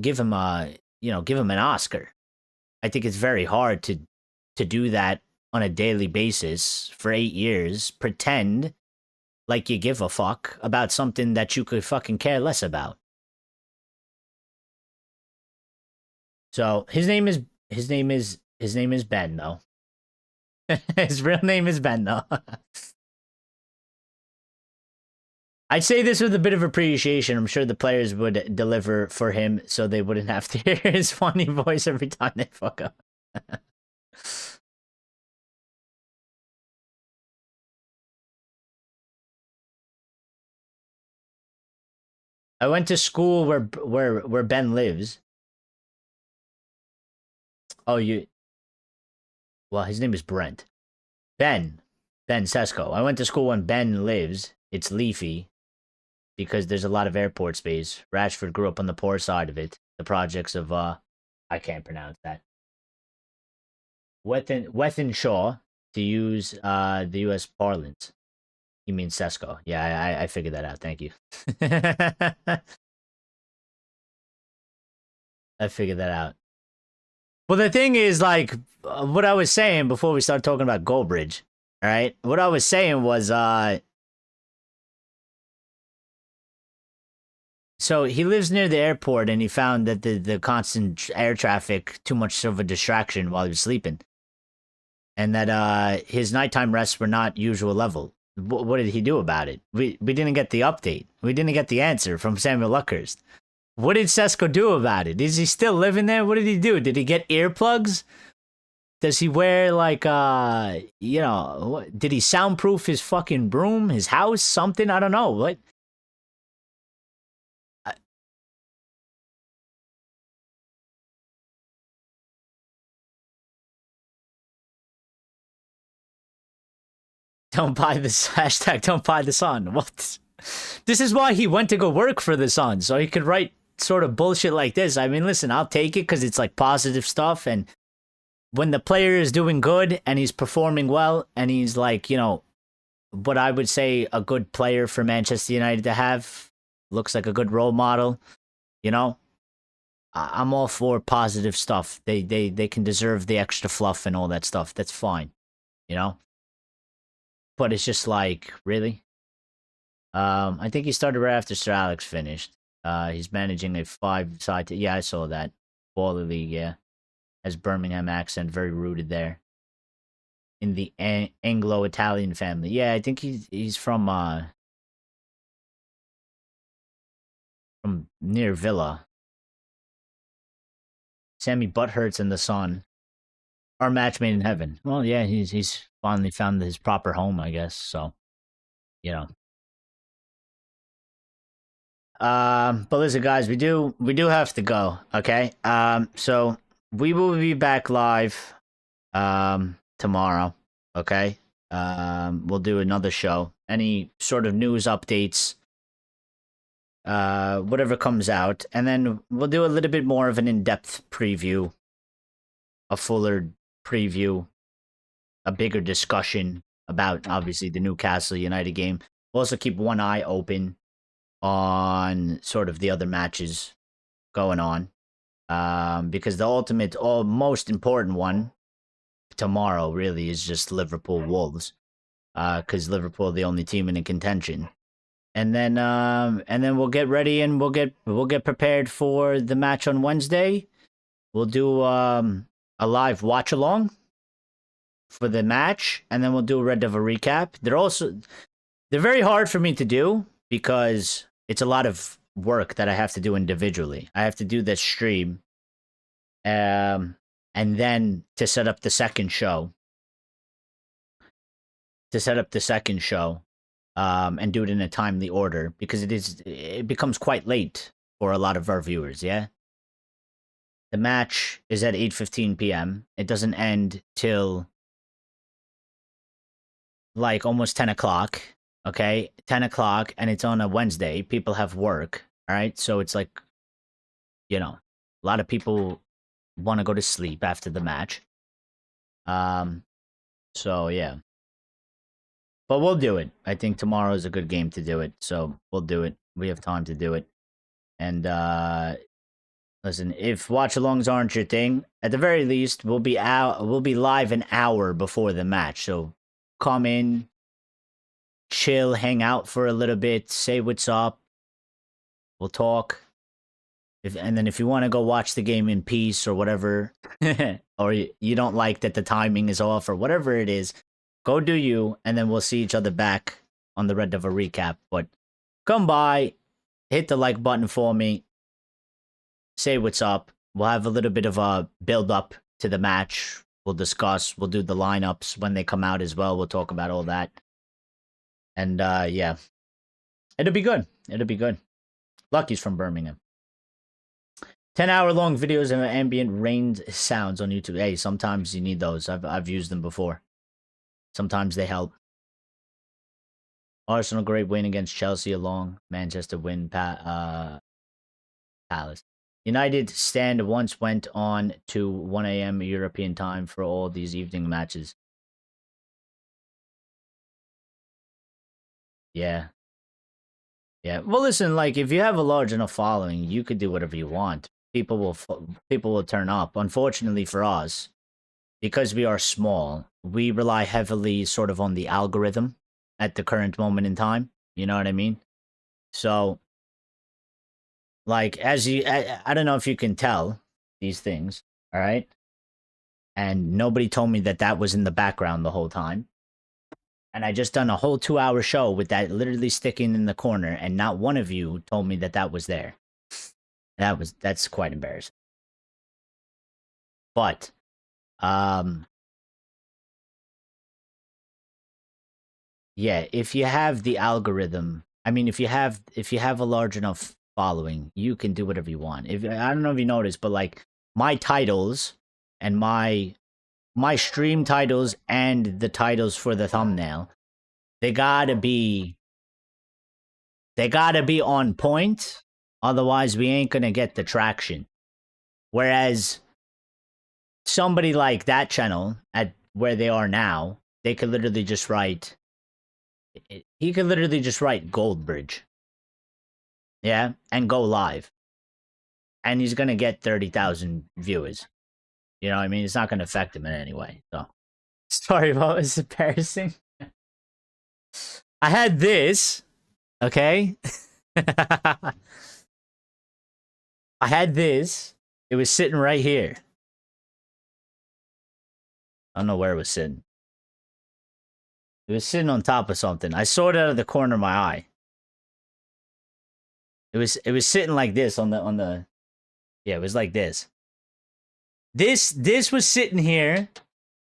Oscar. I think it's very hard to do that on a daily basis for 8 years. Pretend like you give a fuck about something that you could fucking care less about. So his name is Ben, though. His real name is Ben, though. I'd say this with a bit of appreciation. I'm sure the players would deliver for him so they wouldn't have to hear his funny voice every time they fuck up. I went to school where Ben lives. Oh, well, his name is Brent. Ben Sesko. I went to school when Ben lives. It's leafy because there's a lot of airport space. Rashford grew up on the poor side of it. The projects of I can't pronounce that. Wethenshaw, to use the U.S. parlance. You mean Sesko? Yeah, I figured that out. Thank you. I figured that out. Well, the thing is, like, what I was saying before we start talking about Goldbridge, all right? What I was saying was, so he lives near the airport, and he found that the constant air traffic, too much of a distraction while he was sleeping. And that his nighttime rests were not usual level. What did he do about it? We didn't get the update. We didn't get the answer from Samuel Luckhurst. What did Sesko do about it? Is he still living there? What did he do? Did he get earplugs? Does he wear, like, did he soundproof his fucking broom, his house, something? I don't know. What? Don't buy this hashtag. Don't buy the Sun. What? This is why he went to go work for the Sun, so he could write sort of bullshit like this. I mean, listen, I'll take it because it's like positive stuff, and when the player is doing good and he's performing well and he's like, what I would say a good player for Manchester United to have, looks like a good role model, I'm all for positive stuff. They can deserve the extra fluff and all that stuff. That's fine, But it's just like, really? I think he started right after Sir Alex finished. He's managing a 5-side. Yeah, I saw that. Baller League, yeah. Has Birmingham accent, very rooted there. In the Anglo-Italian family. Yeah, I think he's from near Villa. Sammy Butthurts and the Sun are match made in heaven. Well, yeah, he's finally found his proper home, I guess. So, you know. But listen, guys, we do have to go. Okay. So we will be back live, tomorrow. Okay. We'll do another show. Any sort of news updates, whatever comes out, and then we'll do a little bit more of an in-depth preview, a fuller preview, a bigger discussion about obviously the Newcastle United game. We'll also keep one eye open on sort of the other matches going on, because the most important one tomorrow really is just Liverpool Wolves, because Liverpool are the only team in contention, and then we'll get ready and we'll get prepared for the match on Wednesday. We'll do a live watch along for the match, and then we'll do a Red Devil recap. They're very hard for me to do because it's a lot of work that I have to do individually. I have to do this stream, and then to set up the second show. And do it in a timely order, because it becomes quite late for a lot of our viewers, yeah? The match is at 8:15 p.m. It doesn't end till like almost 10 o'clock. Okay, 10 o'clock, and it's on a Wednesday. People have work, all right? So it's like, a lot of people want to go to sleep after the match. So, yeah. But we'll do it. I think tomorrow is a good game to do it, so we'll do it. We have time to do it. And, listen, if watch-alongs aren't your thing, at the very least, we'll be live an hour before the match. So come in, chill, hang out for a little bit, say what's up. We'll talk. And then if you want to go watch the game in peace or whatever, or you don't like that the timing is off or whatever it is, go do you, and then we'll see each other back on the Red Devil recap. But come by, hit the like button for me, say what's up. We'll have a little bit of a build up to the match. We'll discuss. We'll do the lineups when they come out as well. We'll talk about all that. And, yeah. It'll be good. Lucky's from Birmingham. 10-hour-long videos of ambient rain sounds on YouTube. Hey, sometimes you need those. I've used them before. Sometimes they help. Arsenal, great win against Chelsea along. Manchester win, Palace. United stand once went on to 1 a.m. European time for all these evening matches. Yeah. Yeah. Well, listen, like, if you have a large enough following, you could do whatever you want. People will turn up. Unfortunately for us, because we are small, we rely heavily sort of on the algorithm at the current moment in time. You know what I mean? So, like, I don't know if you can tell these things, all right? And nobody told me that was in the background the whole time. And I just done a whole 2-hour show with that literally sticking in the corner, and not one of you told me that was there. That's quite embarrassing. But, yeah, if you have the algorithm, I mean, if you have a large enough following, you can do whatever you want. I don't know if you noticed, but like my titles and my stream titles and the titles for the thumbnail, they gotta be on point. Otherwise, we ain't gonna get the traction. Whereas somebody like that channel at where they are now, they could literally just write. He could literally just write Goldbridge. Yeah, and go live. And he's gonna get 30,000 viewers. You know what I mean? It's not gonna affect him in any way. So, sorry, what was embarrassing? I had this, okay? I had this. It was sitting right here. I don't know where it was sitting. It was sitting on top of something. I saw it out of the corner of my eye. It was sitting like this on the. Yeah, it was like this. This was sitting here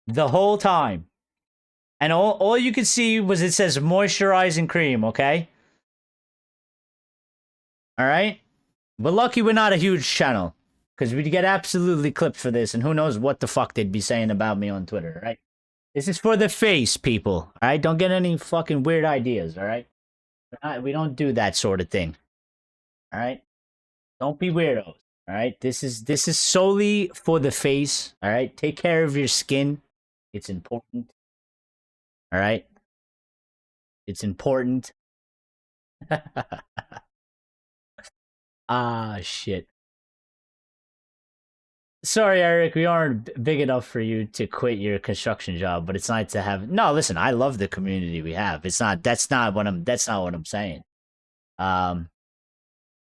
the whole time. And all you could see was it says moisturizing cream, okay? All right? We're lucky we're not a huge channel. Because we'd get absolutely clipped for this. And who knows what the fuck they'd be saying about me on Twitter, right? This is for the face, people. All right? Don't get any fucking weird ideas, all right? We don't do that sort of thing. All right? Don't be weirdos. All right? This is solely for the face. All right? Take care of your skin. It's important. All right? It's important. Ah, shit. Sorry, Eric, we aren't big enough for you to quit your construction job, but it's nice to have. No, listen, I love the community we have. It's not. That's not what I'm saying. I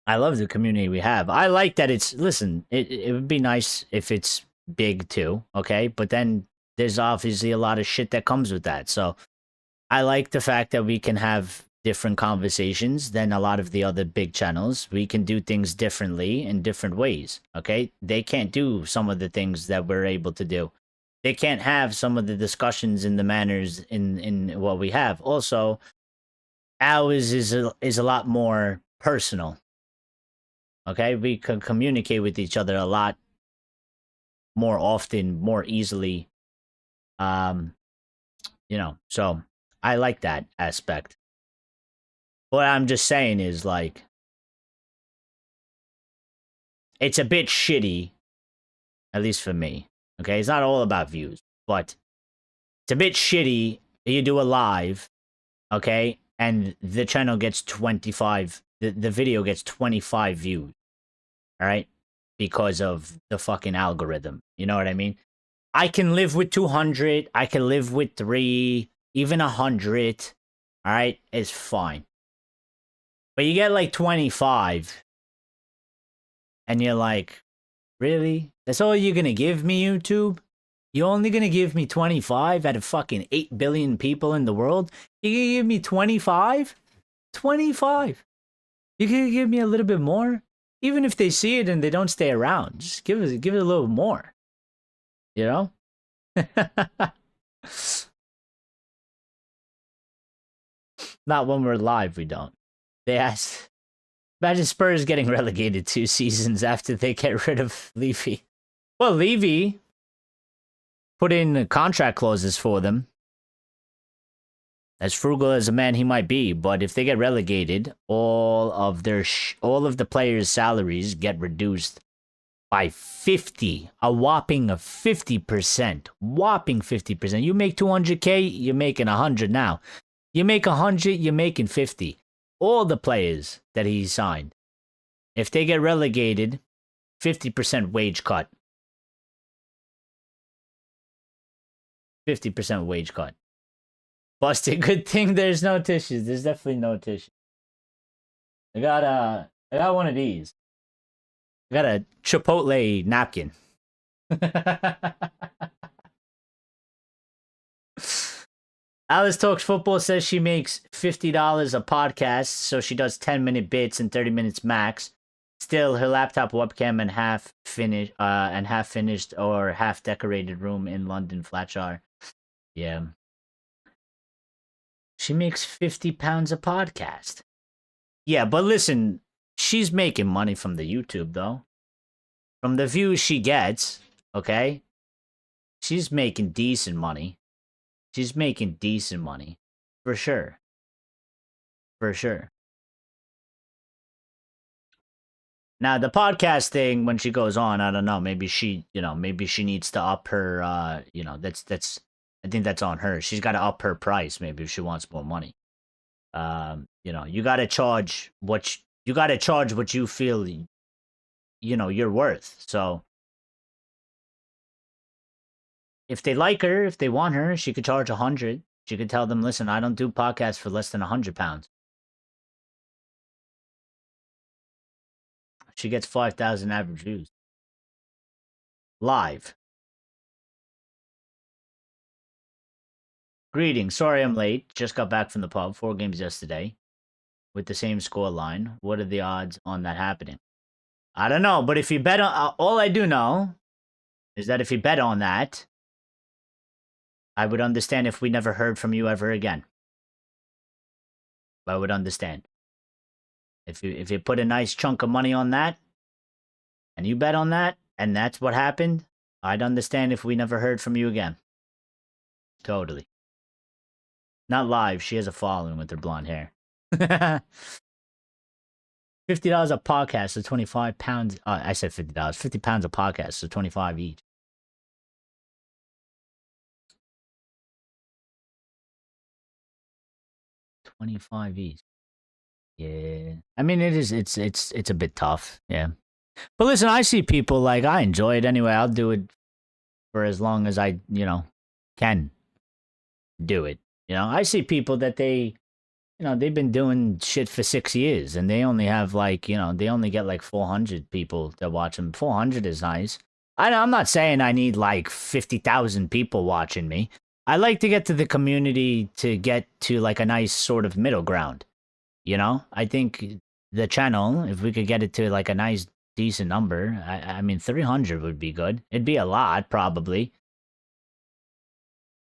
love the community we have. I like that it's. Listen, it would be nice if it's big too. Okay, but then there's obviously a lot of shit that comes with that. So I like the fact that we can have different conversations than a lot of the other big channels. We can do things differently in different ways. Okay, they can't do some of the things that we're able to do. They can't have some of the discussions in the manners in what we have. Also, ours is a lot more personal. Okay, we can communicate with each other a lot more often, more easily. So I like that aspect. What I'm just saying is, like, it's a bit shitty, at least for me. Okay, it's not all about views, but it's a bit shitty. You do a live, okay, and the channel gets 25. The video gets 25 views. All right, because of the fucking algorithm. You know what I mean? I can live with 200. I can live with 3, even 100. All right, it's fine. But you get like 25. And you're like, really? That's all you're going to give me, YouTube? You're only going to give me 25 out of fucking 8 billion people in the world? You're going to give me 25? 25. You can give me a little bit more? Even if they see it and they don't stay around, just give it a little more. You know? Not when we're live, we don't. They asked, imagine Spurs getting relegated 2 seasons after they get rid of Levy. Well, Levy put in contract clauses for them. As frugal as a man he might be, but if they get relegated, all of the players' salaries get reduced by 50, a whopping of 50%. Whopping 50%. You make 200K, you're making 100 now. You make 100, you're making 50. All the players that he signed. If they get relegated, 50% wage cut. 50% wage cut. Busted. Good thing there's no tissues. There's definitely no tissues. I got one of these. I got a Chipotle napkin. Alice Talks Football says she makes $50 a podcast, so she does 10-minute bits and 30 minutes max. Still, her laptop webcam and half finished or half decorated room in London Flatshire. Yeah. She makes £50 a podcast. Yeah, but listen, she's making money from the YouTube, though. From the views she gets, okay? She's making decent money. She's making decent money. For sure. For sure. Now, the podcast thing, when she goes on, I don't know, maybe she needs to up her, I think that's on her. She's got to up her price, maybe, if she wants more money. You got to charge what you feel, you're worth. So if they like her, if they want her, she could charge 100. She could tell them, listen, I don't do podcasts for less than £100. She gets 5,000 average views. Live. Greetings. Sorry I'm late. Just got back from the pub. 4 games yesterday. With the same score line. What are the odds on that happening? I don't know, but if you bet on... all I do know is that if you bet on that, I would understand if we never heard from you ever again. I would understand. If you put a nice chunk of money on that, and you bet on that, and that's what happened, I'd understand if we never heard from you again. Totally. Not live. She has a following with her blonde hair. $50 a podcast, so 25 pounds. I said $50. 50 pounds a podcast, so 25 each. $25 each. Yeah. I mean, it's a bit tough. Yeah. But listen, I see people like, I enjoy it anyway. I'll do it for as long as I, can do it. I see people that they've been doing shit for 6 years and they only have they only get like 400 people that watch them. 400 is nice. I'm not saying I need like 50,000 people watching me. I like to get to the community to get to like a nice sort of middle ground. I think the channel, if we could get it to like a nice, decent number, I mean, 300 would be good. It'd be a lot, probably.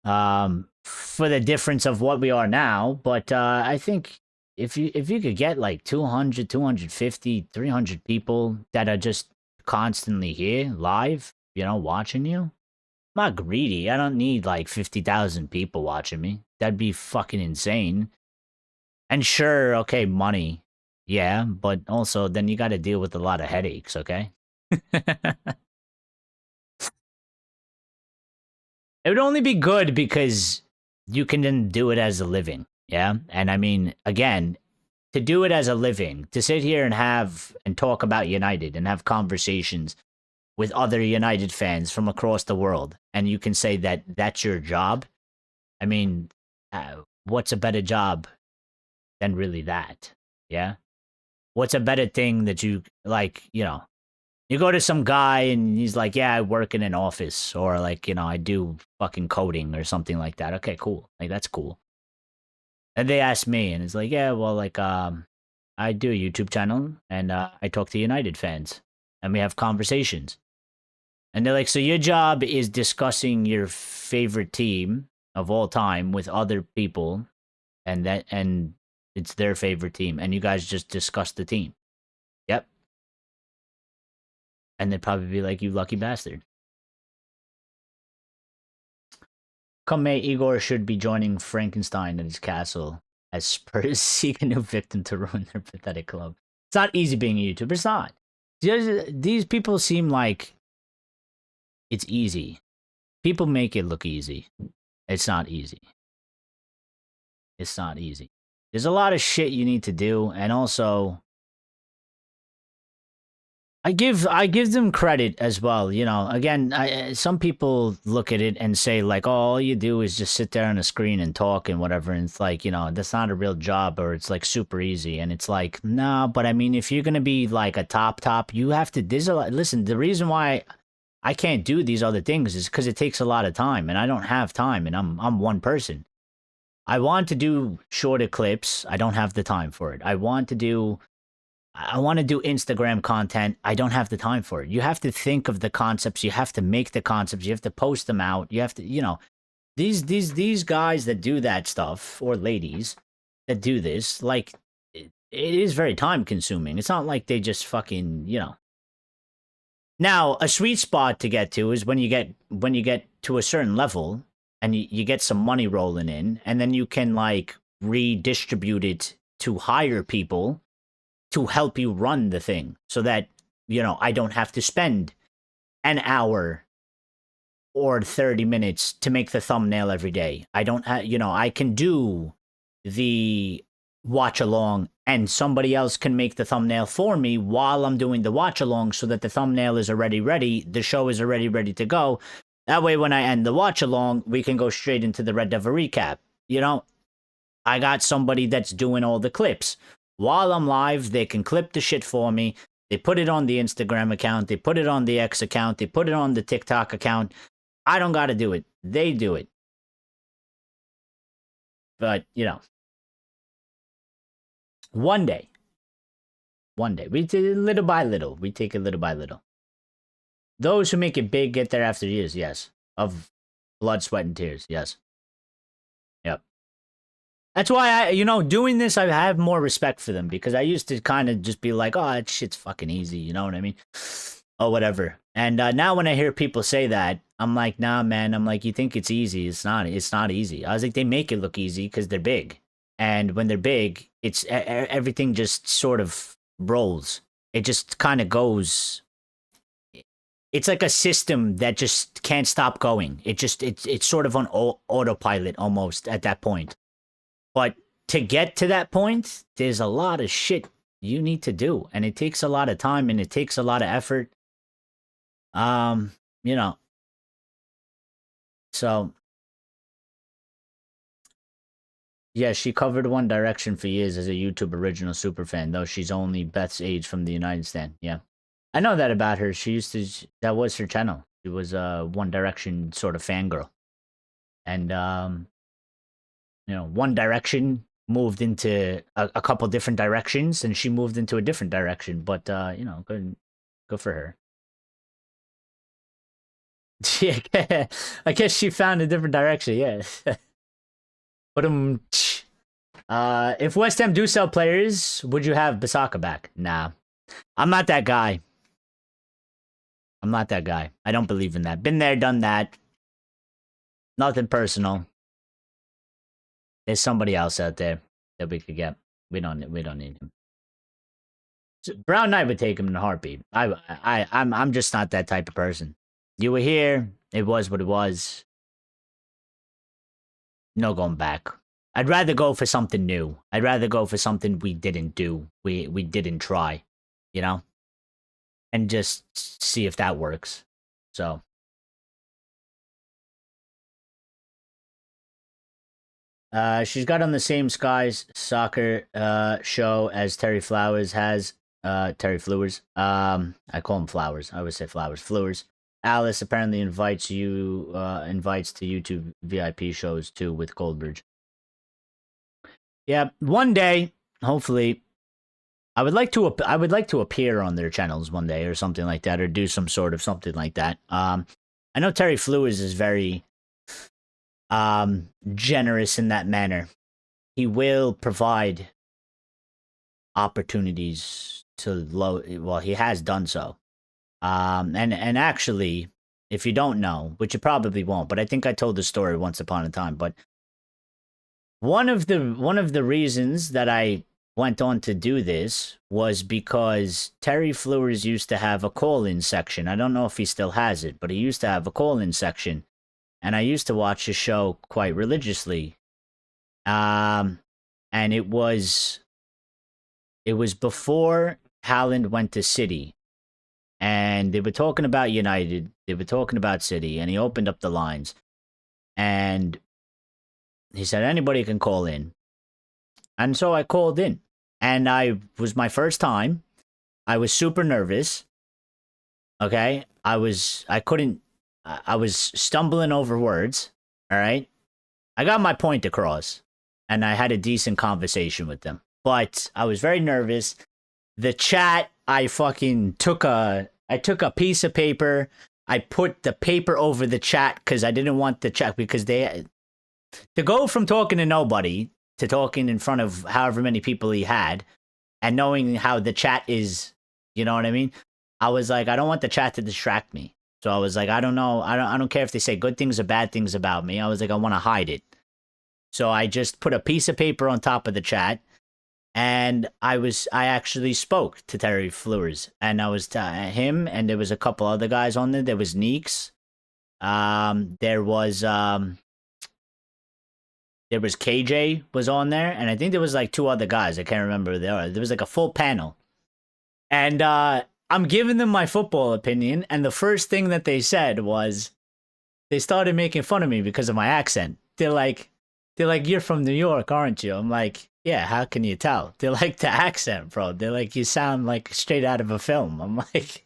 For the difference of what we are now, but I think if you could get like 200, 250, 300 people that are just constantly here live, watching you. I'm not greedy. I don't need like 50,000 people watching me. That'd be fucking insane. And sure, okay, money. Yeah, but also then you got to deal with a lot of headaches, okay? It would only be good because you can then do it as a living, yeah? And I mean, again, to do it as a living, to sit here and talk about United and have conversations with other United fans from across the world, and you can say that that's your job. I mean, what's a better job than really that, yeah? What's a better thing that you, you go to some guy and he's like, yeah, I work in an office, or like, I do fucking coding or something like that. Okay, cool. Like, that's cool. And they ask me and it's like, yeah, well, like, I do a YouTube channel and I talk to United fans and we have conversations. And they're like, so your job is discussing your favorite team of all time with other people and it's their favorite team and you guys just discuss the team. Yep. And they'd probably be like, you lucky bastard. Come May, Igor should be joining Frankenstein at his castle as Spurs seek a new victim to ruin their pathetic club. It's not easy being a YouTuber. It's not. These people seem like it's easy. People make it look easy. It's not easy. It's not easy. There's a lot of shit you need to do, and also I give them credit as well. Again, some people look at it and say like, oh, all you do is just sit there on a screen and talk and whatever. And it's like, that's not a real job, or it's like super easy. And it's like, no, but I mean, if you're going to be like a top, you have to, listen, the reason why I can't do these other things is because it takes a lot of time and I don't have time and I'm one person. I want to do shorter clips. I don't have the time for it. I want to do Instagram content. I don't have the time for it. You have to think of the concepts. You have to make the concepts. You have to post them out. You have to, these guys that do that stuff, or ladies that do this, like, it is very time consuming. It's not like they just fucking, Now, a sweet spot to get to is when you get to a certain level and you get some money rolling in, and then you can like redistribute it to hire people to help you run the thing so that, I don't have to spend an hour or 30 minutes to make the thumbnail every day. I don't have, I can do the watch along and somebody else can make the thumbnail for me while I'm doing the watch along so that the thumbnail is already ready. The show is already ready to go. That way, when I end the watch along, we can go straight into the Red Devil recap. I got somebody that's doing all the clips. While I'm live, they can clip the shit for me. They put it on the Instagram account. They put it on the X account. They put it on the TikTok account. I don't got to do it. They do it. But, one day, we take it little by little. those who make it big get there after years, yes. Of blood, sweat, and tears, yes. Yep. That's why doing this, I have more respect for them, because I used to kind of just be like, oh, that shit's fucking easy, you know what I mean? Or whatever. And now when I hear people say that, I'm like, nah, man. I'm like, you think it's easy? It's not. It's not easy. I was like, they make it look easy because they're big, and when they're big, it's everything just sort of rolls. It just kind of goes. It's like a system that just can't stop going. It's sort of on autopilot almost at that point. But to get to that point, there's a lot of shit you need to do, and it takes a lot of time, and it takes a lot of effort. So yeah, she covered One Direction for years as a YouTube original superfan, though she's only Beth's age from the United States. Yeah, I know that about her. She used to. That was her channel. She was a One Direction sort of fangirl, and One Direction moved into a couple different directions, and she moved into a different direction. But good for her. Yeah, I guess she found a different direction. Yeah. But if West Ham do sell players, would you have Bissaka back? Nah, I'm not that guy. I don't believe in that. Been there, done that. Nothing personal. There's somebody else out there that we could get. We don't need him. So Brown Knight would take him in a heartbeat. I'm just not that type of person. You were here. It was what it was. No going back. I'd rather go for something new. I'd rather go for something we didn't do. We didn't try, and just see if that works. So she's got on the same Sky's soccer show as Terry Flowers has. Terry Flowers. I call him Flowers. I always say Flowers. Flowers. Alice apparently invites to YouTube VIP shows too with Goldbridge. Yeah, one day, hopefully, I would like to appear on their channels one day or something like that, or do some sort of something like that. I know Terry Flowers is very generous in that manner. He will provide opportunities he has done so. And actually, if you don't know, which you probably won't, but I think I told the story once upon a time, but one of the reasons that I went on to do this was because Terry Flowers used to have a call-in section. I don't know if he still has it, but he used to have a call-in section, and I used to watch his show quite religiously. And it was before Haaland went to City. And they were talking about United. They were talking about City. And he opened up the lines. And he said, anybody can call in. And so I called in. And was my first time. I was super nervous. Okay? I was stumbling over words. All right? I got my point across. And I had a decent conversation with them. But I was very nervous. The chat, I fucking took a piece of paper. I put the paper over the chat because I didn't want the chat, because to go from talking to nobody to talking in front of however many people he had, and knowing how the chat is, you know what I mean? I was like, I don't want the chat to distract me. So I was like, I don't know. I don't care if they say good things or bad things about me. I was like, I want to hide it. So I just put a piece of paper on top of the chat. And I actually spoke to Terry Flowers, and I was him, and there was a couple other guys on there. There was Neeks. There was KJ was on there, and I think there was like two other guys. I can't remember who they are. There was like a full panel. And I'm giving them my football opinion, and the first thing that they said was they started making fun of me because of my accent. They're like, you're from New York, aren't you? I'm like, yeah, how can you tell? They're like, the accent, bro. They're like, you sound like straight out of a film. I'm like,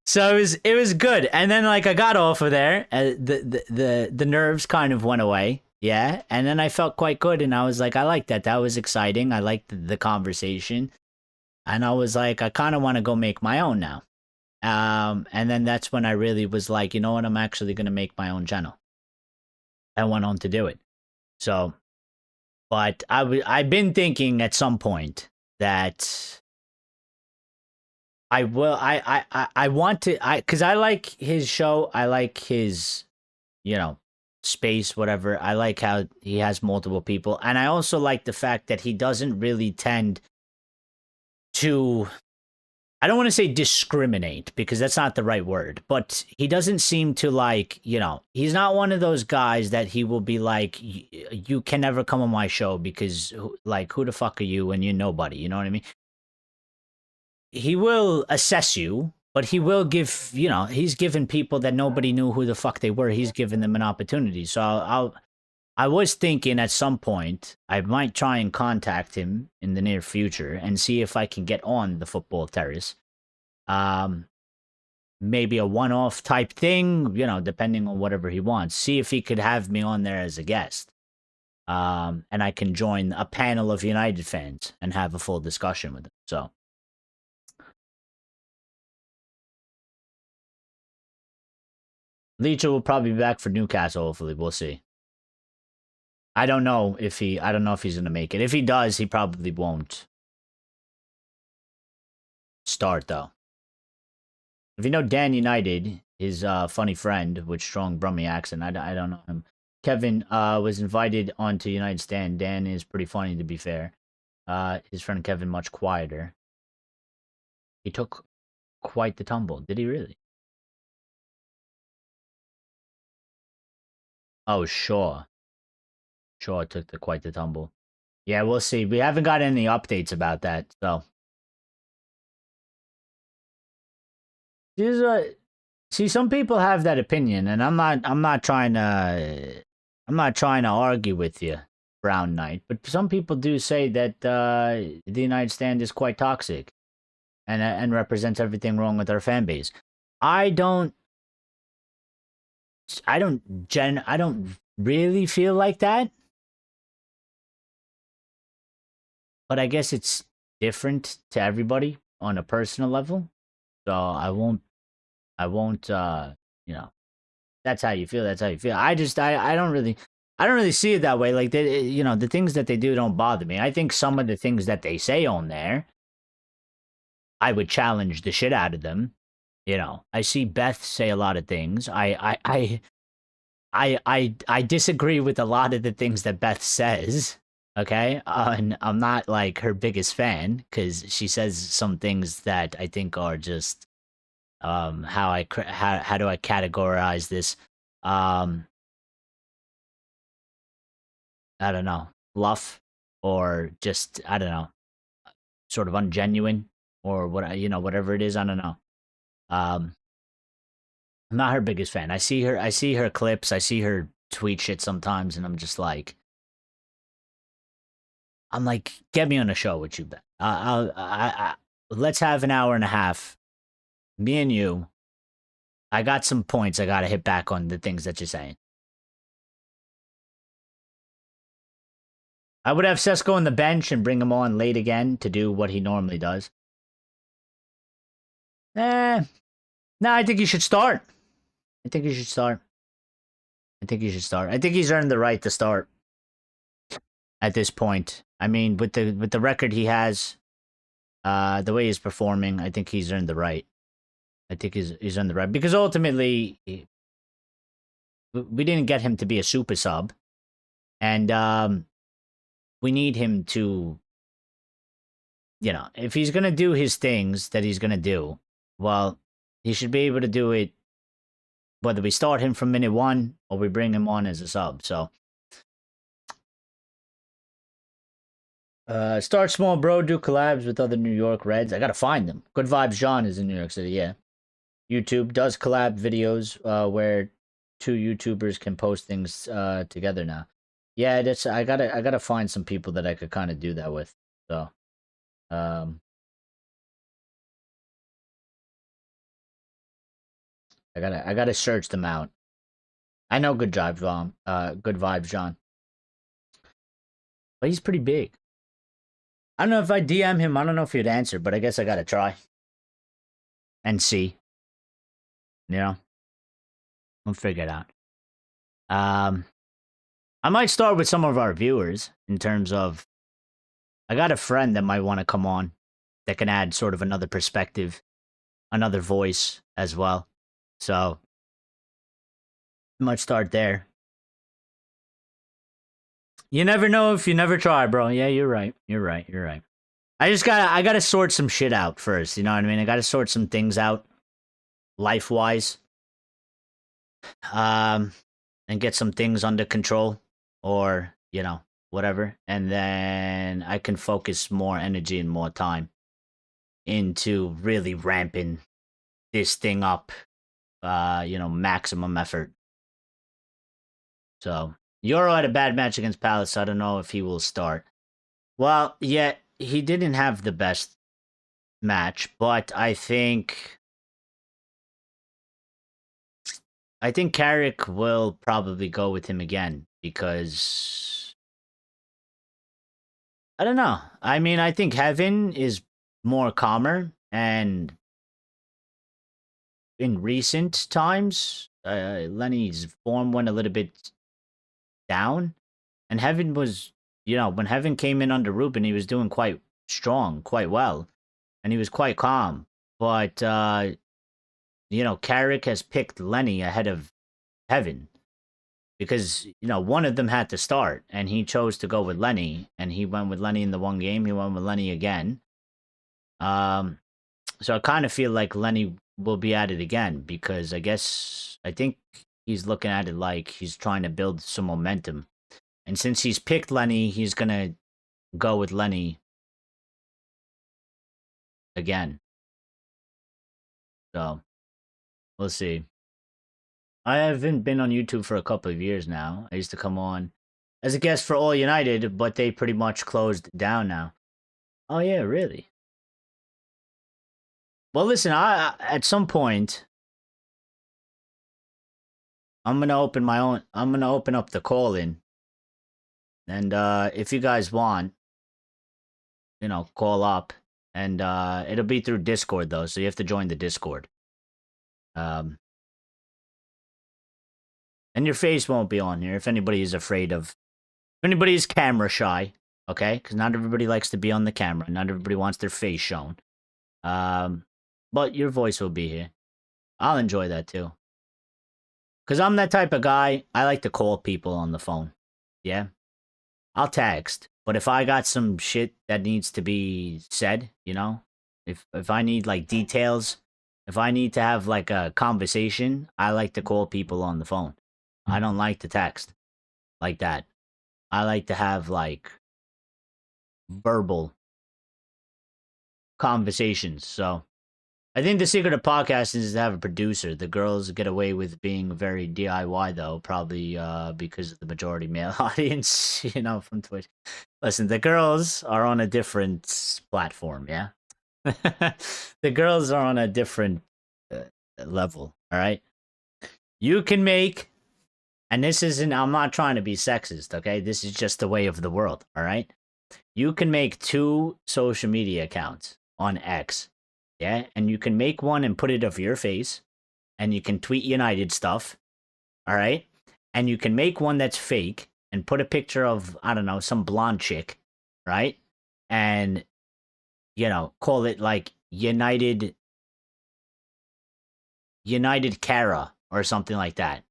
so it was good. And then like I got off of there, the nerves kind of went away. Yeah. And then I felt quite good. And I was like, I like that. That was exciting. I liked the conversation. And I was like, I kind of want to go make my own now. And then that's when I really was like, you know what, I'm actually going to make my own channel. I went on to do it. So, but I've been thinking at some point that I will, I want to, cause I like his show. I like his, space, whatever. I like how he has multiple people. And I also like the fact that he doesn't really tend to, I don't want to say discriminate because that's not the right word, but he doesn't seem to like, he's not one of those guys that he will be like, you can never come on my show because like, who the fuck are you and you're nobody, you know what I mean? He will assess you, but he will give, he's given people that nobody knew who the fuck they were. He's given them an opportunity. So I was thinking at some point I might try and contact him in the near future and see if I can get on the Football Terrace. Maybe a one-off type thing, depending on whatever he wants. See if he could have me on there as a guest. And I can join a panel of United fans and have a full discussion with them. So. Leach will probably be back for Newcastle, hopefully. We'll see. I don't know if he's gonna make it. If he does, he probably won't start though. If you know Dan United, his funny friend with strong Brummie accent, I don't know him. Kevin was invited onto United Stand. Dan is pretty funny, to be fair. His friend Kevin much quieter. He took quite the tumble. Did he really? Oh, sure. Sure, it took quite the tumble. Yeah, we'll see. We haven't got any updates about that, so. See, some people have that opinion, and I'm not trying to argue with you, Brown Knight. But some people do say that the United Stand is quite toxic, and represents everything wrong with our fan base. I don't really feel like that. But I guess it's different to everybody on a personal level. So I won't, that's how you feel. That's how you feel. I don't really see it that way. Like, the things that they do don't bother me. I think some of the things that they say on there, I would challenge the shit out of them. I see Beth say a lot of things. I disagree with a lot of the things that Beth says. Okay, and I'm not like her biggest fan because she says some things that I think are just how do I categorize this? I don't know, bluff or just I don't know, sort of ungenuine or whatever it is. I don't know. I'm not her biggest fan. I see her clips. I see her tweet shit sometimes, and I'm just like. I'm like, get me on a show with you, Ben. Let's have an hour and a half. Me and you. I got some points I got to hit back on the things that you're saying. I would have Sesko on the bench and bring him on late again to do what he normally does. No, I think he should start. I think he should start. I think he's earned the right to start. At this point, I mean, with the record he has, the way he's performing, I think he's earned the right. I think he's earned the right because ultimately, we didn't get him to be a super sub, and we need him to, if he's gonna do his things that he's gonna do, well, he should be able to do it, whether we start him from minute one or we bring him on as a sub. So. Start small, bro. Do collabs with other New York Reds. I gotta find them. Good Vibes John is in New York City, yeah. YouTube does collab videos where two YouTubers can post things together now. Yeah, I gotta find some people that I could kind of do that with. So, I gotta search them out. I know Good Vibes John. But he's pretty big. I don't know if I DM him. I don't know if he'd answer, but I guess I gotta try and see. You know, we'll figure it out. I might start with some of our viewers in terms of I got a friend that might want to come on that can add sort of another perspective, another voice as well. So I might start there. You never know if you never try, bro. Yeah, you're right. You're right. You're right. I gotta sort some shit out first. You know what I mean? I gotta sort some things out, life wise, and get some things under control, or whatever, and then I can focus more energy and more time into really ramping this thing up. Maximum effort. So Euro had a bad match against Palace, so I don't know if he will start. Well, yeah, he didn't have the best match, but I think Carrick will probably go with him again because I don't know. I mean, I think Heaven is more calmer, and in recent times, Lenny's form went a little bit down, and Heaven was, when Heaven came in under Ruben, he was doing quite strong, quite well, and he was quite calm. But Carrick has picked Lenny ahead of Heaven because one of them had to start, and he chose to go with Lenny, and he went with Lenny in the one game. He went with Lenny again. So I kind of feel like Lenny will be at it again because I think he's looking at it like he's trying to build some momentum. And since he's picked Lenny, he's going to go with Lenny again. So we'll see. I haven't been on YouTube for a couple of years now. I used to come on as a guest for All United, but they pretty much closed down now. Oh, yeah, really? Well, listen, at some point, I'm gonna open up the call in, and if you guys want, call up, and it'll be through Discord though, so you have to join the Discord. And your face won't be on here if anybody is if anybody is camera shy, okay? Because not everybody likes to be on the camera. Not everybody wants their face shown. But your voice will be here. I'll enjoy that too. Because I'm that type of guy, I like to call people on the phone. Yeah? I'll text. But if I got some shit that needs to be said, if I need like details, if I need to have like a conversation, I like to call people on the phone. I don't like to text like that. I like to have like verbal conversations. So I think the secret of podcasting is to have a producer. The girls get away with being very DIY though, probably because of the majority male audience, from Twitch. Listen, the girls are on a different platform, yeah? The girls are on a different level, all right? You can make, and I'm not trying to be sexist, okay? This is just the way of the world, all right? You can make 2 social media accounts on X. Yeah, and you can make one and put it of your face, and you can tweet United stuff, all right? And you can make one that's fake and put a picture of, I don't know, some blonde chick, right? And, call it like United Cara or something like that.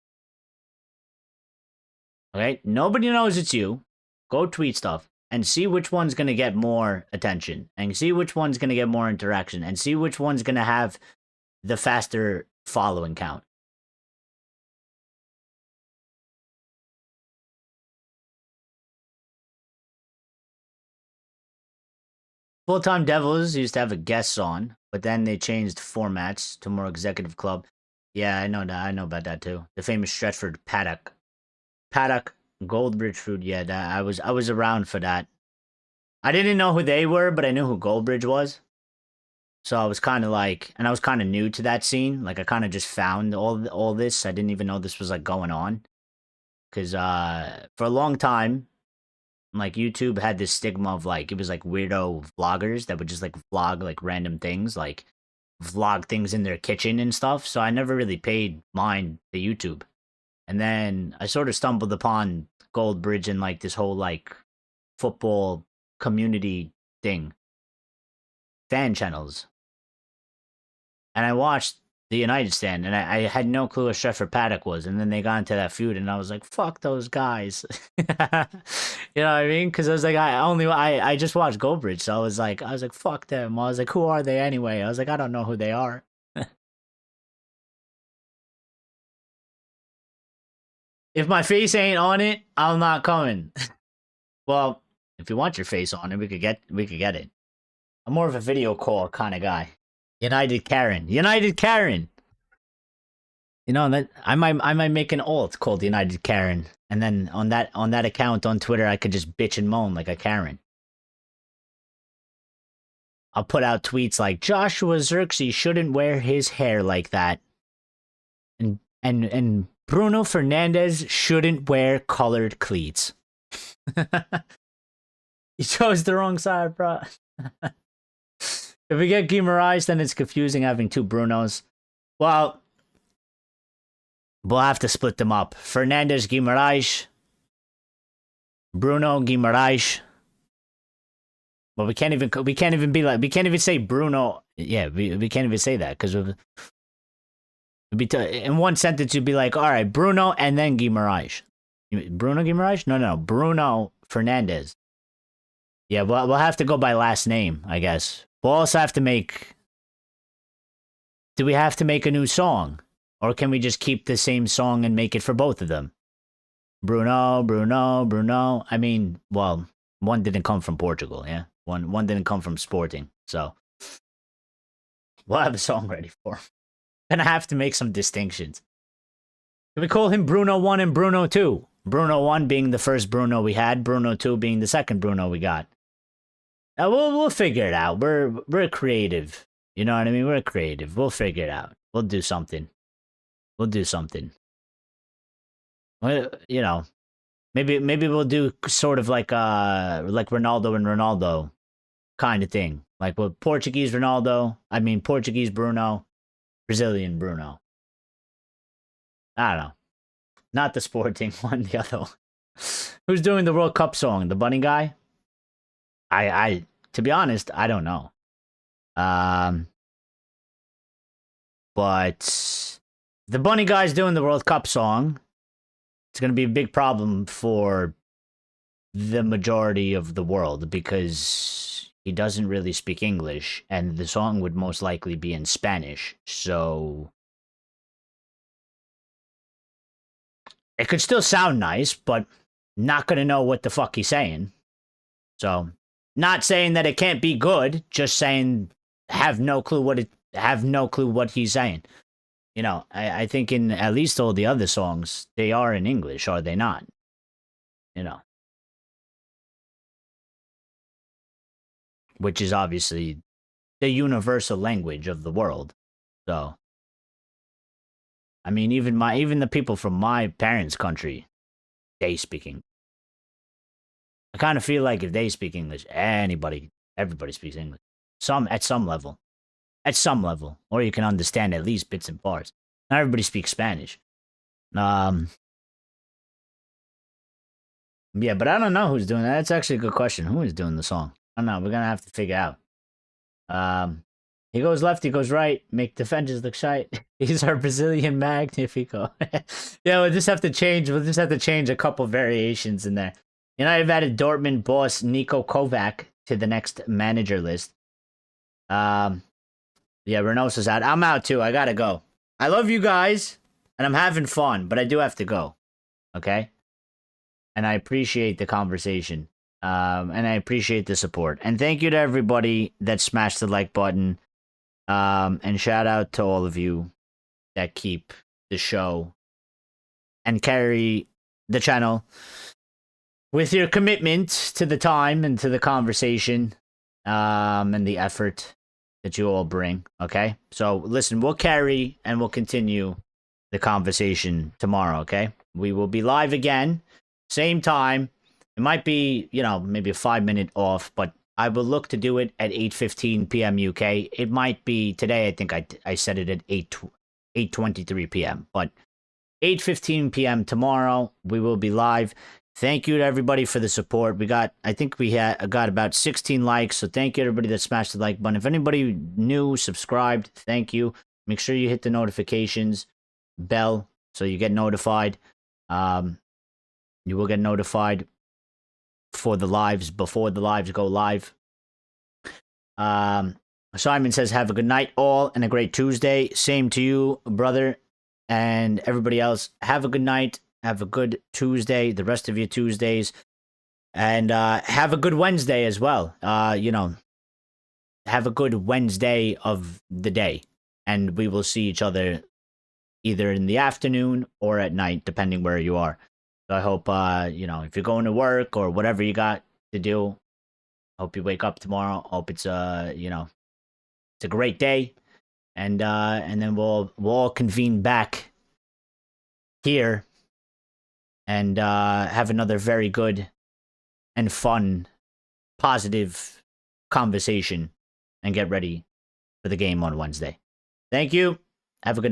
Okay? Nobody knows it's you. Go tweet stuff. And see which one's going to get more attention. And see which one's going to get more interaction. And see which one's going to have the faster following count. Full-Time Devils used to have a guest on, but then they changed formats to more executive club. Yeah, I know that. I know about that too. The famous Stretford Paddock, Goldbridge food. Yeah, I was around for that. I didn't know who they were, but I knew who Goldbridge was. So I was kind of like, and I was kind of new to that scene. Like I kind of just found all this. I didn't even know this was like going on. Because for a long time, like YouTube had this stigma of like, it was like weirdo vloggers that would just like vlog like random things. Like vlog things in their kitchen and stuff, so I never really paid mind to YouTube. And then I sort of stumbled upon Goldbridge and like this whole like football community thing, fan channels. And I watched the United stand, and I had no clue what Stretford Paddock was. And then they got into that feud, and I was like, "Fuck those guys," you know what I mean? Because I was like, I just watched Goldbridge, so I was like, "Fuck them." I was like, "Who are they anyway?" I was like, "I don't know who they are." If my face ain't on it, I'm not coming. Well, if you want your face on it, we could get it. I'm more of a video call kind of guy. United Karen. You know that I might make an alt called United Karen, and then on that account on Twitter, I could just bitch and moan like a Karen. I'll put out tweets like Joshua Xerxes shouldn't wear his hair like that, and Bruno Fernandes shouldn't wear colored cleats. You chose the wrong side, bro. If we get Guimarães, then it's confusing having two Brunos. Well, we'll have to split them up. Fernandes, Guimarães. Bruno, Guimarães. Well, we can't even say Bruno. Yeah, we can't even say that because in one sentence you'd be like, all right, Bruno and then Guimarães. Bruno Guimarães? No, Bruno Fernandes. Yeah, we'll have to go by last name, I guess. We'll also have to make... Do we have to make a new song? Or can we just keep the same song and make it for both of them? Bruno. I mean, well, one didn't come from Portugal, yeah? One didn't come from Sporting, so... We'll have a song ready for him. Gonna have to make some distinctions. Can we call him Bruno 1 and Bruno 2? Bruno 1 being the first Bruno we had, Bruno 2 being the second Bruno we got. We'll figure it out. We're creative. You know what I mean? We're creative. We'll figure it out. We'll do something. Well, you know, maybe we'll do sort of like Ronaldo and Ronaldo kind of thing. Like with Portuguese Ronaldo, Portuguese Bruno, Brazilian Bruno. I don't know. Not the Sporting one, the other one. Who's doing the World Cup song? The bunny guy? To be honest, I don't know. But the bunny guy's doing the World Cup song. It's going to be a big problem for the majority of the world because he doesn't really speak English, and the song would most likely be in Spanish. So it could still sound nice, but not going to know what the fuck he's saying. So, not saying that it can't be good, just saying have no clue what he's saying. You know, I think in at least all the other songs, they are in English, are they not? You know. Which is obviously the universal language of the world. So, I mean, even the people from my parents' country, they speak English. I kind of feel like if they speak English, everybody speaks English. At some level, or you can understand at least bits and parts. Not everybody speaks Spanish. Yeah, but I don't know who's doing that. That's actually a good question. Who is doing the song? I don't know. We're gonna have to figure out. He goes left, he goes right. Make defenders look shite. He's our Brazilian Magnifico. Yeah, we'll just have to change a couple variations in there. United have added Dortmund boss Niko Kovac to the next manager list. Yeah, Reynosa's out. I'm out too. I gotta go. I love you guys, and I'm having fun, but I do have to go. Okay? And I appreciate the conversation. And I appreciate the support. And thank you to everybody that smashed the like button. And shout out to all of you that keep the show and carry the channel with your commitment to the time and to the conversation, and the effort that you all bring. Okay? So listen, we'll carry and we'll continue the conversation tomorrow. Okay? We will be live again, same time. It might be, maybe a 5-minute off, but I will look to do it at 8:15 p.m. UK. It might be today. I think I set it at 8:23 p.m. But 8:15 p.m. tomorrow, we will be live. Thank you to everybody for the support. I think we got about 16 likes. So thank you to everybody that smashed the like button. If anybody new, subscribed, thank you. Make sure you hit the notifications bell so you get notified. You will get notified for the lives before the lives go live. Simon says, have a good night all and a great Tuesday. Same to you, brother, and everybody else. Have a good night. Have a good Tuesday, the rest of your Tuesdays. And have a good Wednesday as well. Have a good Wednesday of the day. And we will see each other either in the afternoon or at night, depending where you are. So I hope, if you're going to work or whatever you got to do, hope you wake up tomorrow. Hope it's, it's a great day. And then we'll all convene back here and have another very good and fun, positive conversation and get ready for the game on Wednesday. Thank you. Have a good